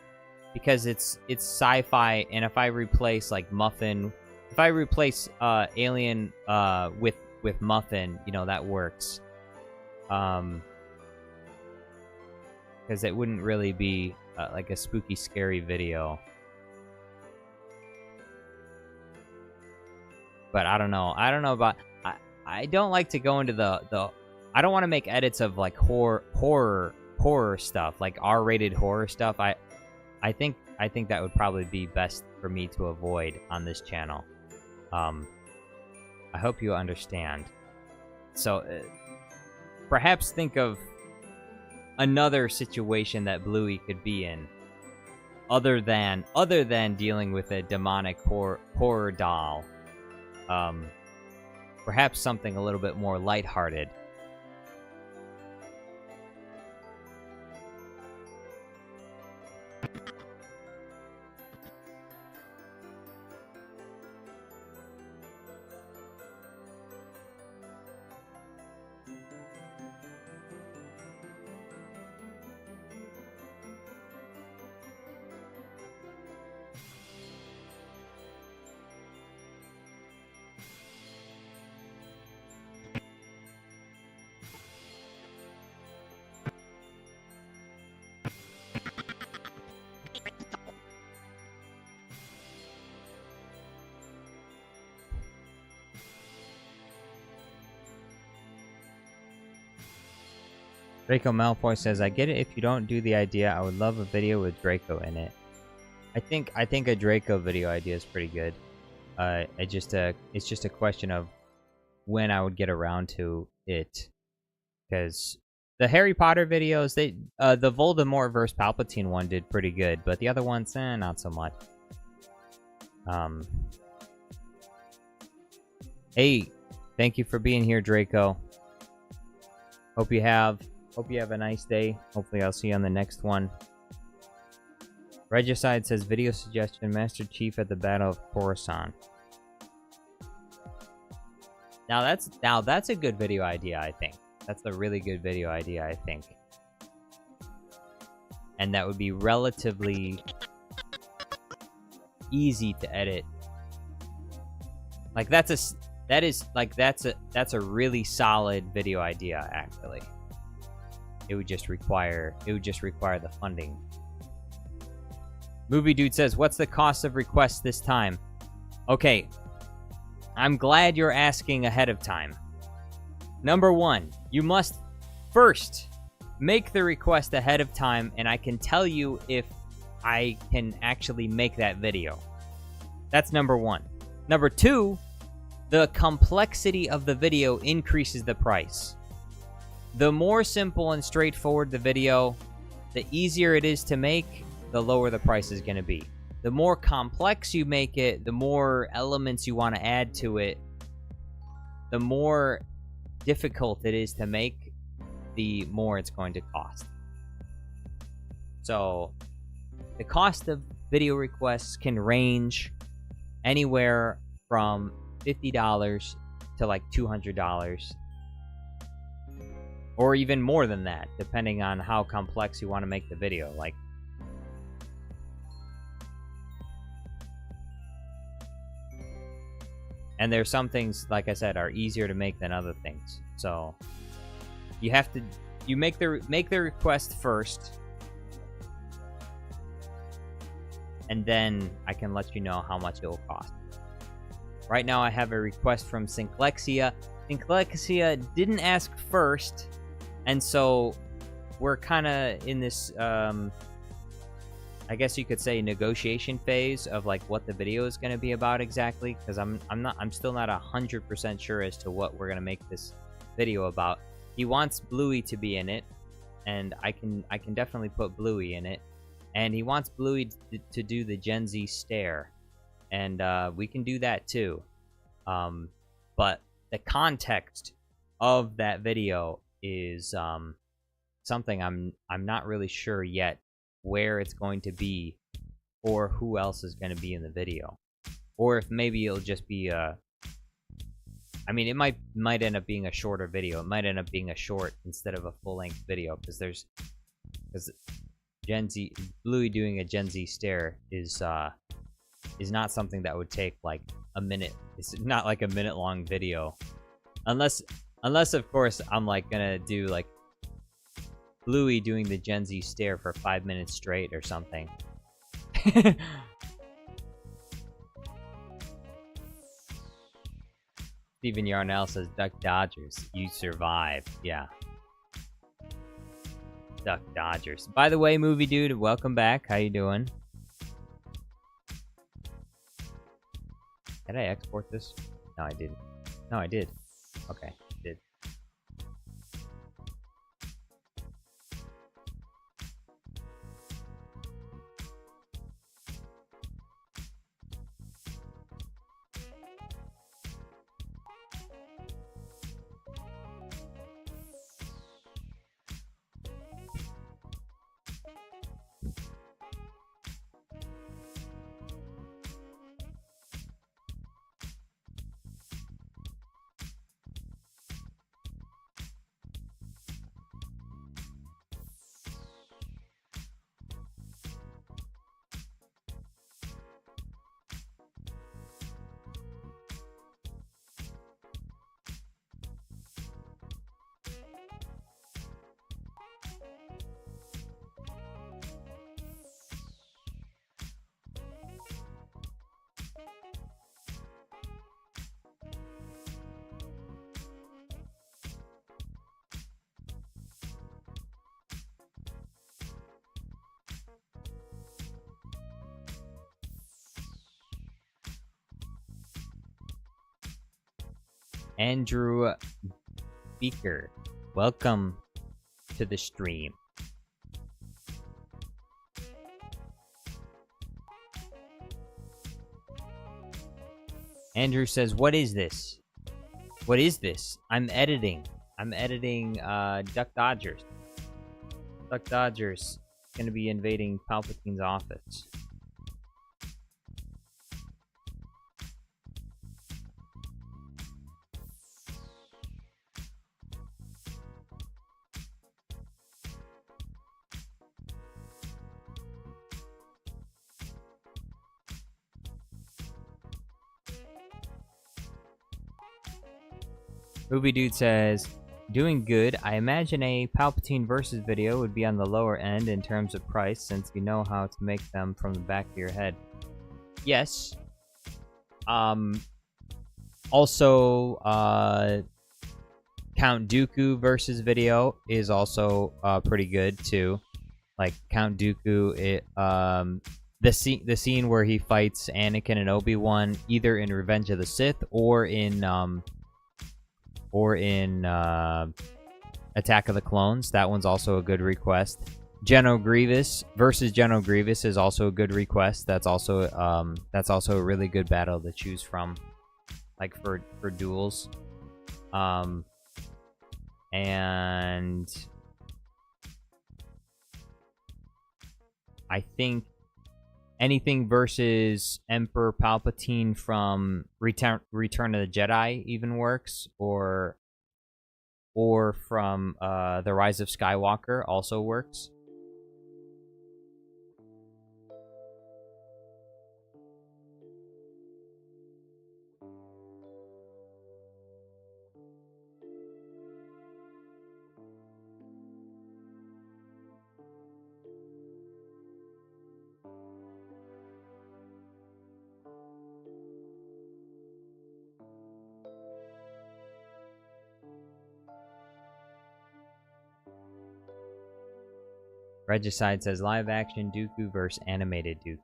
A: because it's sci-fi, and if I replace like Muffin, if I replace Alien with Muffin, you know, that works. Because it wouldn't really be like a spooky scary video. But I don't know about I don't like to go into the I don't want to make edits of like horror stuff, like R-rated horror stuff. I think that would probably be best for me to avoid on this channel. I hope you understand. So perhaps think of another situation that Bluey could be in, other than dealing with a demonic horror doll. Perhaps something a little bit more lighthearted. Draco Malfoy says, I get it if you don't do the idea. I would love a video with Draco in it. I think a Draco video idea is pretty good. It's just a question of when I would get around to it. Because the Harry Potter videos, the Voldemort vs. Palpatine one did pretty good, but the other ones, not so much. Hey, thank you for being here, Draco. Hope you have a nice day. Hopefully I'll see you on the next one. Regicide says, video suggestion, Master Chief at the Battle of Coruscant. Now that's a good video idea, I think. That's a really good video idea, I think. And that would be relatively easy to edit. Like that's a really solid video idea, actually. It would just require the funding. Movie Dude says, what's the cost of requests this time? Okay, I'm glad you're asking ahead of time. Number one, you must first make the request ahead of time, and I can tell you if I can actually make that video. That's number one. Number two, the complexity of the video increases the price. The more simple and straightforward the video, the easier it is to make, the lower the price is going to be. The more complex you make it, the more elements you want to add to it, the more difficult it is to make, the more it's going to cost. So, the cost of video requests can range anywhere from $50 to like $200. Or even more than that, depending on how complex you want to make the video. Like, and there's some things, like I said, are easier to make than other things. So you make the request first, and then I can let you know how much it will cost. Right now I have a request from Synklexia. Synklexia didn't ask first, and so we're kind of in this I guess you could say negotiation phase of like what the video is going to be about exactly, because I'm still not 100% sure as to what we're going to make this video about. He wants Bluey to be in it, and I can definitely put Bluey in it, and he wants Bluey to do the Gen Z stare, and we can do that too. But the context of that video is something I'm not really sure yet where it's going to be, or who else is going to be in the video, or if maybe it'll just be I mean, it might end up being a shorter video. It might end up being a short instead of a full-length video, because Gen Z Bluey doing a Gen Z stare is not something that would take like a minute. It's not like a minute-long video, unless of course I'm like gonna do like Bluey doing the Gen Z stare for 5 minutes straight or something. Steven Yarnell says, Duck Dodgers, you survived. Yeah. Duck Dodgers. By the way, Movie Dude, welcome back. How you doing? Did I export this? No, I didn't. No, I did. Okay, I did. Andrew Beaker, welcome to the stream. Andrew says, what is this? What is this? I'm editing Duck Dodgers. Duck Dodgers gonna be invading Palpatine's office. Movie Dude says, doing good. I imagine a Palpatine versus video would be on the lower end in terms of price, since you know how to make them from the back of your head. Yes. Also, Count Dooku versus video is also pretty good too. Like Count Dooku, the scene where he fights Anakin and Obi-Wan, either in Revenge of the Sith or in Attack of the Clones. That one's also a good request. General Grievous versus General Grievous is also a good request. That's also a really good battle to choose from, like for duels. And I think anything versus Emperor Palpatine from Return of the Jedi even works, or from The Rise of Skywalker also works. Regicide says live action Dooku versus animated Dooku.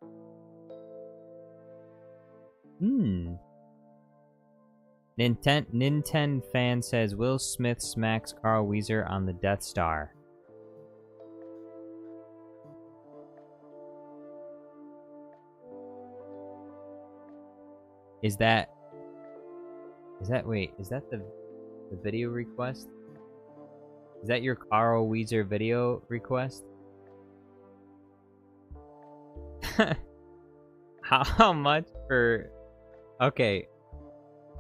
A: Nintendo fan says Will Smith smacks Carl Weezer on the Death Star. Is that the video request? Is that your Carl Weezer video request? How much for... Okay.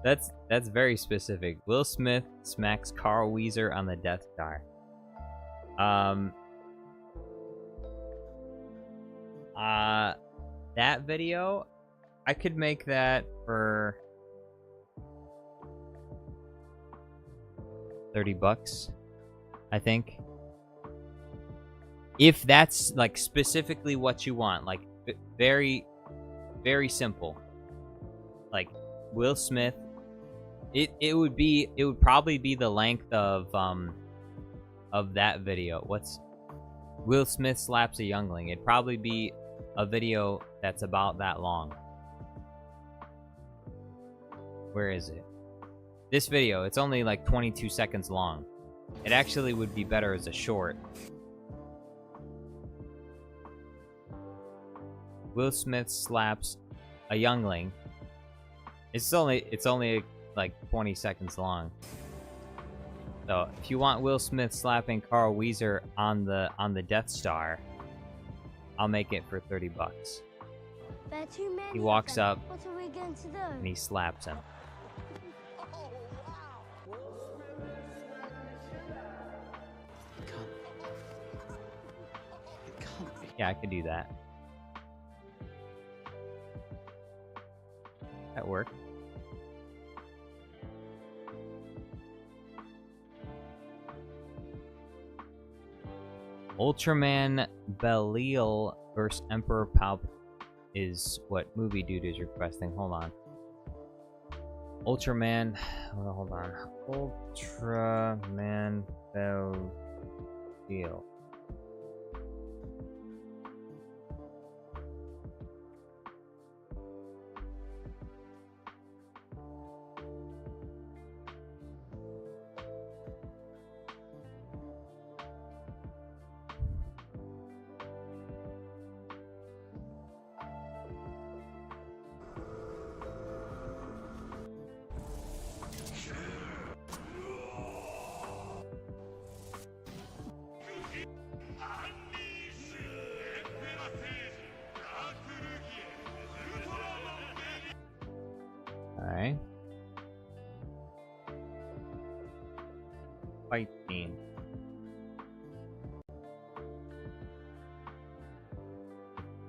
A: That's very specific. Will Smith smacks Carl Weezer on the Death Star. That video, I could make that for $30, I think. If that's like specifically what you want, like very, very simple. Like Will Smith, it would probably be the length of that video. What's Will Smith slaps a youngling? It'd probably be a video that's about that long. Where is it? This video, it's only like 22 seconds long. It actually would be better as a short. Will Smith slaps a youngling. It's only like 20 seconds long. So if you want Will Smith slapping Carl Weezer on the Death Star, I'll make it for $30. He walks up and he slaps him. Yeah, I could do that. That worked. Ultraman Belial versus Emperor Palpatine is what Movie Dude is requesting. Hold on. Ultraman. Hold on. Ultraman Belial.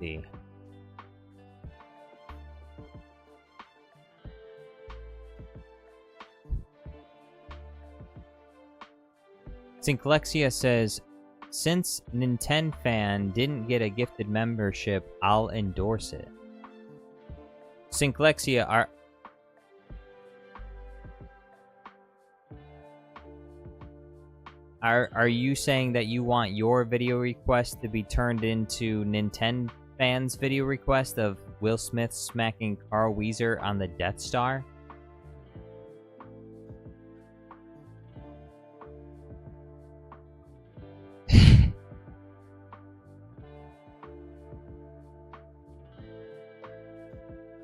A: see. Synklexia says, since Nintendo fan didn't get a gifted membership, I'll endorse it. Synklexia, are you saying that you want your video request to be turned into Nintendo fans' video request of Will Smith smacking Carl Weezer on the Death Star?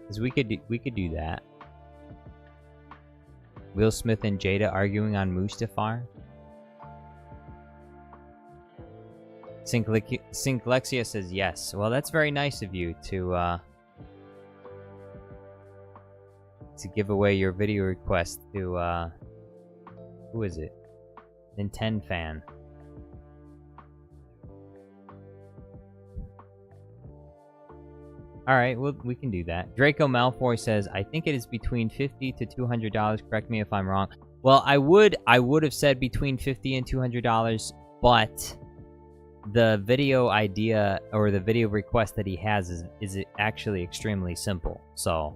A: Because we could do that. Will Smith and Jada arguing on Mustafar. Synklexia says yes. Well, that's very nice of you to give away your video request to who is it? Nintendo fan. Alright, well, we can do that. Draco Malfoy says, I think it is between $50 to $200. Correct me if I'm wrong. Well, I would have said between $50 and $200, but the video idea or the video request that he has is actually extremely simple. So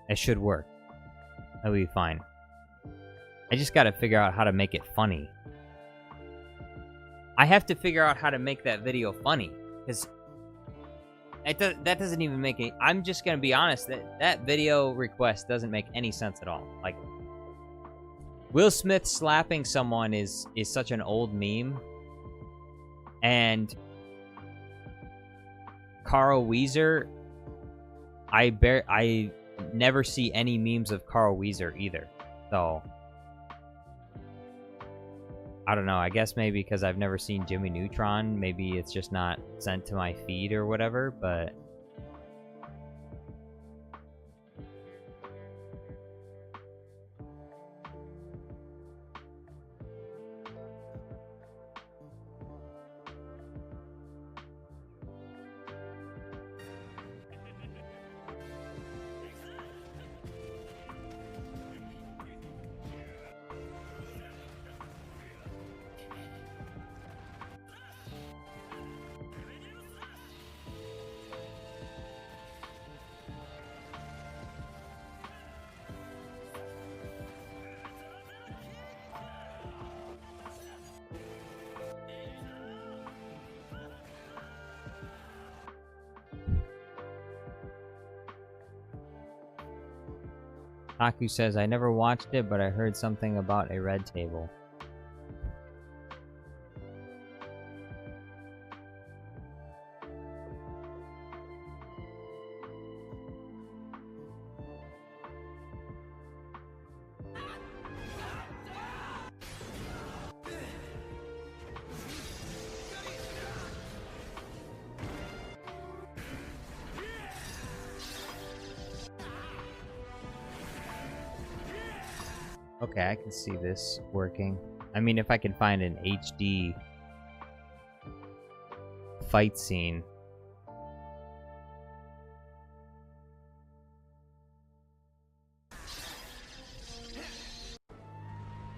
A: it should work. That'll be fine. I just gotta figure out how to make it funny. I have to figure out how to make that video funny, because that doesn't even make any... I'm just gonna be honest, that video request doesn't make any sense at all. Like, Will Smith slapping someone is such an old meme, and Carl Weezer, I never see any memes of Carl Weezer either, so... I don't know, I guess maybe because I've never seen Jimmy Neutron, maybe it's just not sent to my feed or whatever, but... Haku says, I never watched it, but I heard something about a red table. Okay, I can see this working. I mean, if I can find an HD fight scene.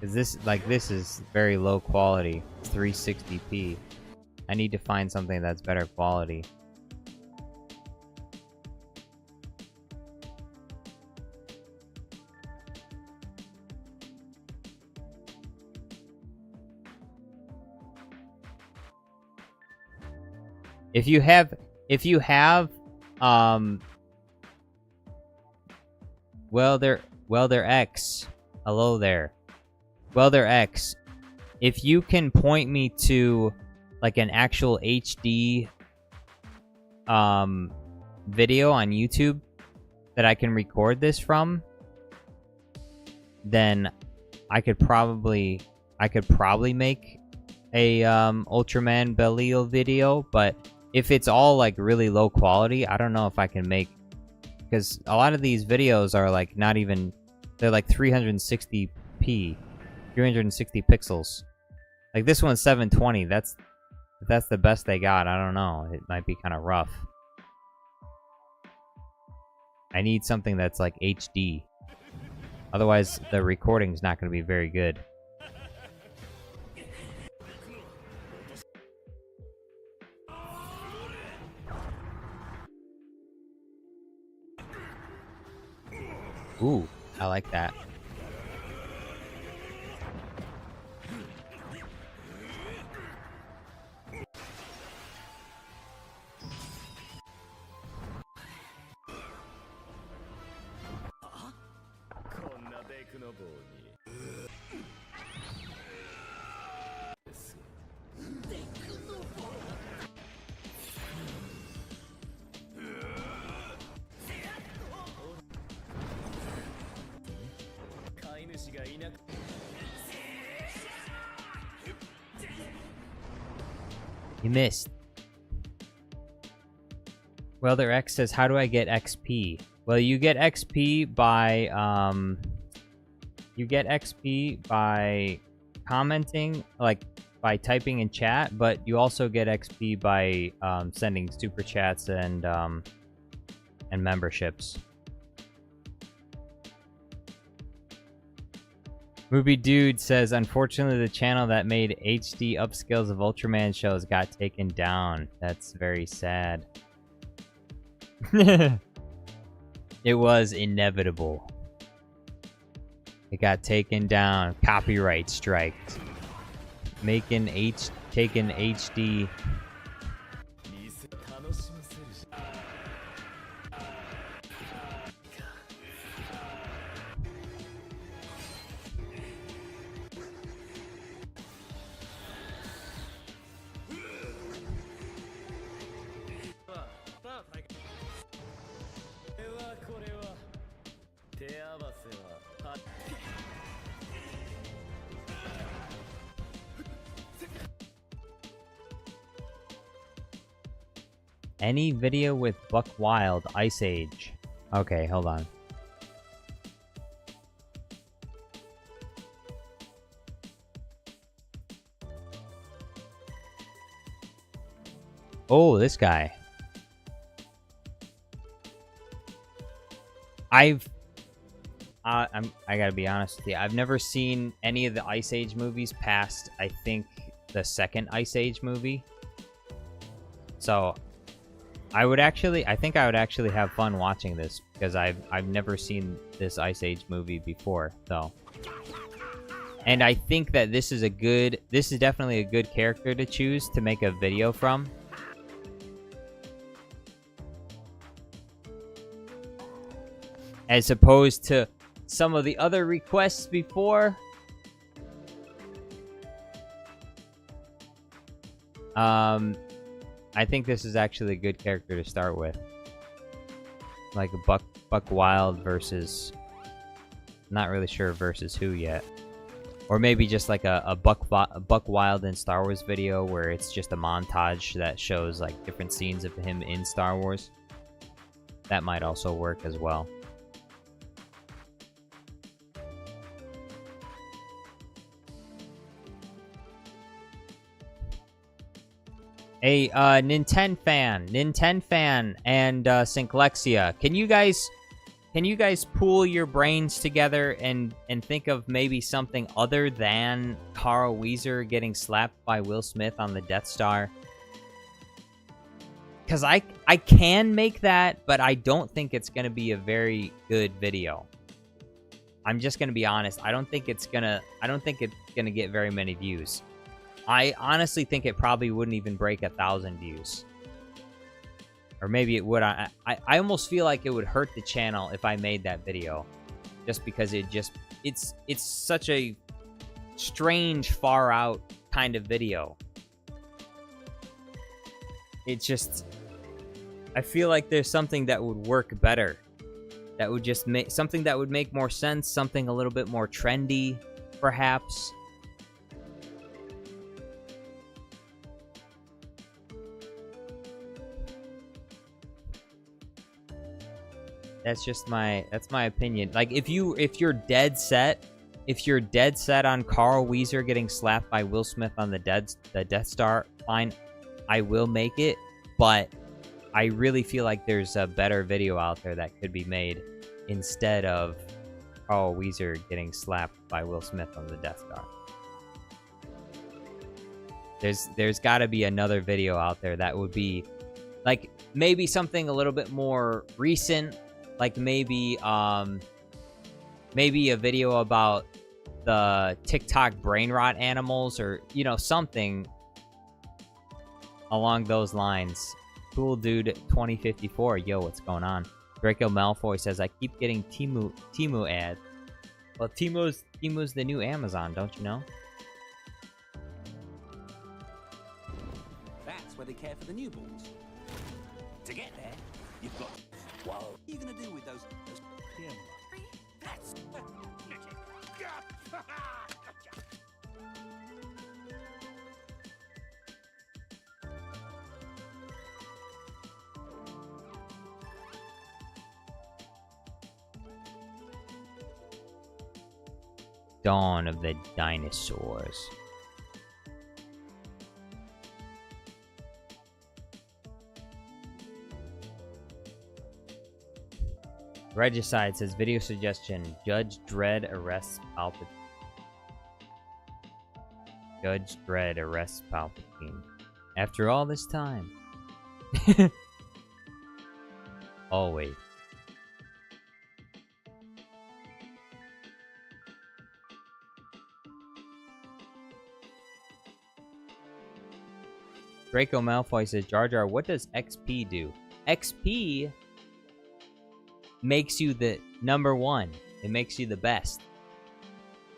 A: Is this, like, this is very low quality. It's 360p. I need to find something that's better quality. If you have, well, there X. Hello there. Well, there X. If you can point me to, like, an actual HD, video on YouTube that I can record this from, then I could probably make a, Ultraman Belial video, but if it's all, like, really low quality, I don't know if I can make... Because a lot of these videos are, like, not even... They're, like, 360p. 360 pixels. Like this one's 720. If that's the best they got, I don't know. It might be kind of rough. I need something that's like HD. Otherwise, the recording's not going to be very good. Ooh, I like that. You missed. Well, their X says, how do I get XP? Well, you get XP by, commenting, like, by typing in chat, but you also get XP by, sending super chats and memberships. Movie Dude says, unfortunately, the channel that made HD upscales of Ultraman shows got taken down. That's very sad. It was inevitable. It got taken down. Copyright strike. Taking HD. Any video with Buck Wild, Ice Age. Okay, hold on. Oh, this guy. I gotta be honest with you. I've never seen any of the Ice Age movies past, I think, the second Ice Age movie. So, I think I would actually have fun watching this because I've never seen this Ice Age movie before, so. And I think that this is definitely a good character to choose to make a video from. As opposed to some of the other requests before. I think this is actually a good character to start with. Like a Buck Wild versus... Not really sure versus who yet. Or maybe just like a Buck Wild in Star Wars video where it's just a montage that shows like different scenes of him in Star Wars. That might also work as well. Hey, Nintendo fan, and Synklexia, can you guys pool your brains together and think of maybe something other than Carl Weezer getting slapped by Will Smith on the Death Star? Because I can make that, but I don't think it's gonna be a very good video. I'm just gonna be honest. I don't think it's gonna get very many views. I honestly think it probably wouldn't even break 1,000 views. Or maybe it would. I almost feel like it would hurt the channel if I made that video. Just because it's such a strange, far out kind of video. It's just... I feel like there's something that would work better. That would just make... Something that would make more sense. Something a little bit more trendy, perhaps. That's my opinion. Like if you're dead set if you're dead set on Carl Weezer getting slapped by Will Smith on the Death Star, fine, I will make it. But I really feel like there's a better video out there that could be made instead of Carl Weezer getting slapped by Will Smith on the Death Star. There's got to be another video out there that would be like maybe something a little bit more recent, like maybe a video about the TikTok brain rot animals, or you know, something along those lines. Cool Dude 2054, yo, what's going on? Draco Malfoy says, I keep getting Temu ads. Well, Temu's the new Amazon, don't you know?
K: That's where they care for the newborns. To get there, you've got... What are you going to do with those... Yeah. That's...
A: Dawn of the Dinosaurs. Regicide says, video suggestion, Judge Dredd arrests Palpatine. Judge Dredd arrests Palpatine. After all this time. Oh, wait. Draco Malfoy says, Jar Jar, what does XP do? XP makes you the number one. It makes you the best.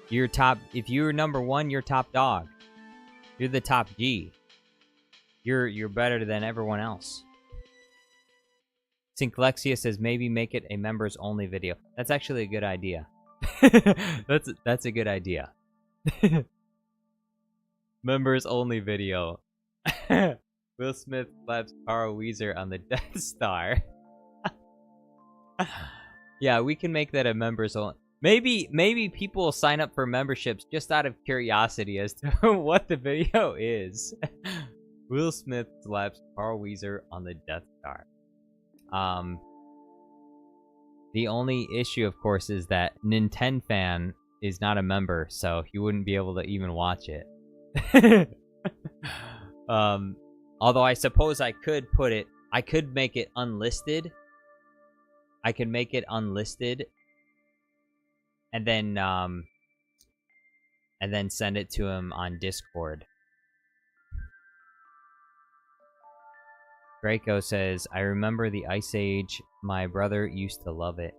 A: You're top. If you're number one, you're top dog. You're the top G. You're better than everyone else. Synklexia says, maybe make it a members only video. That's actually a good idea. That's a good idea. Members only video. Will Smith slaps Carl Weezer on the Death Star. Yeah, we can make that a members only. Maybe people will sign up for memberships just out of curiosity as to what the video is. Will Smith slaps Carl Weezer on the Death Star. The only issue, of course, is that Nintendo fan is not a member, so he wouldn't be able to even watch it. Although I suppose I could make it unlisted. I could make it unlisted and then send it to him on Discord. Draco says, I remember the Ice Age. My brother used to love it.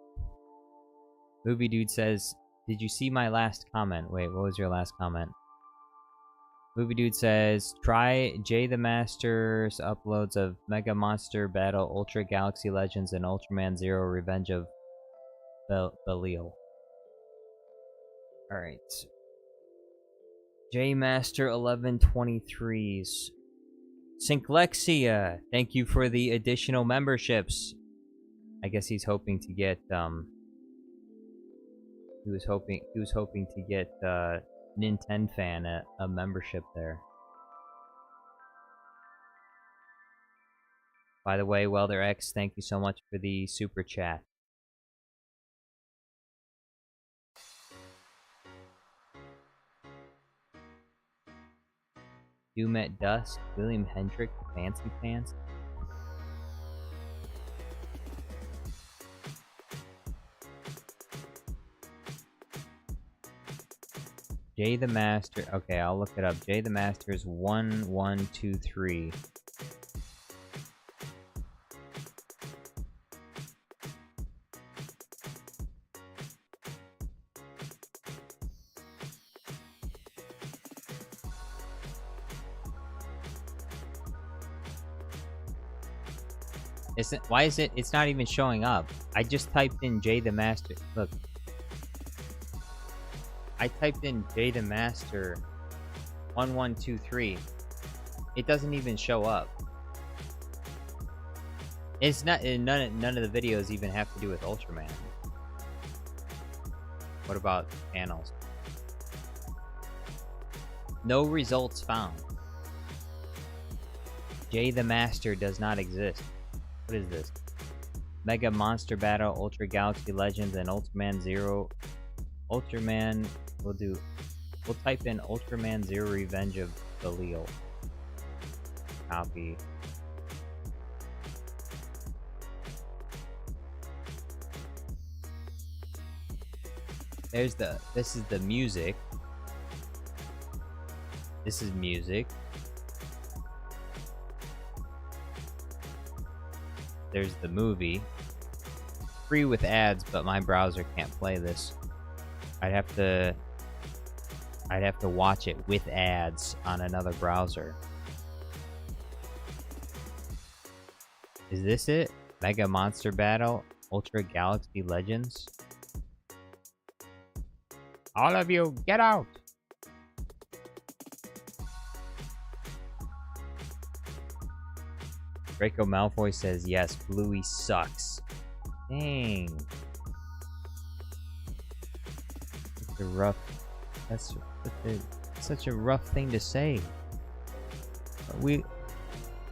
A: Movie Dude says, did you see my last comment? Wait, what was your last comment? Movie Dude says, try Jay the Master's uploads of Mega Monster Battle, Ultra Galaxy Legends, and Ultraman Zero Revenge of Belial. Alright. J Master 1123's. Synklexia, thank you for the additional memberships. I guess he's hoping to get, he was hoping to get, Nintendo fan a membership there. By the way, Welder X, thank you so much for the super chat. Doom at Dusk, William Hendrick, Fancy Pants. Jay the Master. Okay, I'll look it up. Jay the Master's 1123. Why is it? It's not even showing up. I just typed in Jay the Master. Look. I typed in Jay the Master 1123. It doesn't even show up. It's not none of the videos even have to do with Ultraman. What about channels? No results found. Jay the Master does not exist. What is this? Mega Monster Battle, Ultra Galaxy Legends, and Ultraman Zero. Ultraman, we'll type in Ultraman Zero Revenge of Belial. Copy. This is the music. This is music. There's the movie. Free with ads, but my browser can't play this. I'd have to watch it with ads on another browser. Is this it? Mega Monster Battle, Ultra Galaxy Legends? All of you, get out! Draco Malfoy says yes, Bluey sucks. Dang. That's such a rough thing to say.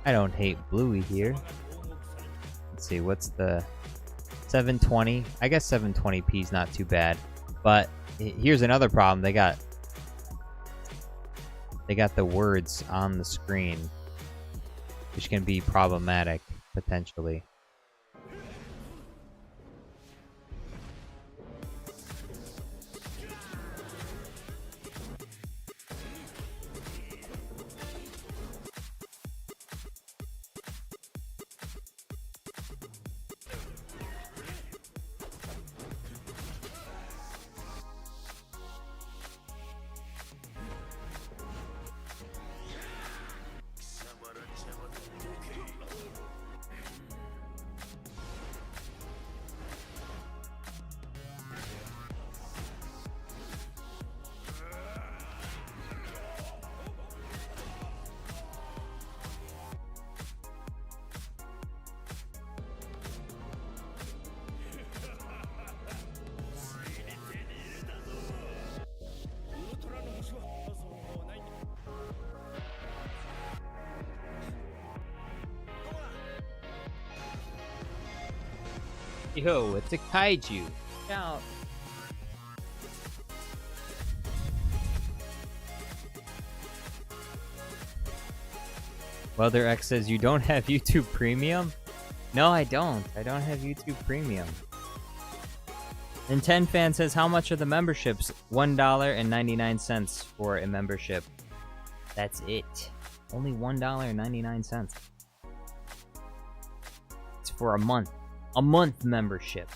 A: I don't hate Bluey here. Let's see, what's the 720? I guess 720p is not too bad. But here's another problem. They got the words on the screen, which can be problematic potentially. Yo, it's a kaiju. Now, Weather X says you don't have YouTube Premium? No, I don't. I don't have YouTube Premium. And 10 Fan says, how much are the memberships? $1.99 for a membership. That's it. Only $1.99. It's for a month. A month membership.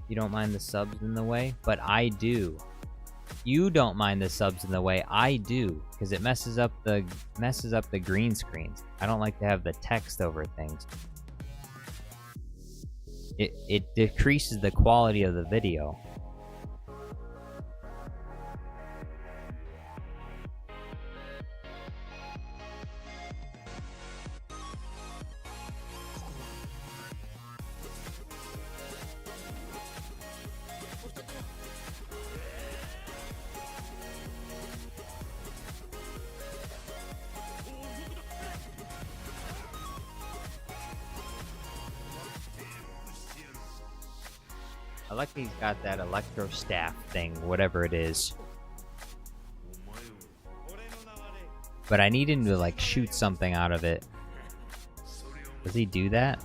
A: You don't mind the subs in the way, but I do. You don't mind the subs in the way, I do, because it messes up the green screens. I don't like to have the text over things. It decreases the quality of the video. I like he's got that electro staff thing, whatever it is. But I need him to like shoot something out of it. Does he do that?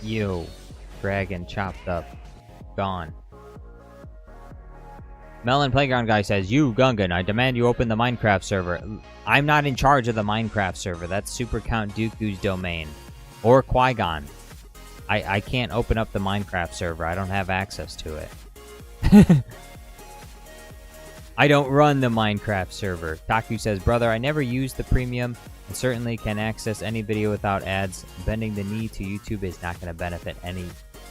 A: Yo, dragon chopped up, gone. Melon Playground Guy says, you, Gungan, I demand you open the Minecraft server. I'm not in charge of the Minecraft server. That's Super Count Dooku's domain. Or Qui-Gon. I can't open up the Minecraft server. I don't have access to it. I don't run the Minecraft server. Taku says, brother, I never used the premium and certainly can access any video without ads. Bending the knee to YouTube is not going to benefit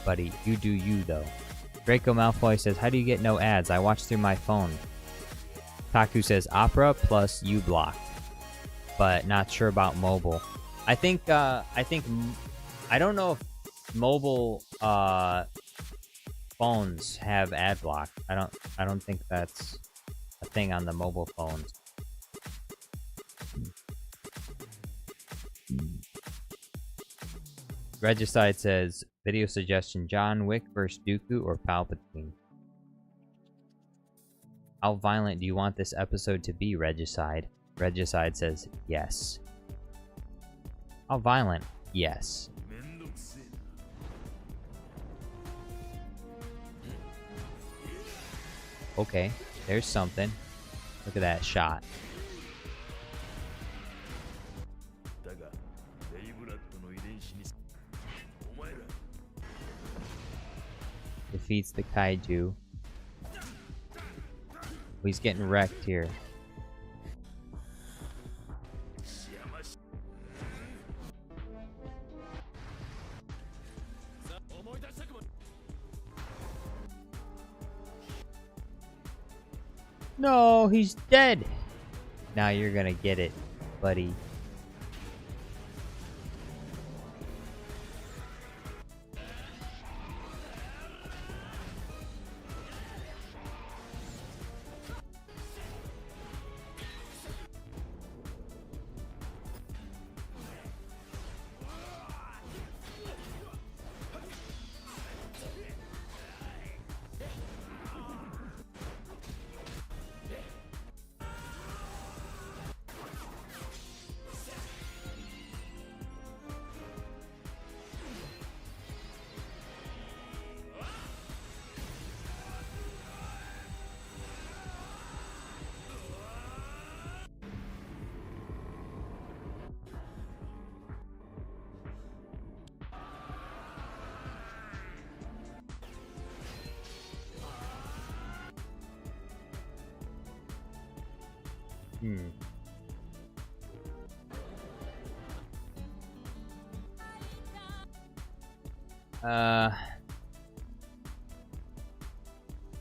A: buddy. You do you, though. Draco Malfoy says, how do you get no ads? I watch through my phone. Taku says, Opera plus uBlock. But not sure about mobile. I don't know if mobile phones have ad block. I don't think that's a thing on the mobile phones. Regicide says, video suggestion, John Wick versus Dooku or Palpatine? How violent do you want this episode to be, Regicide? Regicide says, yes. How violent? Yes. Okay, there's something. Look at that shot. Defeats the kaiju. He's getting wrecked here. No, he's dead. Now you're gonna get it, buddy.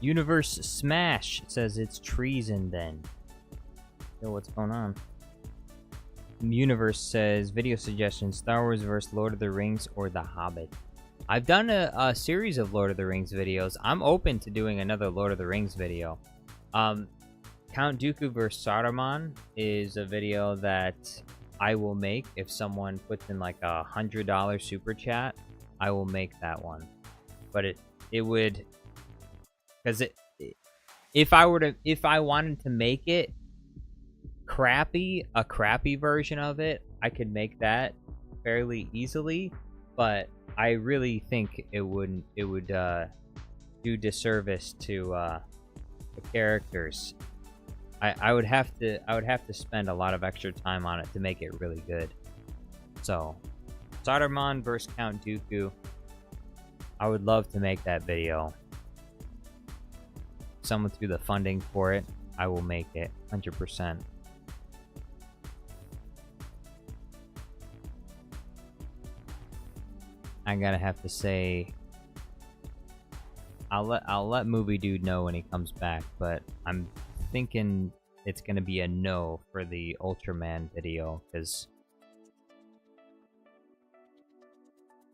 A: Universe Smash says it's treason then. So what's going on? Universe says, video suggestion, Star Wars vs. Lord of the Rings or The Hobbit. I've done a series of Lord of the Rings videos. I'm open to doing another Lord of the Rings video. Count Dooku vs. Saruman is a video that I will make if someone puts in like $100 super chat. I will make that one. But it would, because if I wanted to make it a crappy version of it, I could make that fairly easily. But I really think it would do disservice to the characters. I would have to spend a lot of extra time on it to make it really good. So, Saruman vs. Count Dooku. I would love to make that video. Someone threw the funding for it. I will make it 100%. I gotta have to say, I'll let Movie Dude know when he comes back, but I'm thinking it's gonna be a no for the Ultraman video, because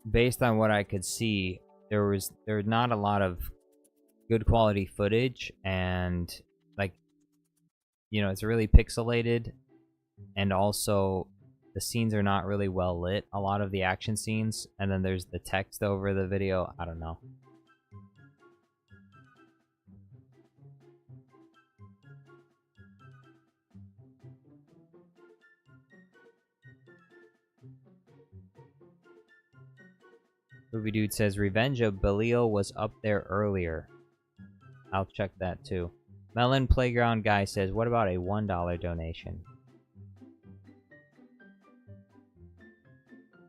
A: based on what I could see, there's not a lot of good quality footage, and like, you know, it's really pixelated, and also the scenes are not really well lit, a lot of the action scenes, and then there's the text over the video. I don't know. Movie Dude says Revenge of Belial was up there earlier. I'll check that too. Melon Playground Guy says, what about a $1 donation?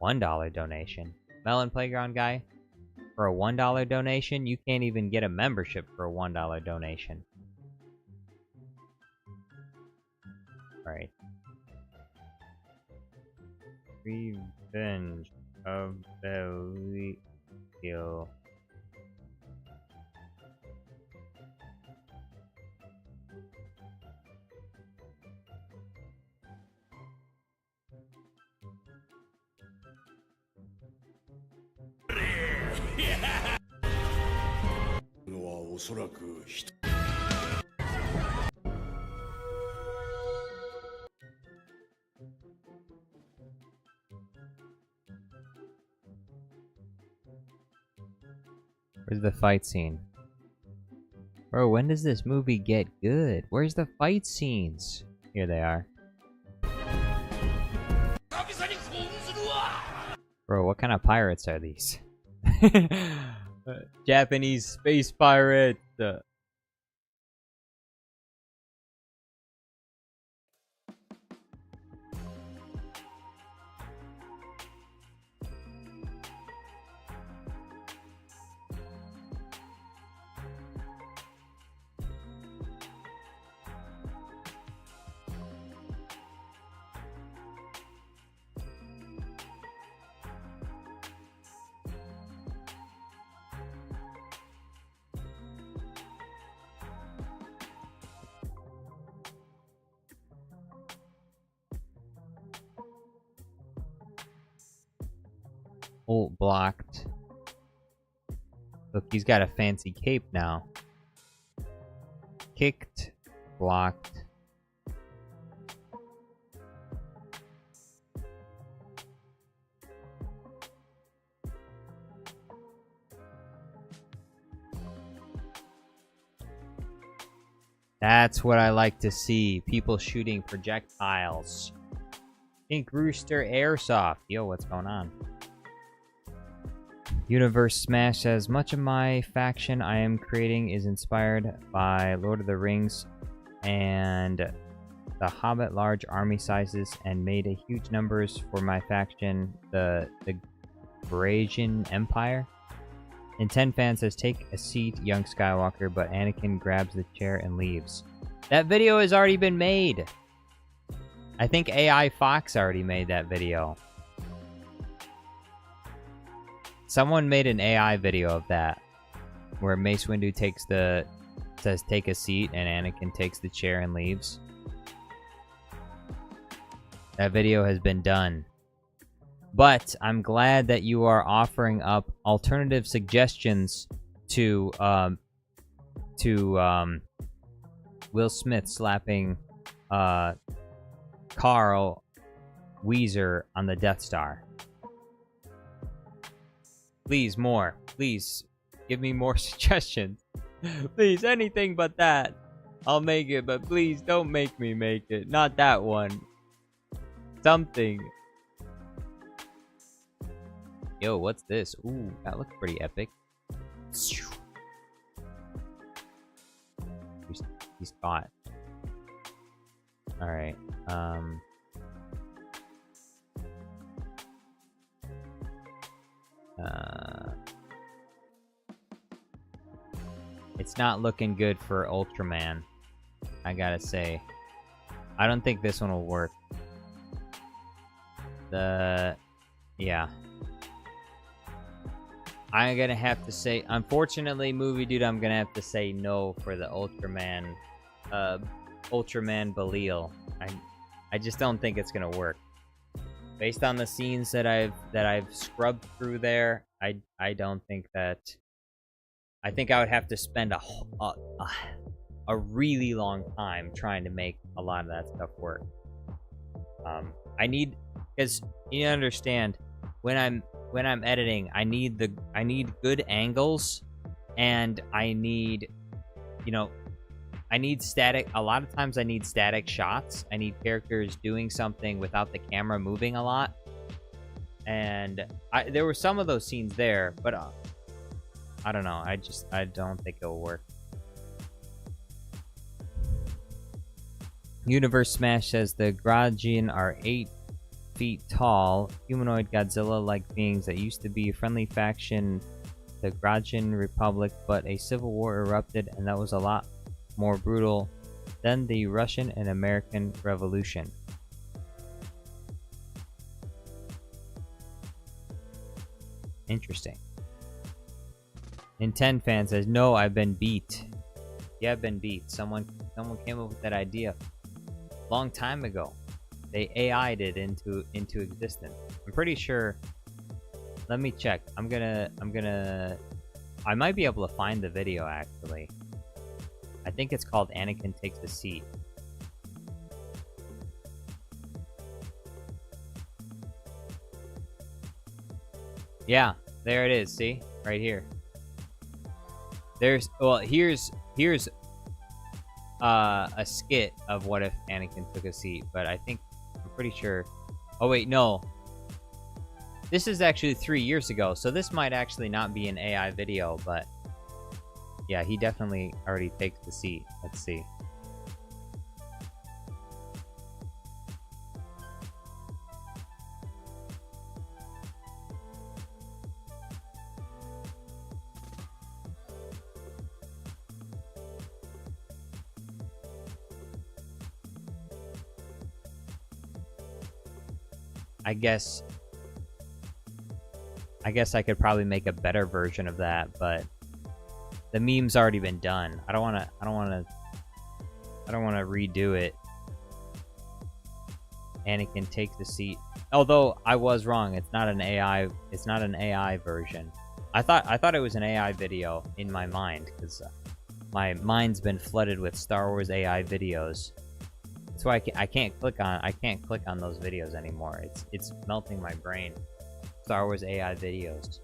A: $1 donation? Melon Playground Guy? For a $1 donation? You can't even get a membership for a $1 donation. Alright. Revenge of Belial
D: そらく人
A: Where's the fight scene? Bro, when does this movie get good? Where's the fight scenes? Here they are. Bro, what kind of pirates are these? Japanese space pirate. Ult blocked. Look, he's got a fancy cape now. Kicked, blocked. That's what I like to see. People shooting projectiles. Pink Rooster Airsoft. Yo, what's going on? Universe Smash says, much of my faction I am creating is inspired by Lord of the Rings and the Hobbit large army sizes and made a huge numbers for my faction, the Brazian Empire. And 10 fan says, take a seat, young Skywalker, but Anakin grabs the chair and leaves. That video has already been made. I think AI Fox already made that video. Someone made an AI video of that, where Mace Windu says take a seat, and Anakin takes the chair and leaves. That video has been done. But I'm glad that you are offering up alternative suggestions to Will Smith slapping Carl Weezer on the Death Star. Please, more. Please, give me more suggestions. Please, anything but that. I'll make it, but please don't make me make it. Not that one. Something. Yo, what's this? Ooh, that looks pretty epic. He's caught. Alright, it's not looking good for Ultraman, I gotta say. I don't think this one will work. Yeah. I'm gonna have to say, unfortunately, Movie Dude, I'm gonna have to say no for the Ultraman, Ultraman Belial. I just don't think it's gonna work. Based on the scenes that I've scrubbed through there, I don't think that. I think I would have to spend a really long time trying to make a lot of that stuff work. I need, because you understand, when I'm editing, I need good angles, and I need, I need static. A lot of times I need static shots. I need characters doing something without the camera moving a lot. And there were some of those scenes there, but I don't know. I don't think it'll work. Universe Smash says the Grajian are 8 feet tall, humanoid Godzilla-like beings that used to be a friendly faction, the Grajian Republic, but a civil war erupted, and that was a lot more brutal than the Russian and American Revolution. Interesting. Inten fan says, no, I've been beat. Yeah, I've been beat. Someone came up with that idea a long time ago. They AI'd it into existence. I'm pretty sure. Let me check. I'm gonna I might be able to find the video actually. I think it's called Anakin Takes the Seat. Yeah, there it is. See? Right here. There's here's a skit of what if Anakin took a seat, but I'm pretty sure. Oh wait, no. This is actually 3 years ago, so this might actually not be an AI video, but yeah, he definitely already takes the seat. Let's see. I guess I could probably make a better version of that, but the meme's already been done. I don't want to redo it. Anakin takes the seat. Although I was wrong, it's not an AI version. I thought it was an AI video in my mind, cuz my mind's been flooded with Star Wars AI videos. That's why I can't click on those videos anymore. It's melting my brain. Star Wars AI videos.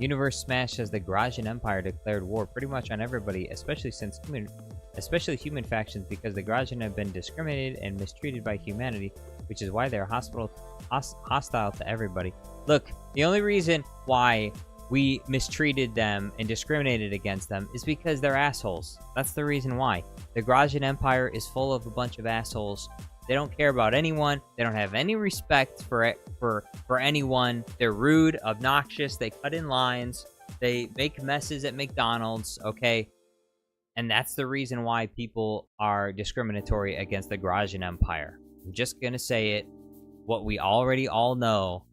A: Universe Smash says the Grajian Empire declared war pretty much on everybody, especially human factions, because the Grajian have been discriminated and mistreated by humanity, which is why they're hostile to everybody. Look, the only reason why we mistreated them and discriminated against them is because they're assholes. That's the reason why. The Grajian Empire is full of a bunch of assholes. They don't care about anyone. They don't have any respect for anyone. They're rude, obnoxious. They cut in lines. They make messes at McDonald's, okay? And that's the reason why people are discriminatory against the Grajian Empire. I'm just gonna say it. What we already all know.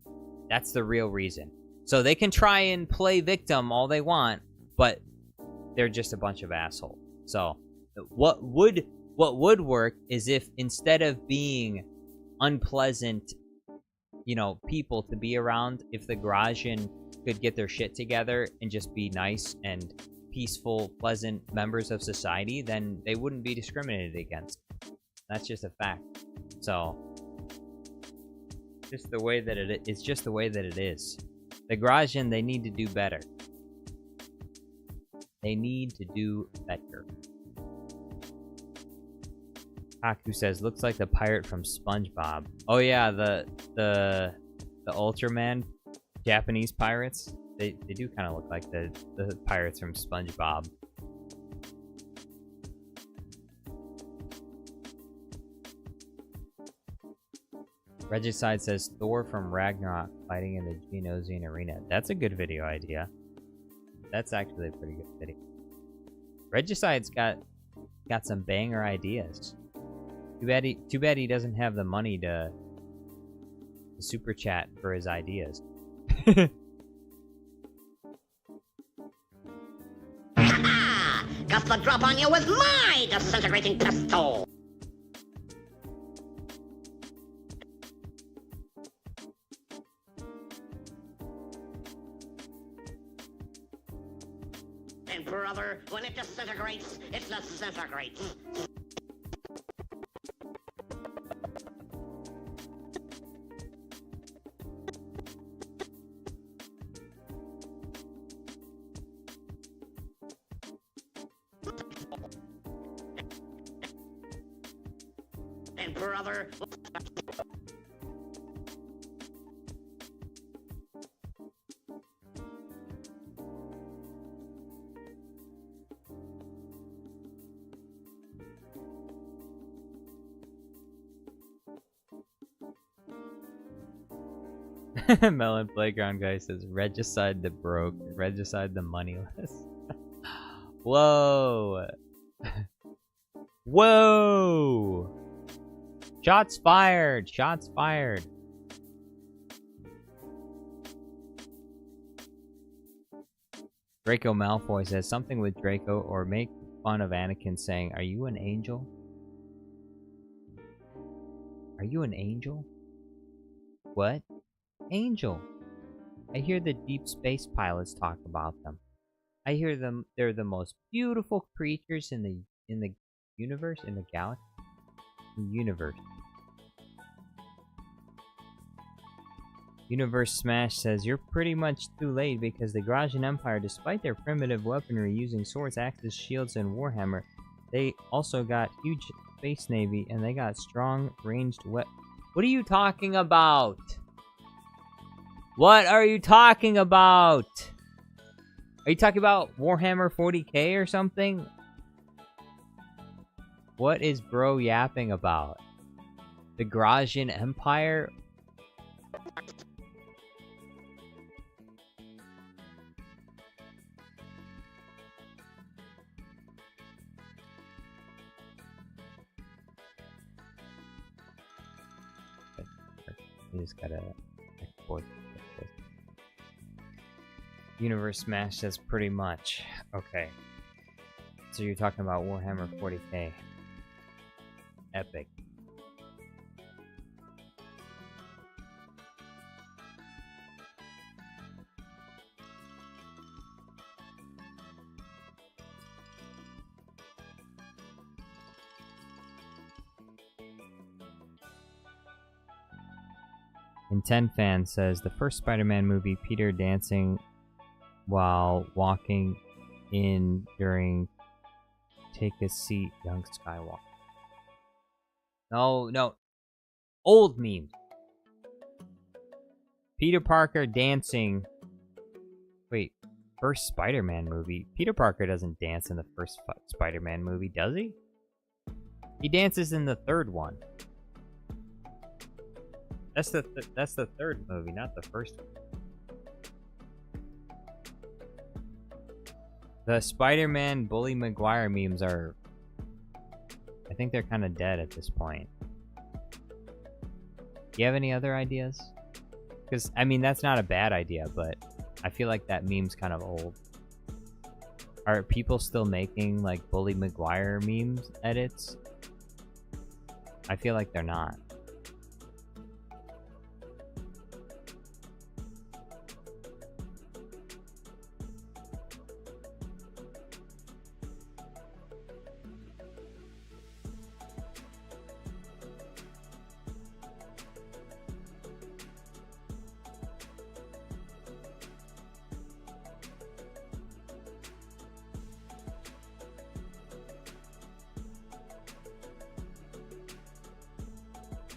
A: That's the real reason. So they can try and play victim all they want, but they're just a bunch of assholes. So what would work is if instead of being unpleasant, people to be around, if the Grajian could get their shit together and just be nice and peaceful, pleasant members of society, then they wouldn't be discriminated against. That's just a fact. So just the way that it's just the way that it is. The Grajian, they need to do better. They need to do better. Haku says, looks like the pirate from SpongeBob. Oh yeah, the Ultraman Japanese pirates. They do kind of look like the pirates from SpongeBob. Regicide says, Thor from Ragnarok fighting in the Geonosian arena. That's a good video idea. That's actually a pretty good video. Regicide's got some banger ideas. Too bad he doesn't have the money to super chat for his ideas.
B: Got the drop on you with my disintegrating pistol! And brother, when it disintegrates, it disintegrates. And brother...
A: Melon Playground guy says, Regicide the broke, Regicide the moneyless. Whoa! Whoa! Shots fired! Shots fired! Draco Malfoy says something with Draco, or make fun of Anakin saying, "Are you an angel? Are you an angel?" what? Angel. I hear the deep space pilots talk about them. I hear them. They're the most beautiful creatures in the universe, in the galaxy, universe. Universe Smash says, you're pretty much too late because the Grajian Empire, despite their primitive weaponry using swords, axes, shields, and Warhammer, they also got huge space navy and they got strong ranged What are you talking about? What are you talking about? Are you talking about Warhammer 40k or something? What is bro yapping about? The Grajian Empire? We just gotta export this. Universe Smash says pretty much. Okay. So you're talking about Warhammer 40k. Epic. And 10 fan says the first Spider-Man movie, Peter dancing while walking in during Take a Seat, Young Skywalker. No. Old meme. Peter Parker dancing. Wait, first Spider-Man movie. Peter Parker doesn't dance in the first Spider-Man movie, does he? He dances in the third one. That's the third movie, not the first one. The Spider-Man Bully Maguire memes are... I think they're kind of dead at this point. Do you have any other ideas? Because, I mean, that's not a bad idea, but I feel like that meme's kind of old. Are people still making, like, Bully Maguire memes edits? I feel like they're not.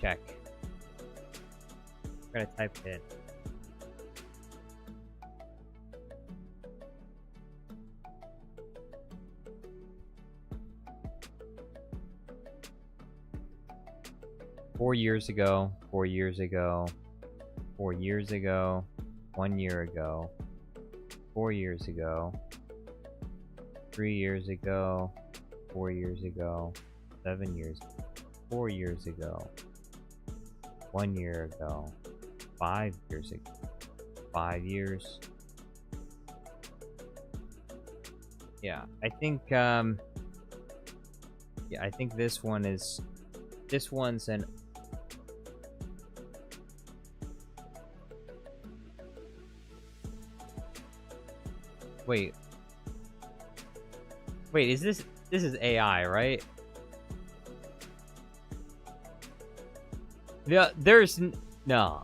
A: Check. I'm gonna type it in. Four years ago, 1 year ago, 4 years ago, 4 years ago, 3 years ago, 4 years ago, 7 years, 4 years ago, 1 year ago, 5 years ago, 5 years. Yeah, I think I think this one's an Wait, is this is AI, right? There's no.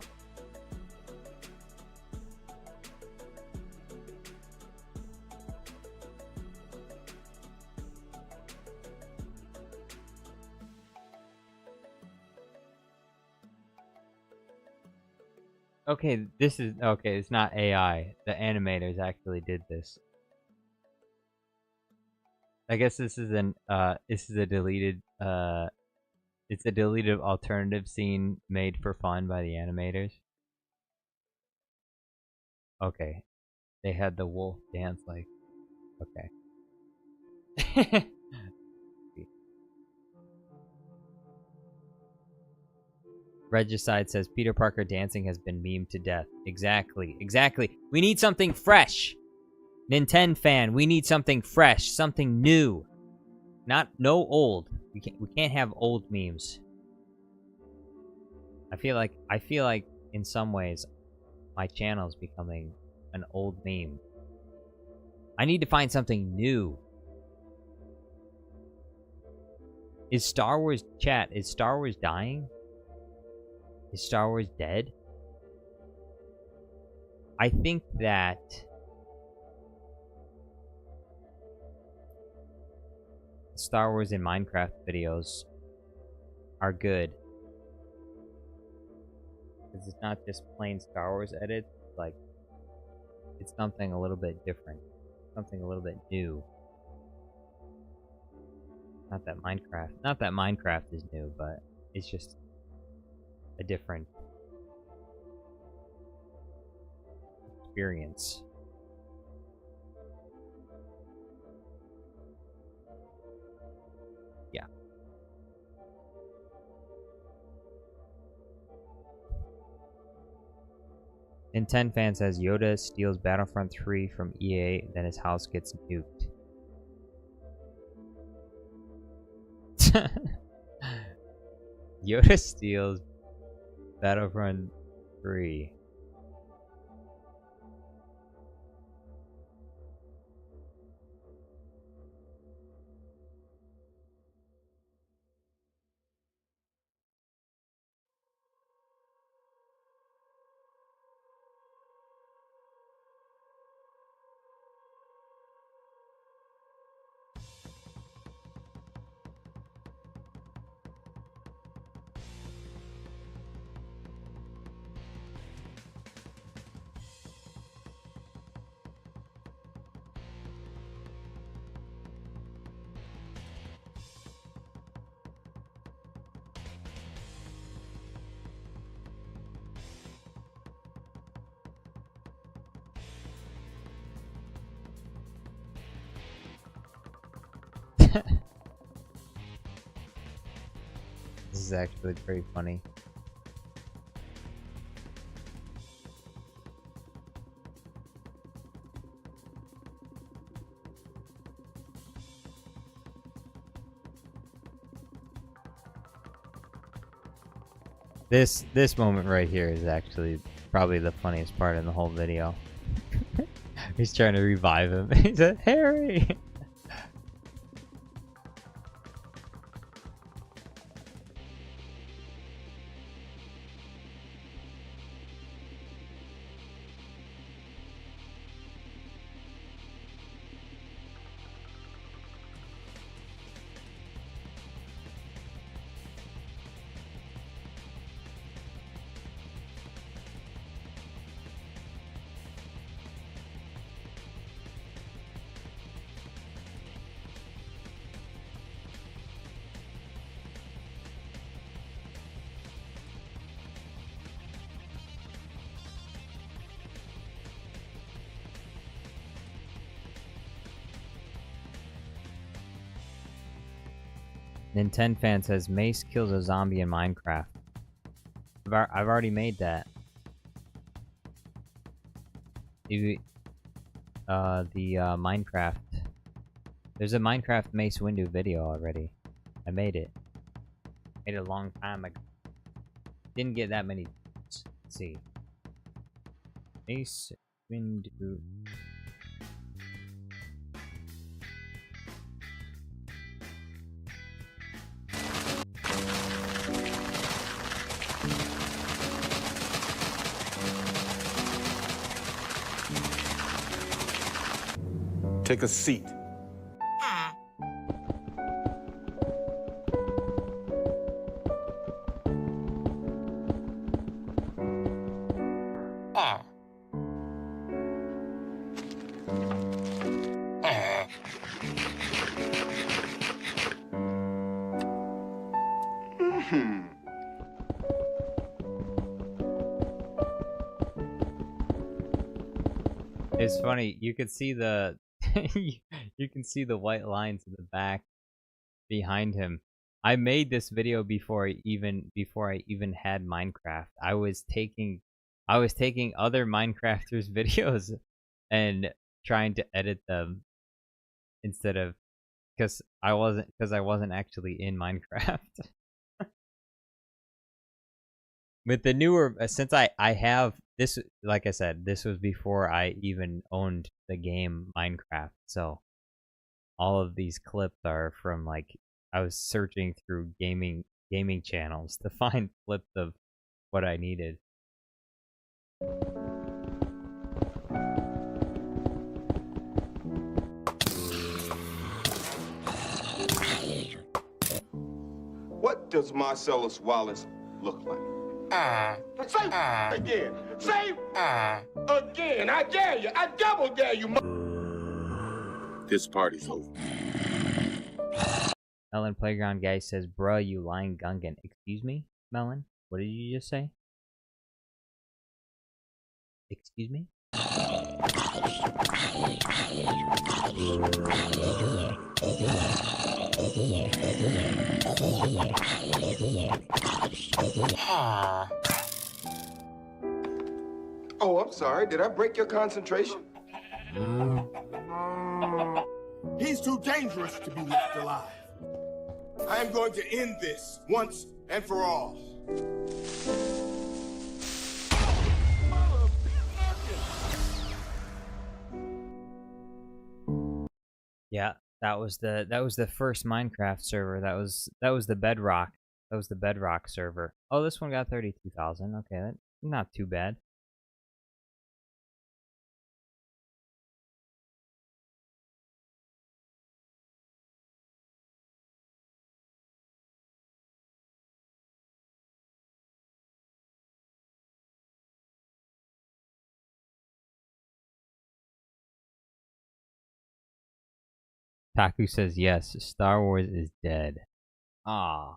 A: Okay, it's not AI. The animators actually did this. I guess this is a deleted it's a deleted alternative scene made for fun by the animators. Okay. They had the wolf dance like okay. Regicide says Peter Parker dancing has been memed to death. Exactly. We need something fresh. Nintendo fan, we need something fresh, something new. No old. We can't have old memes. I feel like in some ways, my channel is becoming an old meme. I need to find something new. Is Star Wars chat? Is Star Wars dying? Is Star Wars dead? I think that Star Wars and Minecraft videos are good. Because it's not just plain Star Wars edits, like, it's something a little bit different. Something a little bit new. Not that Minecraft is new, but it's just a different experience. Yeah. Intent fan says Yoda steals Battlefront 3 from EA, then his house gets nuked. Yoda steals Battlefront 3. This is actually pretty funny. This moment right here is actually probably the funniest part in the whole video. He's trying to revive him. He said, "Harry!" Nintendo fan says Mace kills a zombie in Minecraft. I've already made that. The Minecraft. There's a Minecraft Mace Windu video already. I made it. Made it a long time ago. Didn't get that many. Let's see. Mace Windu.
M: Take a seat.
A: It's funny, you could see the you can see the white lines in the back behind him. I made this video before I even had Minecraft. I was taking other Minecrafters' videos and trying to edit them instead of because I wasn't actually in Minecraft. With the newer, since I have this, like I said, this was before I even owned the game Minecraft. So all of these clips are from like I was searching through gaming channels to find clips of what I needed.
M: What does Marcellus Wallace look like? Say again. Say again. I dare you. I double dare you. This party's over.
A: Melon Playground Guy says, bruh, you lying Gungan. Excuse me, Melon? What did you just say? Excuse me?
M: Oh, I'm sorry. Did I break your concentration? He's too dangerous to be left alive. I am going to end this once and for all.
A: Yeah, that was the first Minecraft server. That was the Bedrock. That was the Bedrock server. Oh, this one got 32,000. Okay, that's not too bad. Taku says yes, Star Wars is dead. Ah,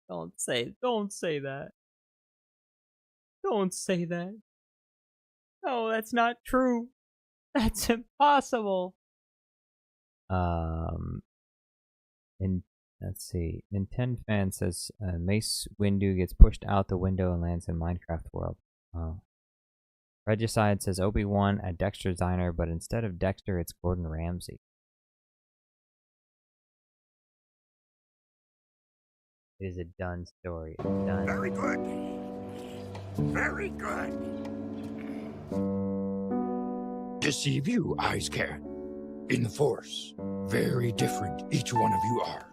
A: don't say that. Don't say that. No, that's not true. That's impossible. And let's see. Nintendo fan says Mace Windu gets pushed out the window and lands in Minecraft world. Oh. Regicide says Obi-Wan at Dexter's Diner, but instead of Dexter, it's Gordon Ramsay. It is a done story. It's done.
E: Very good. Very good. Deceive you, Eyes Cat. In the Force, very different each one of you are.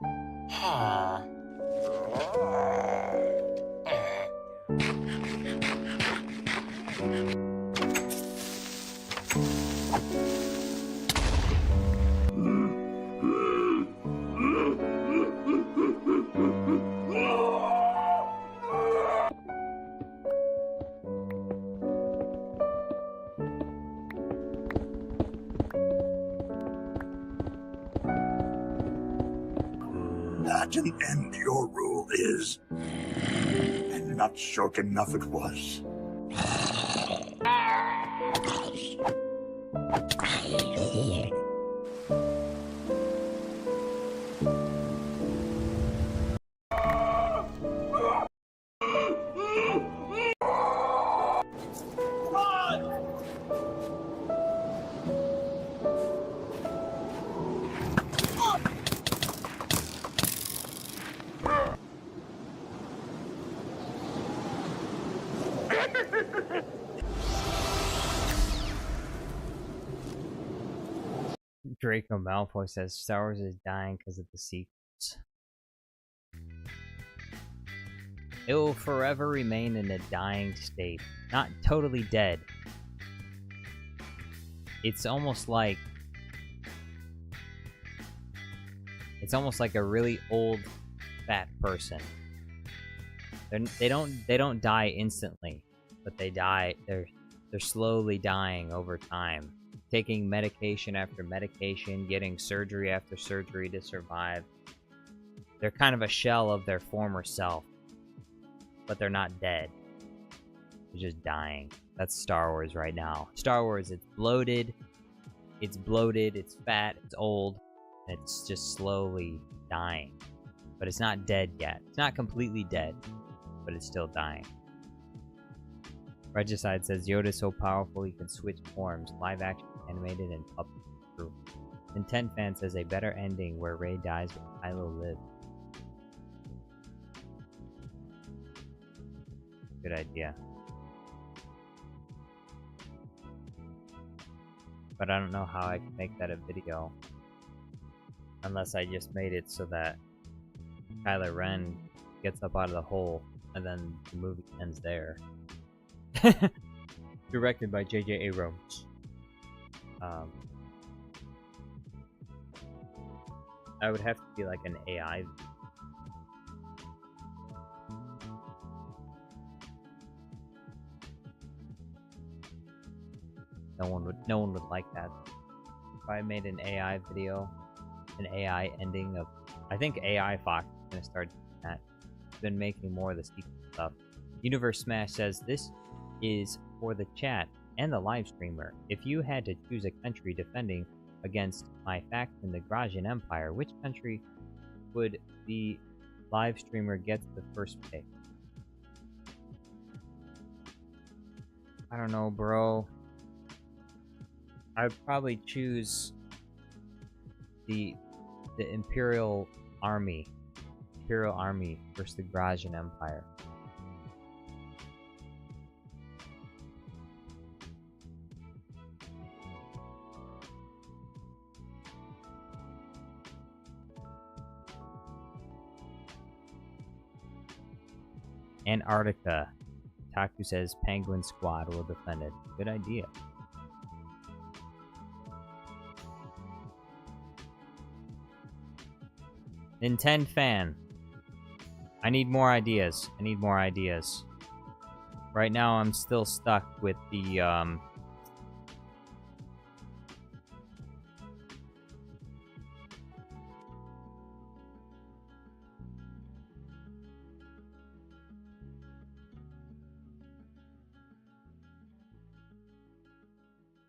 E: That an end your rule is, and not short enough it was.
A: Draco Malfoy says Star Wars is dying because of the sequels. It will forever remain in a dying state. Not totally dead. It's almost like a really old fat person. They don't die instantly, but they die. They're slowly dying over time. Taking medication after medication, getting surgery after surgery to survive. They're kind of a shell of their former self, but they're not dead. They're just dying. That's Star Wars right now. Star Wars, it's bloated, it's fat, it's old, and it's just slowly dying. But it's not dead yet. It's not completely dead, but it's still dying. Regicide says Yoda's so powerful he can switch forms. Live action, animated, and puppet. True. Intent fan says a better ending where Rey dies but Kylo lives. Good idea. But I don't know how I can make that a video. Unless I just made it so that Kylo Ren gets up out of the hole and then the movie ends there. Directed by J.J. Abrams. I would have to be like an AI. No one would like that. If I made an AI video, an AI ending of, I think AI Fox is gonna start doing that. It's been making more of the sequel stuff. Universe Smash says this is for the chat and the live streamer. If you had to choose a country defending against my faction, the Grajian Empire, which country would the live streamer get the first pick? I don't know, bro. I'd probably choose the Imperial Army versus the Grajian Empire. Antarctica. Taku says Penguin Squad will defend it. Good idea. Nintendo fan. I need more ideas. Right now I'm still stuck with the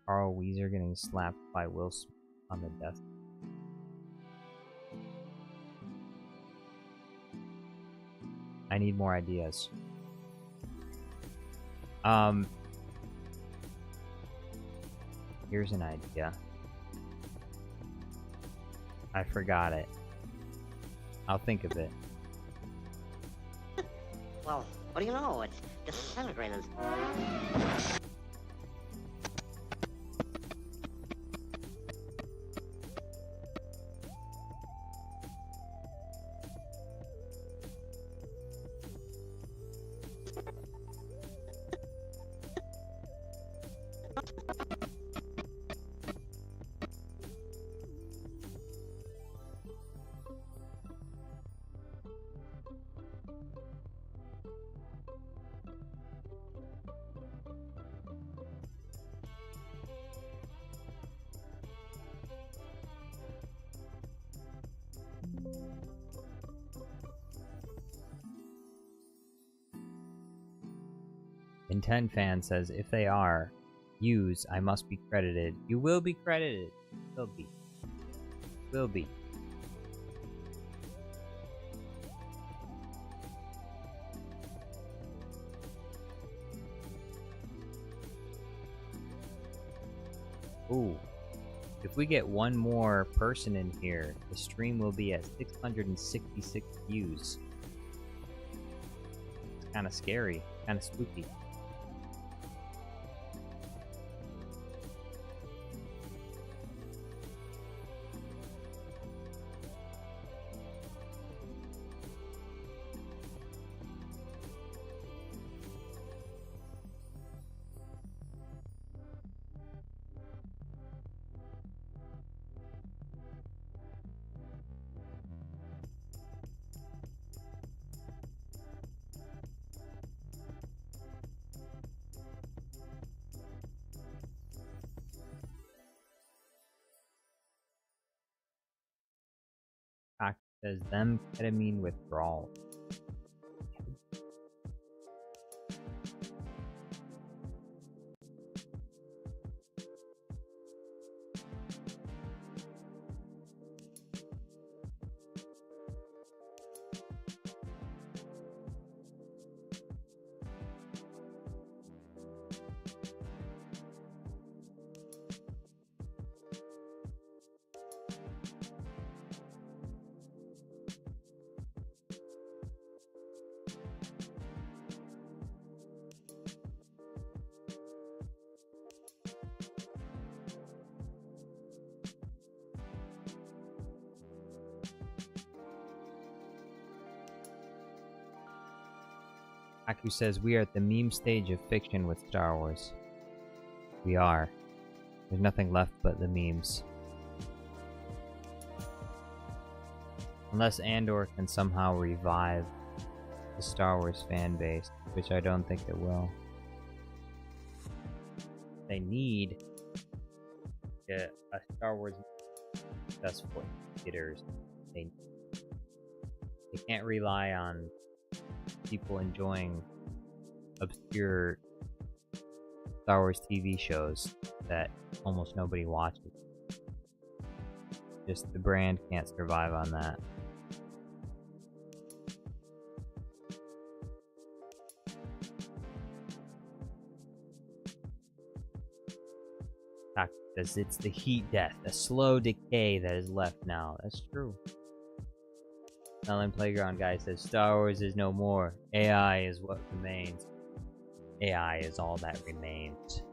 A: Carl Weezer getting slapped by Will Smith on the desk. I need more ideas. Here's an idea. I forgot it. I'll think of it.
B: Well, what do you know? It's disintegrated.
A: Inten fan says if they are used, I must be credited. You will be credited. Will be. Will be. Ooh. If we get one more person in here, the stream will be at 666 views. It's kind of scary, kind of spooky. Says them ketamine withdrawal. Aku says, we are at the meme stage of fiction with Star Wars. We are. There's nothing left but the memes. Unless Andor can somehow revive the Star Wars fan base, which I don't think it will. They need a Star Wars successful in theaters. They can't rely on people enjoying obscure Star Wars TV shows that almost nobody watches. Just the brand can't survive on that. Says it's the heat death, the slow decay that is left now. That's true. Ellen Playground guy says Star Wars is no more. AI is what remains. AI is all that remains.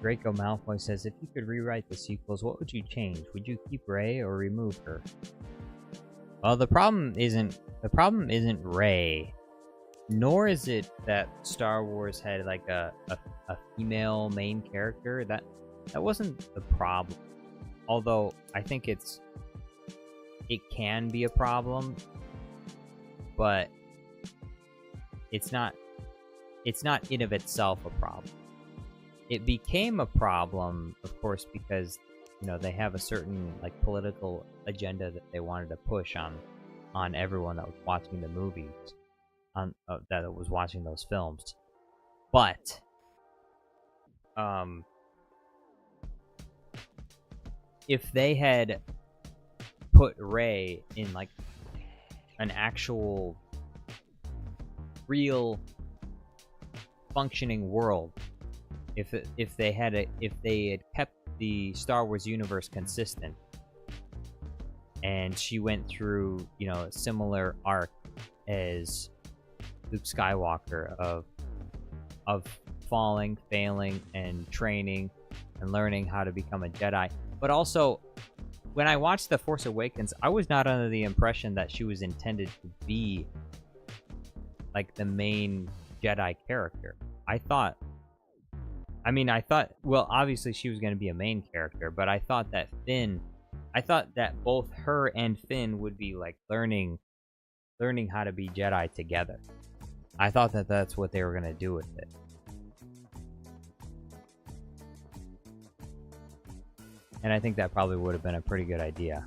A: Draco Malfoy says, if you could rewrite the sequels, what would you change? Would you keep Rey or remove her? Well, the problem isn't Rey, nor is it that Star Wars had like a female main character. That wasn't the problem. Although I think it can be a problem, but it's not in of itself a problem. It became a problem, of course, because, you know, they have a certain like political agenda that they wanted to push on everyone that was watching the movies, that was watching those films. But if they had put Rey in like an actual real functioning world, if they had kept the Star Wars universe consistent, and she went through, you know, a similar arc as Luke Skywalker of falling, failing, and training and learning how to become a Jedi. But also, when I watched The Force Awakens, I was not under the impression that she was intended to be like the main Jedi character. I thought, well, obviously she was going to be a main character, but I thought that both her and Finn would be like learning how to be Jedi together. I thought that that's what they were going to do with it. And I think that probably would have been a pretty good idea.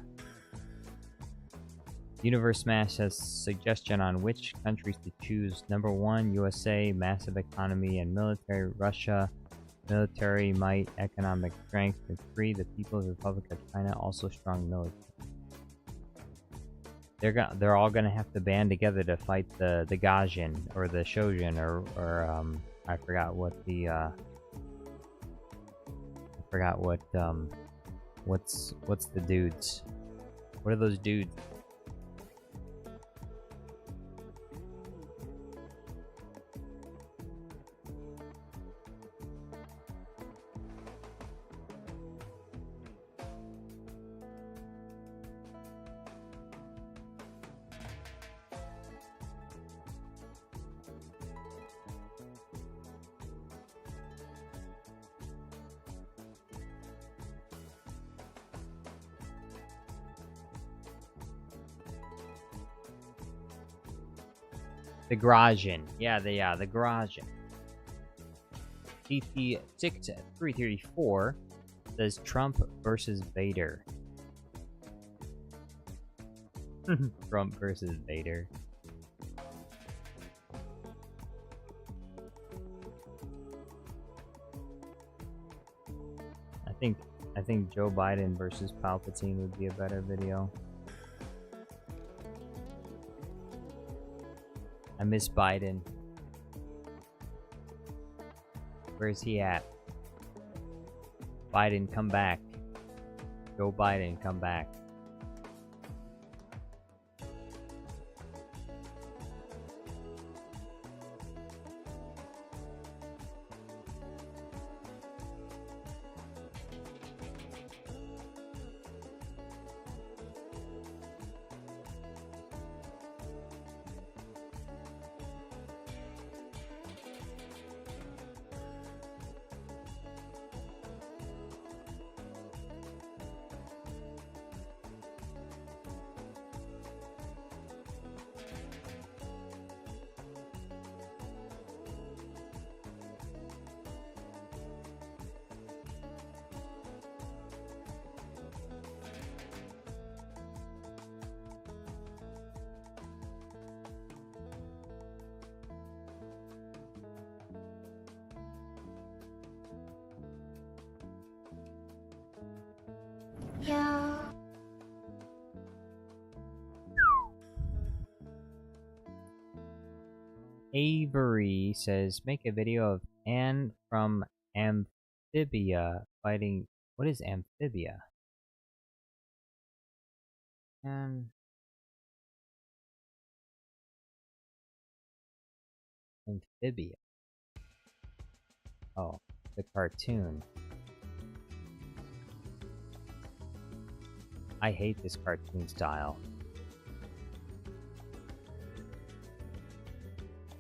A: Universe Smash has suggestion on which countries to choose. Number 1, USA, massive economy and military. Russia, military might, economic strength. And 3, the People's Republic of China, also strong military. They're all gonna have to band together to fight the Gajin or the Shojin or I forgot what what's the dudes? What are those dudes? The Grajin. Yeah, the Grajin. CT6 334 says Trump versus Vader. Trump versus Vader. I think Joe Biden versus Palpatine would be a better video. I miss Biden. Where's he at? Biden, come back. Joe Biden, come back.
N: Yeah.
A: Avery says, make a video of Anne from Amphibia fighting. What is Amphibia? Amphibia. Oh, the cartoon. I hate this cartoon style.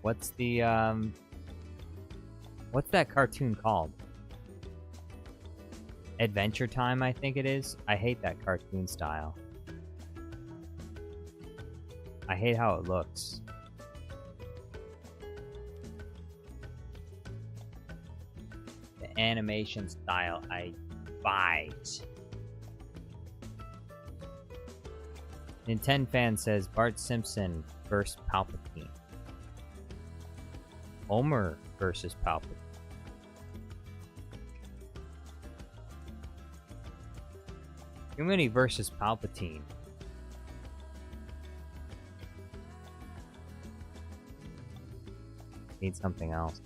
A: What's the, what's that cartoon called? Adventure Time, I think it is. I hate that cartoon style. I hate how it looks. The animation style, I despise. Nintendo fan says Bart Simpson versus Palpatine. Homer versus Palpatine. Too many versus Palpatine. Need something else.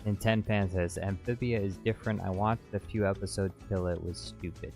A: Nintendo fan says Amphibia is different. I watched a few episodes till it was stupid.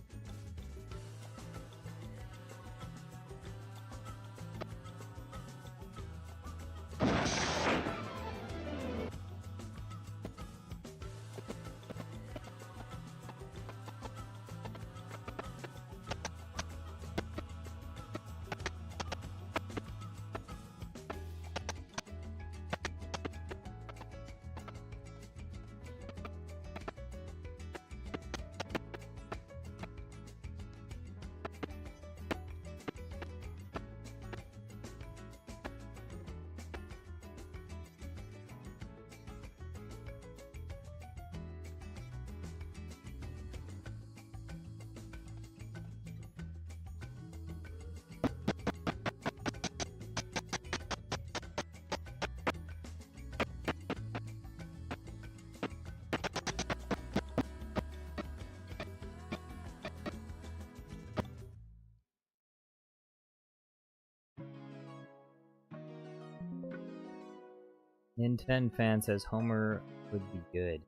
A: Nintendo fan says Homer would be good.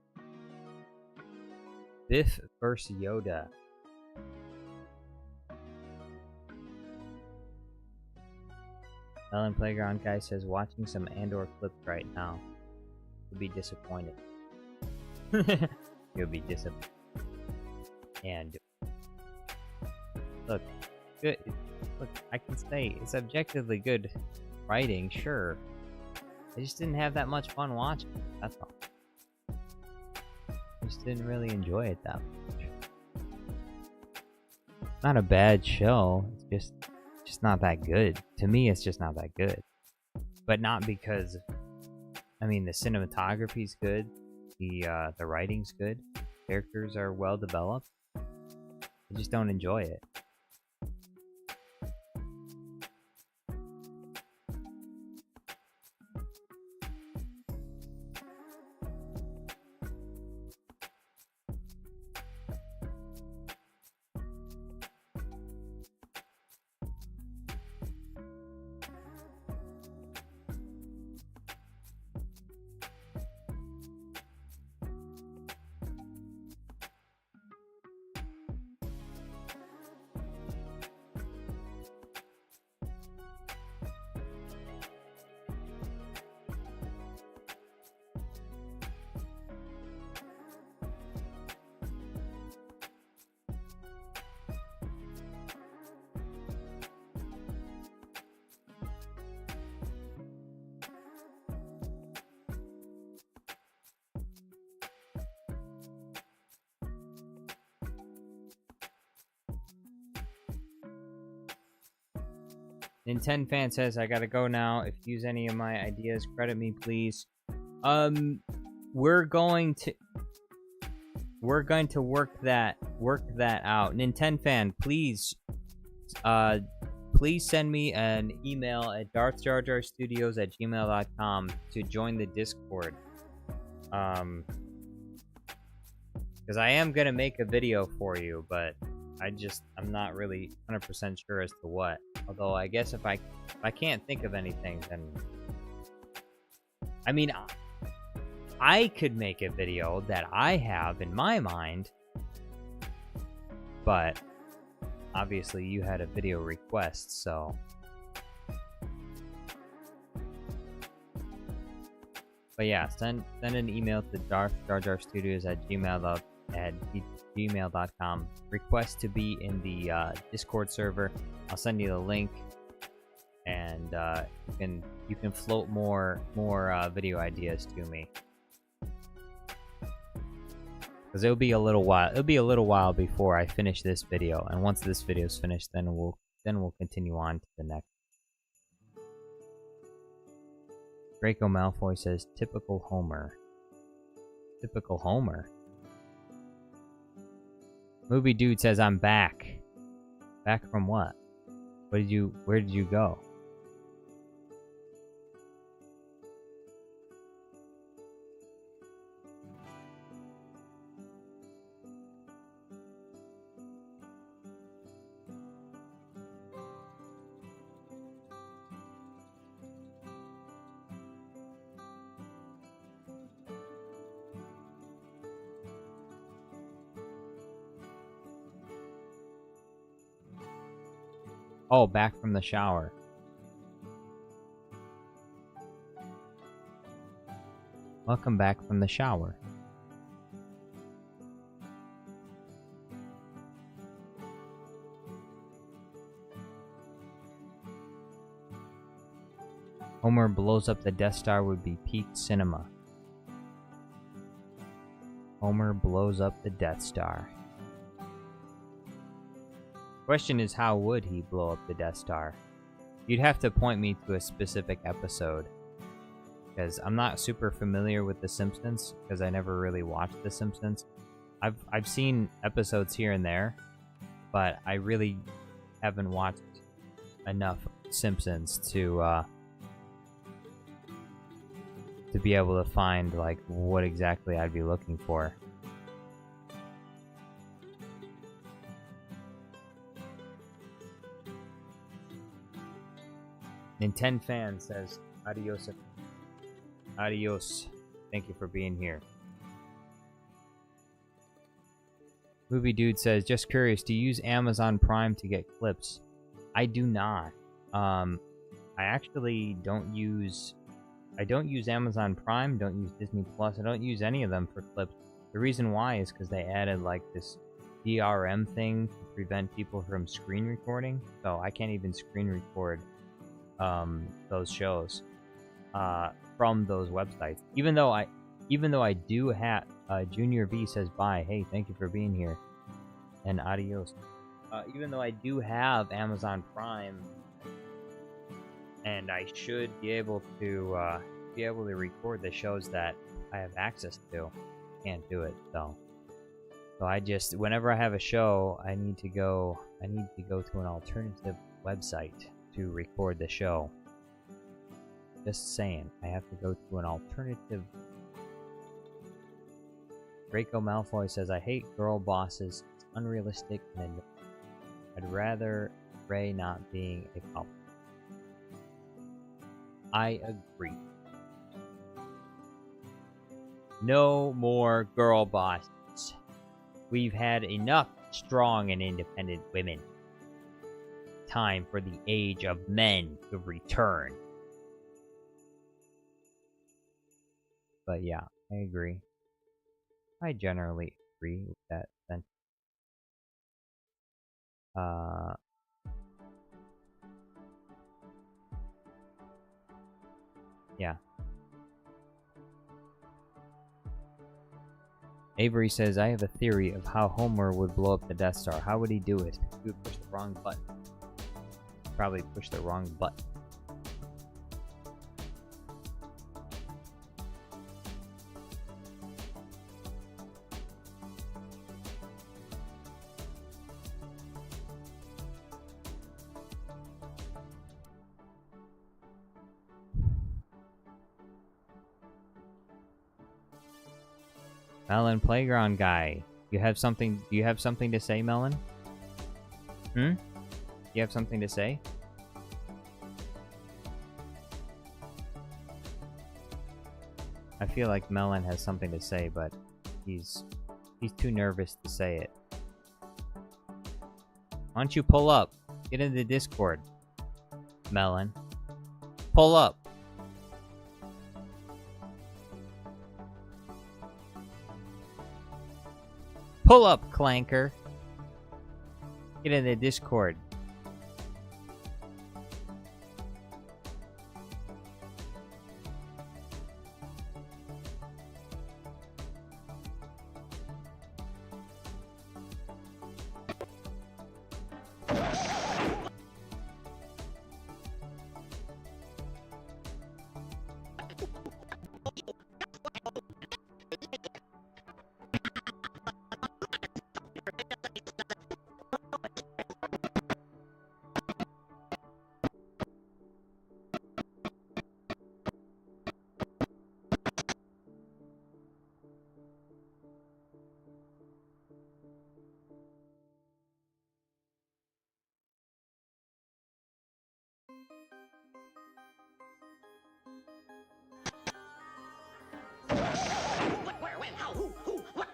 A: Biff vs. Yoda. Ellen Playground guy says watching some Andor clips right now. You'll be disappointed. You'll be disappointed. And look, good. Look, I can say it's objectively good writing, sure. I just didn't have that much fun watching it, that's all. I just didn't really enjoy it that much. It's not a bad show, it's just not that good. To me, it's just not that good. But not because I mean, the cinematography's good, the writing's good, characters are well developed. I just don't enjoy it. Nintendo fan says I gotta go now. If you use any of my ideas, credit me, please. We're going to work that out. Nintendo fan, please send me an email at darthjarjarstudios@gmail.com to join the Discord. Because I am gonna make a video for you, but I'm not really 100% sure as to what. Although I guess if I can't think of anything, then I mean, I could make a video that I have in my mind, but obviously you had a video request, so. But yeah, send an email to darthjarjarstudios@gmail.com. Request to be in the Discord server. I'll send you the link, and you can float more video ideas to me. Because it'll be a little while before I finish this video, and once this video is finished, then we'll continue on to the next. Draco Malfoy says, "Typical Homer." Typical Homer. Movie Dude says, "I'm back." Back from what? Where did you go? Oh, back from the shower. Welcome back from the shower. Homer blows up the Death Star would be peak cinema. Homer blows up the Death Star. Question is, how would he blow up the Death Star? You'd have to point me to a specific episode, because I'm not super familiar with The Simpsons, because I never really watched The Simpsons. I've seen episodes here and there, but I really haven't watched enough Simpsons to be able to find like what exactly I'd be looking for. Nintendo fan says, "Adios. Adios. Thank you for being here." Movie Dude says, "Just curious, do you use Amazon Prime to get clips?" I do not. I actually don't use Amazon Prime, don't use Disney Plus, I don't use any of them for clips. The reason why is because they added like this DRM thing to prevent people from screen recording, so I can't even screen record those shows from those websites. Even though I do have Junior V says bye. Hey, thank you for being here, and adios. Even though I do have Amazon Prime, and I should be able to be able to record the shows that I have access to. Can't do it though. So I just, whenever I have a show, I need to go to an alternative website to record the show. Just saying, I have to go to an alternative. Draco Malfoy says, I hate girl bosses. It's unrealistic and I'd rather Rey not being a pup. I agree. No more girl bosses. We've had enough strong and independent women. Time for the age of men to return. But yeah, I agree. I generally agree with that sentence. Yeah. Avery says, I have a theory of how Homer would blow up the Death Star. How would he do it? He would push the wrong button. Probably push the wrong button. Melon Playground Guy. Do you have something to say, Melon? You have something to say? I feel like Melon has something to say, but he's too nervous to say it. Why don't you pull up? Get into the Discord, Melon. Pull up. Pull up, Clanker. Get in the Discord.
B: Where, when, how, who, what?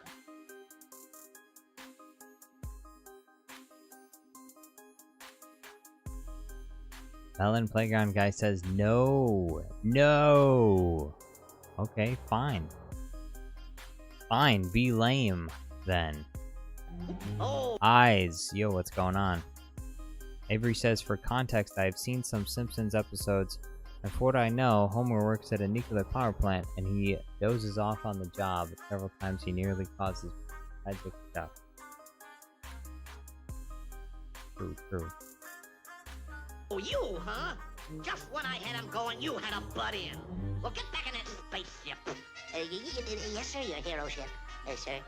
A: Melon Playground Guy says no. No. Okay, fine. Fine, be lame, then.
B: Oh.
A: Eyes. Yo, what's going on? Avery says, for context, I've seen some Simpsons episodes, and for what I know, Homer works at a nuclear power plant, and he dozes off on the job. Several times he nearly causes tragic death. True.
B: Oh, you, huh? Just when I had him going, you had a butt in. Well, get back in that spaceship.
N: Yes, sir, your hero ship. Yes, sir.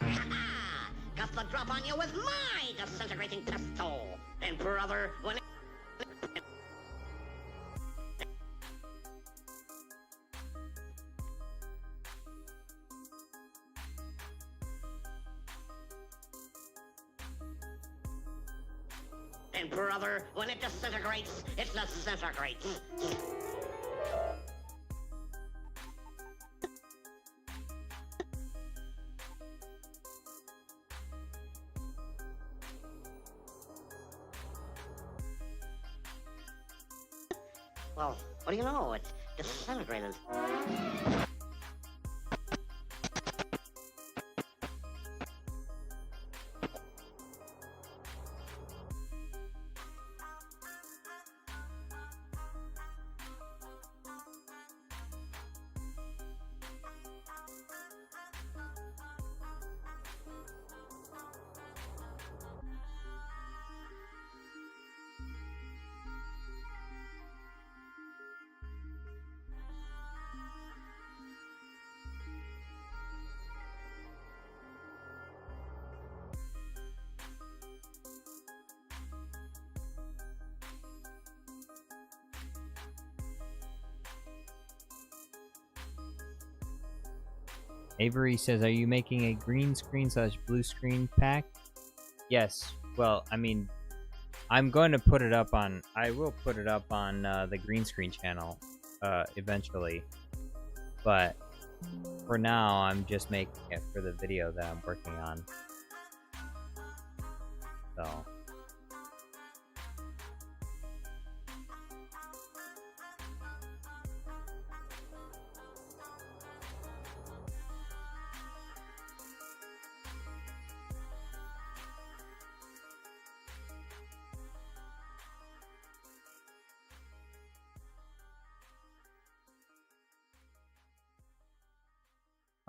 B: Ha-ha! Got the drop on you with my disintegrating pistol. And brother, when it... And brother, when it disintegrates, it disintegrates. Well, what do you know? It's disintegrated.
A: Avery says, "Are you making a green screen / blue screen pack?" Yes. Well, I mean, I'm going to put it up on. I will put it up on the green screen channel eventually, but for now, I'm just making it for the video that I'm working on. So.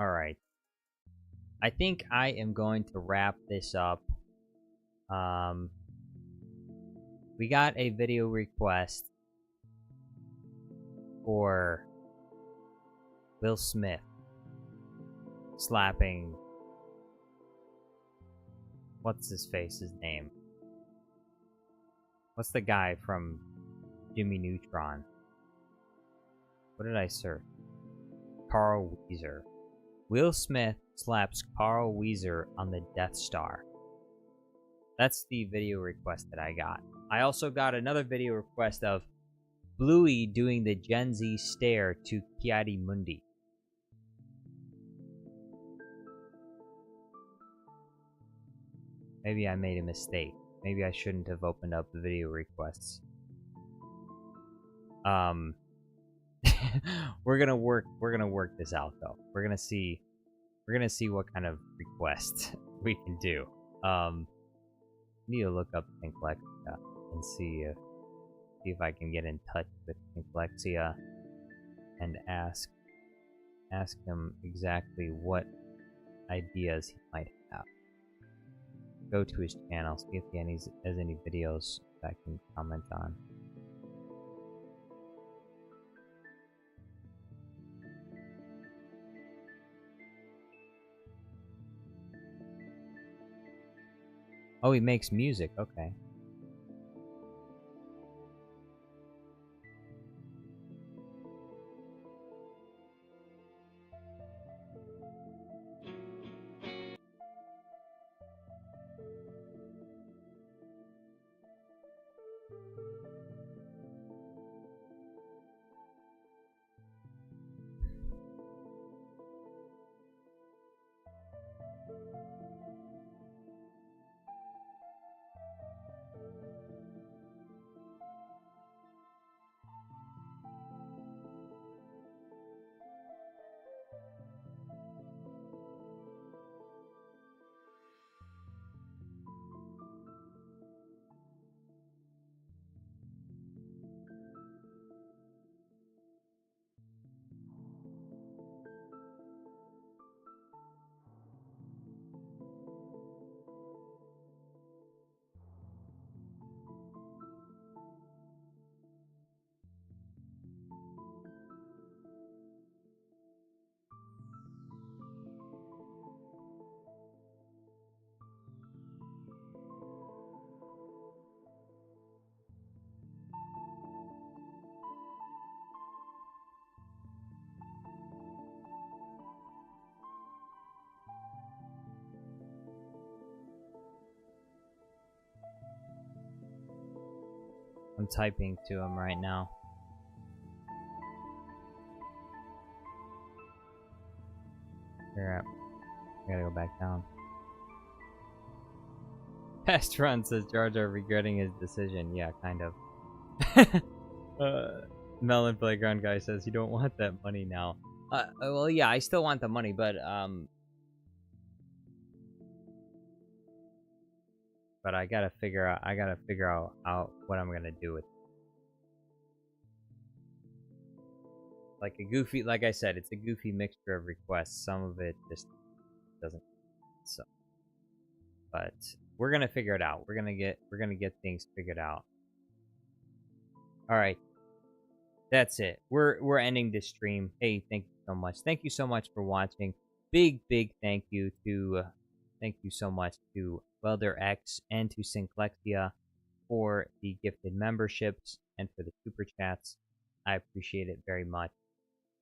A: Alright. I think I am going to wrap this up. We got a video request for Will Smith slapping... What's his face's name? What's the guy from Jimmy Neutron? What did I search? Carl Weezer. Will Smith slaps Carl Weezer on the Death Star. That's the video request that I got. I also got another video request of Bluey doing the Gen Z stare to Kiadi Mundi. Maybe I made a mistake. Maybe I shouldn't have opened up the video requests. We're gonna work this out though. We're gonna see what kind of request we can do. Need to look up Synklexia and see if I can get in touch with Synklexia and ask him exactly what ideas he might have. Go to his channel, see if he has any videos that I can comment on. Oh, he makes music, okay. I'm typing to him right now. Here, I gotta go back down. Past run says Jar Jar regretting his decision. Yeah, kind of. Melon Playground guy says you don't want that money now. Well, yeah, I still want the money, but I gotta figure out what I'm gonna do with it. Like I said, it's a goofy mixture of requests. Some of it just doesn't. So, but we're gonna figure it out. We're gonna get things figured out. All right, that's it. We're ending this stream. Hey, thank you so much. Thank you so much for watching. Big thank you so much to Welder X and to Synklexia for the gifted memberships and for the super chats. I appreciate it very much.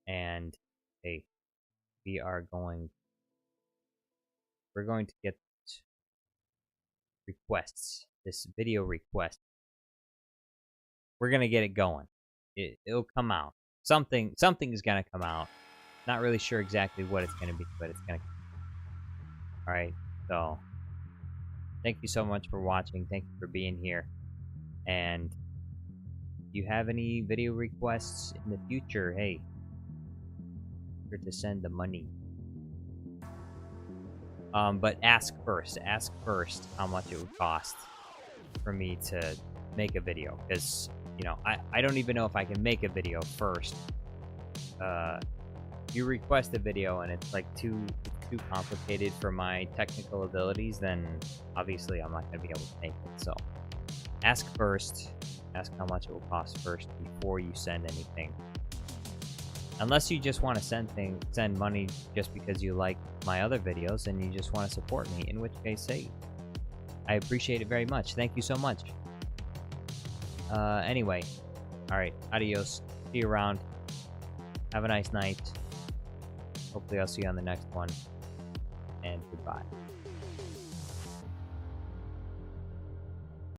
A: And hey, we're going to get requests. This video request. We're gonna get it going. It'll come out. Something is gonna come out. Not really sure exactly what it's gonna be, but it's gonna come out. Alright, so thank you so much for watching. Thank you for being here. And if you have any video requests in the future, hey, sure to send the money. But ask first how much it would cost for me to make a video, because you know, I don't even know if I can make a video first. You request a video and it's like too complicated for my technical abilities, then obviously I'm not going to be able to make it. So ask first. Ask how much it will cost first before you send anything. Unless you just want to send money just because you like my other videos and you just want to support me, in which case, hey, I appreciate it very much. Thank you so much. Anyway, alright, adios. See you around. Have a nice night. Hopefully I'll see you on the next one. And goodbye.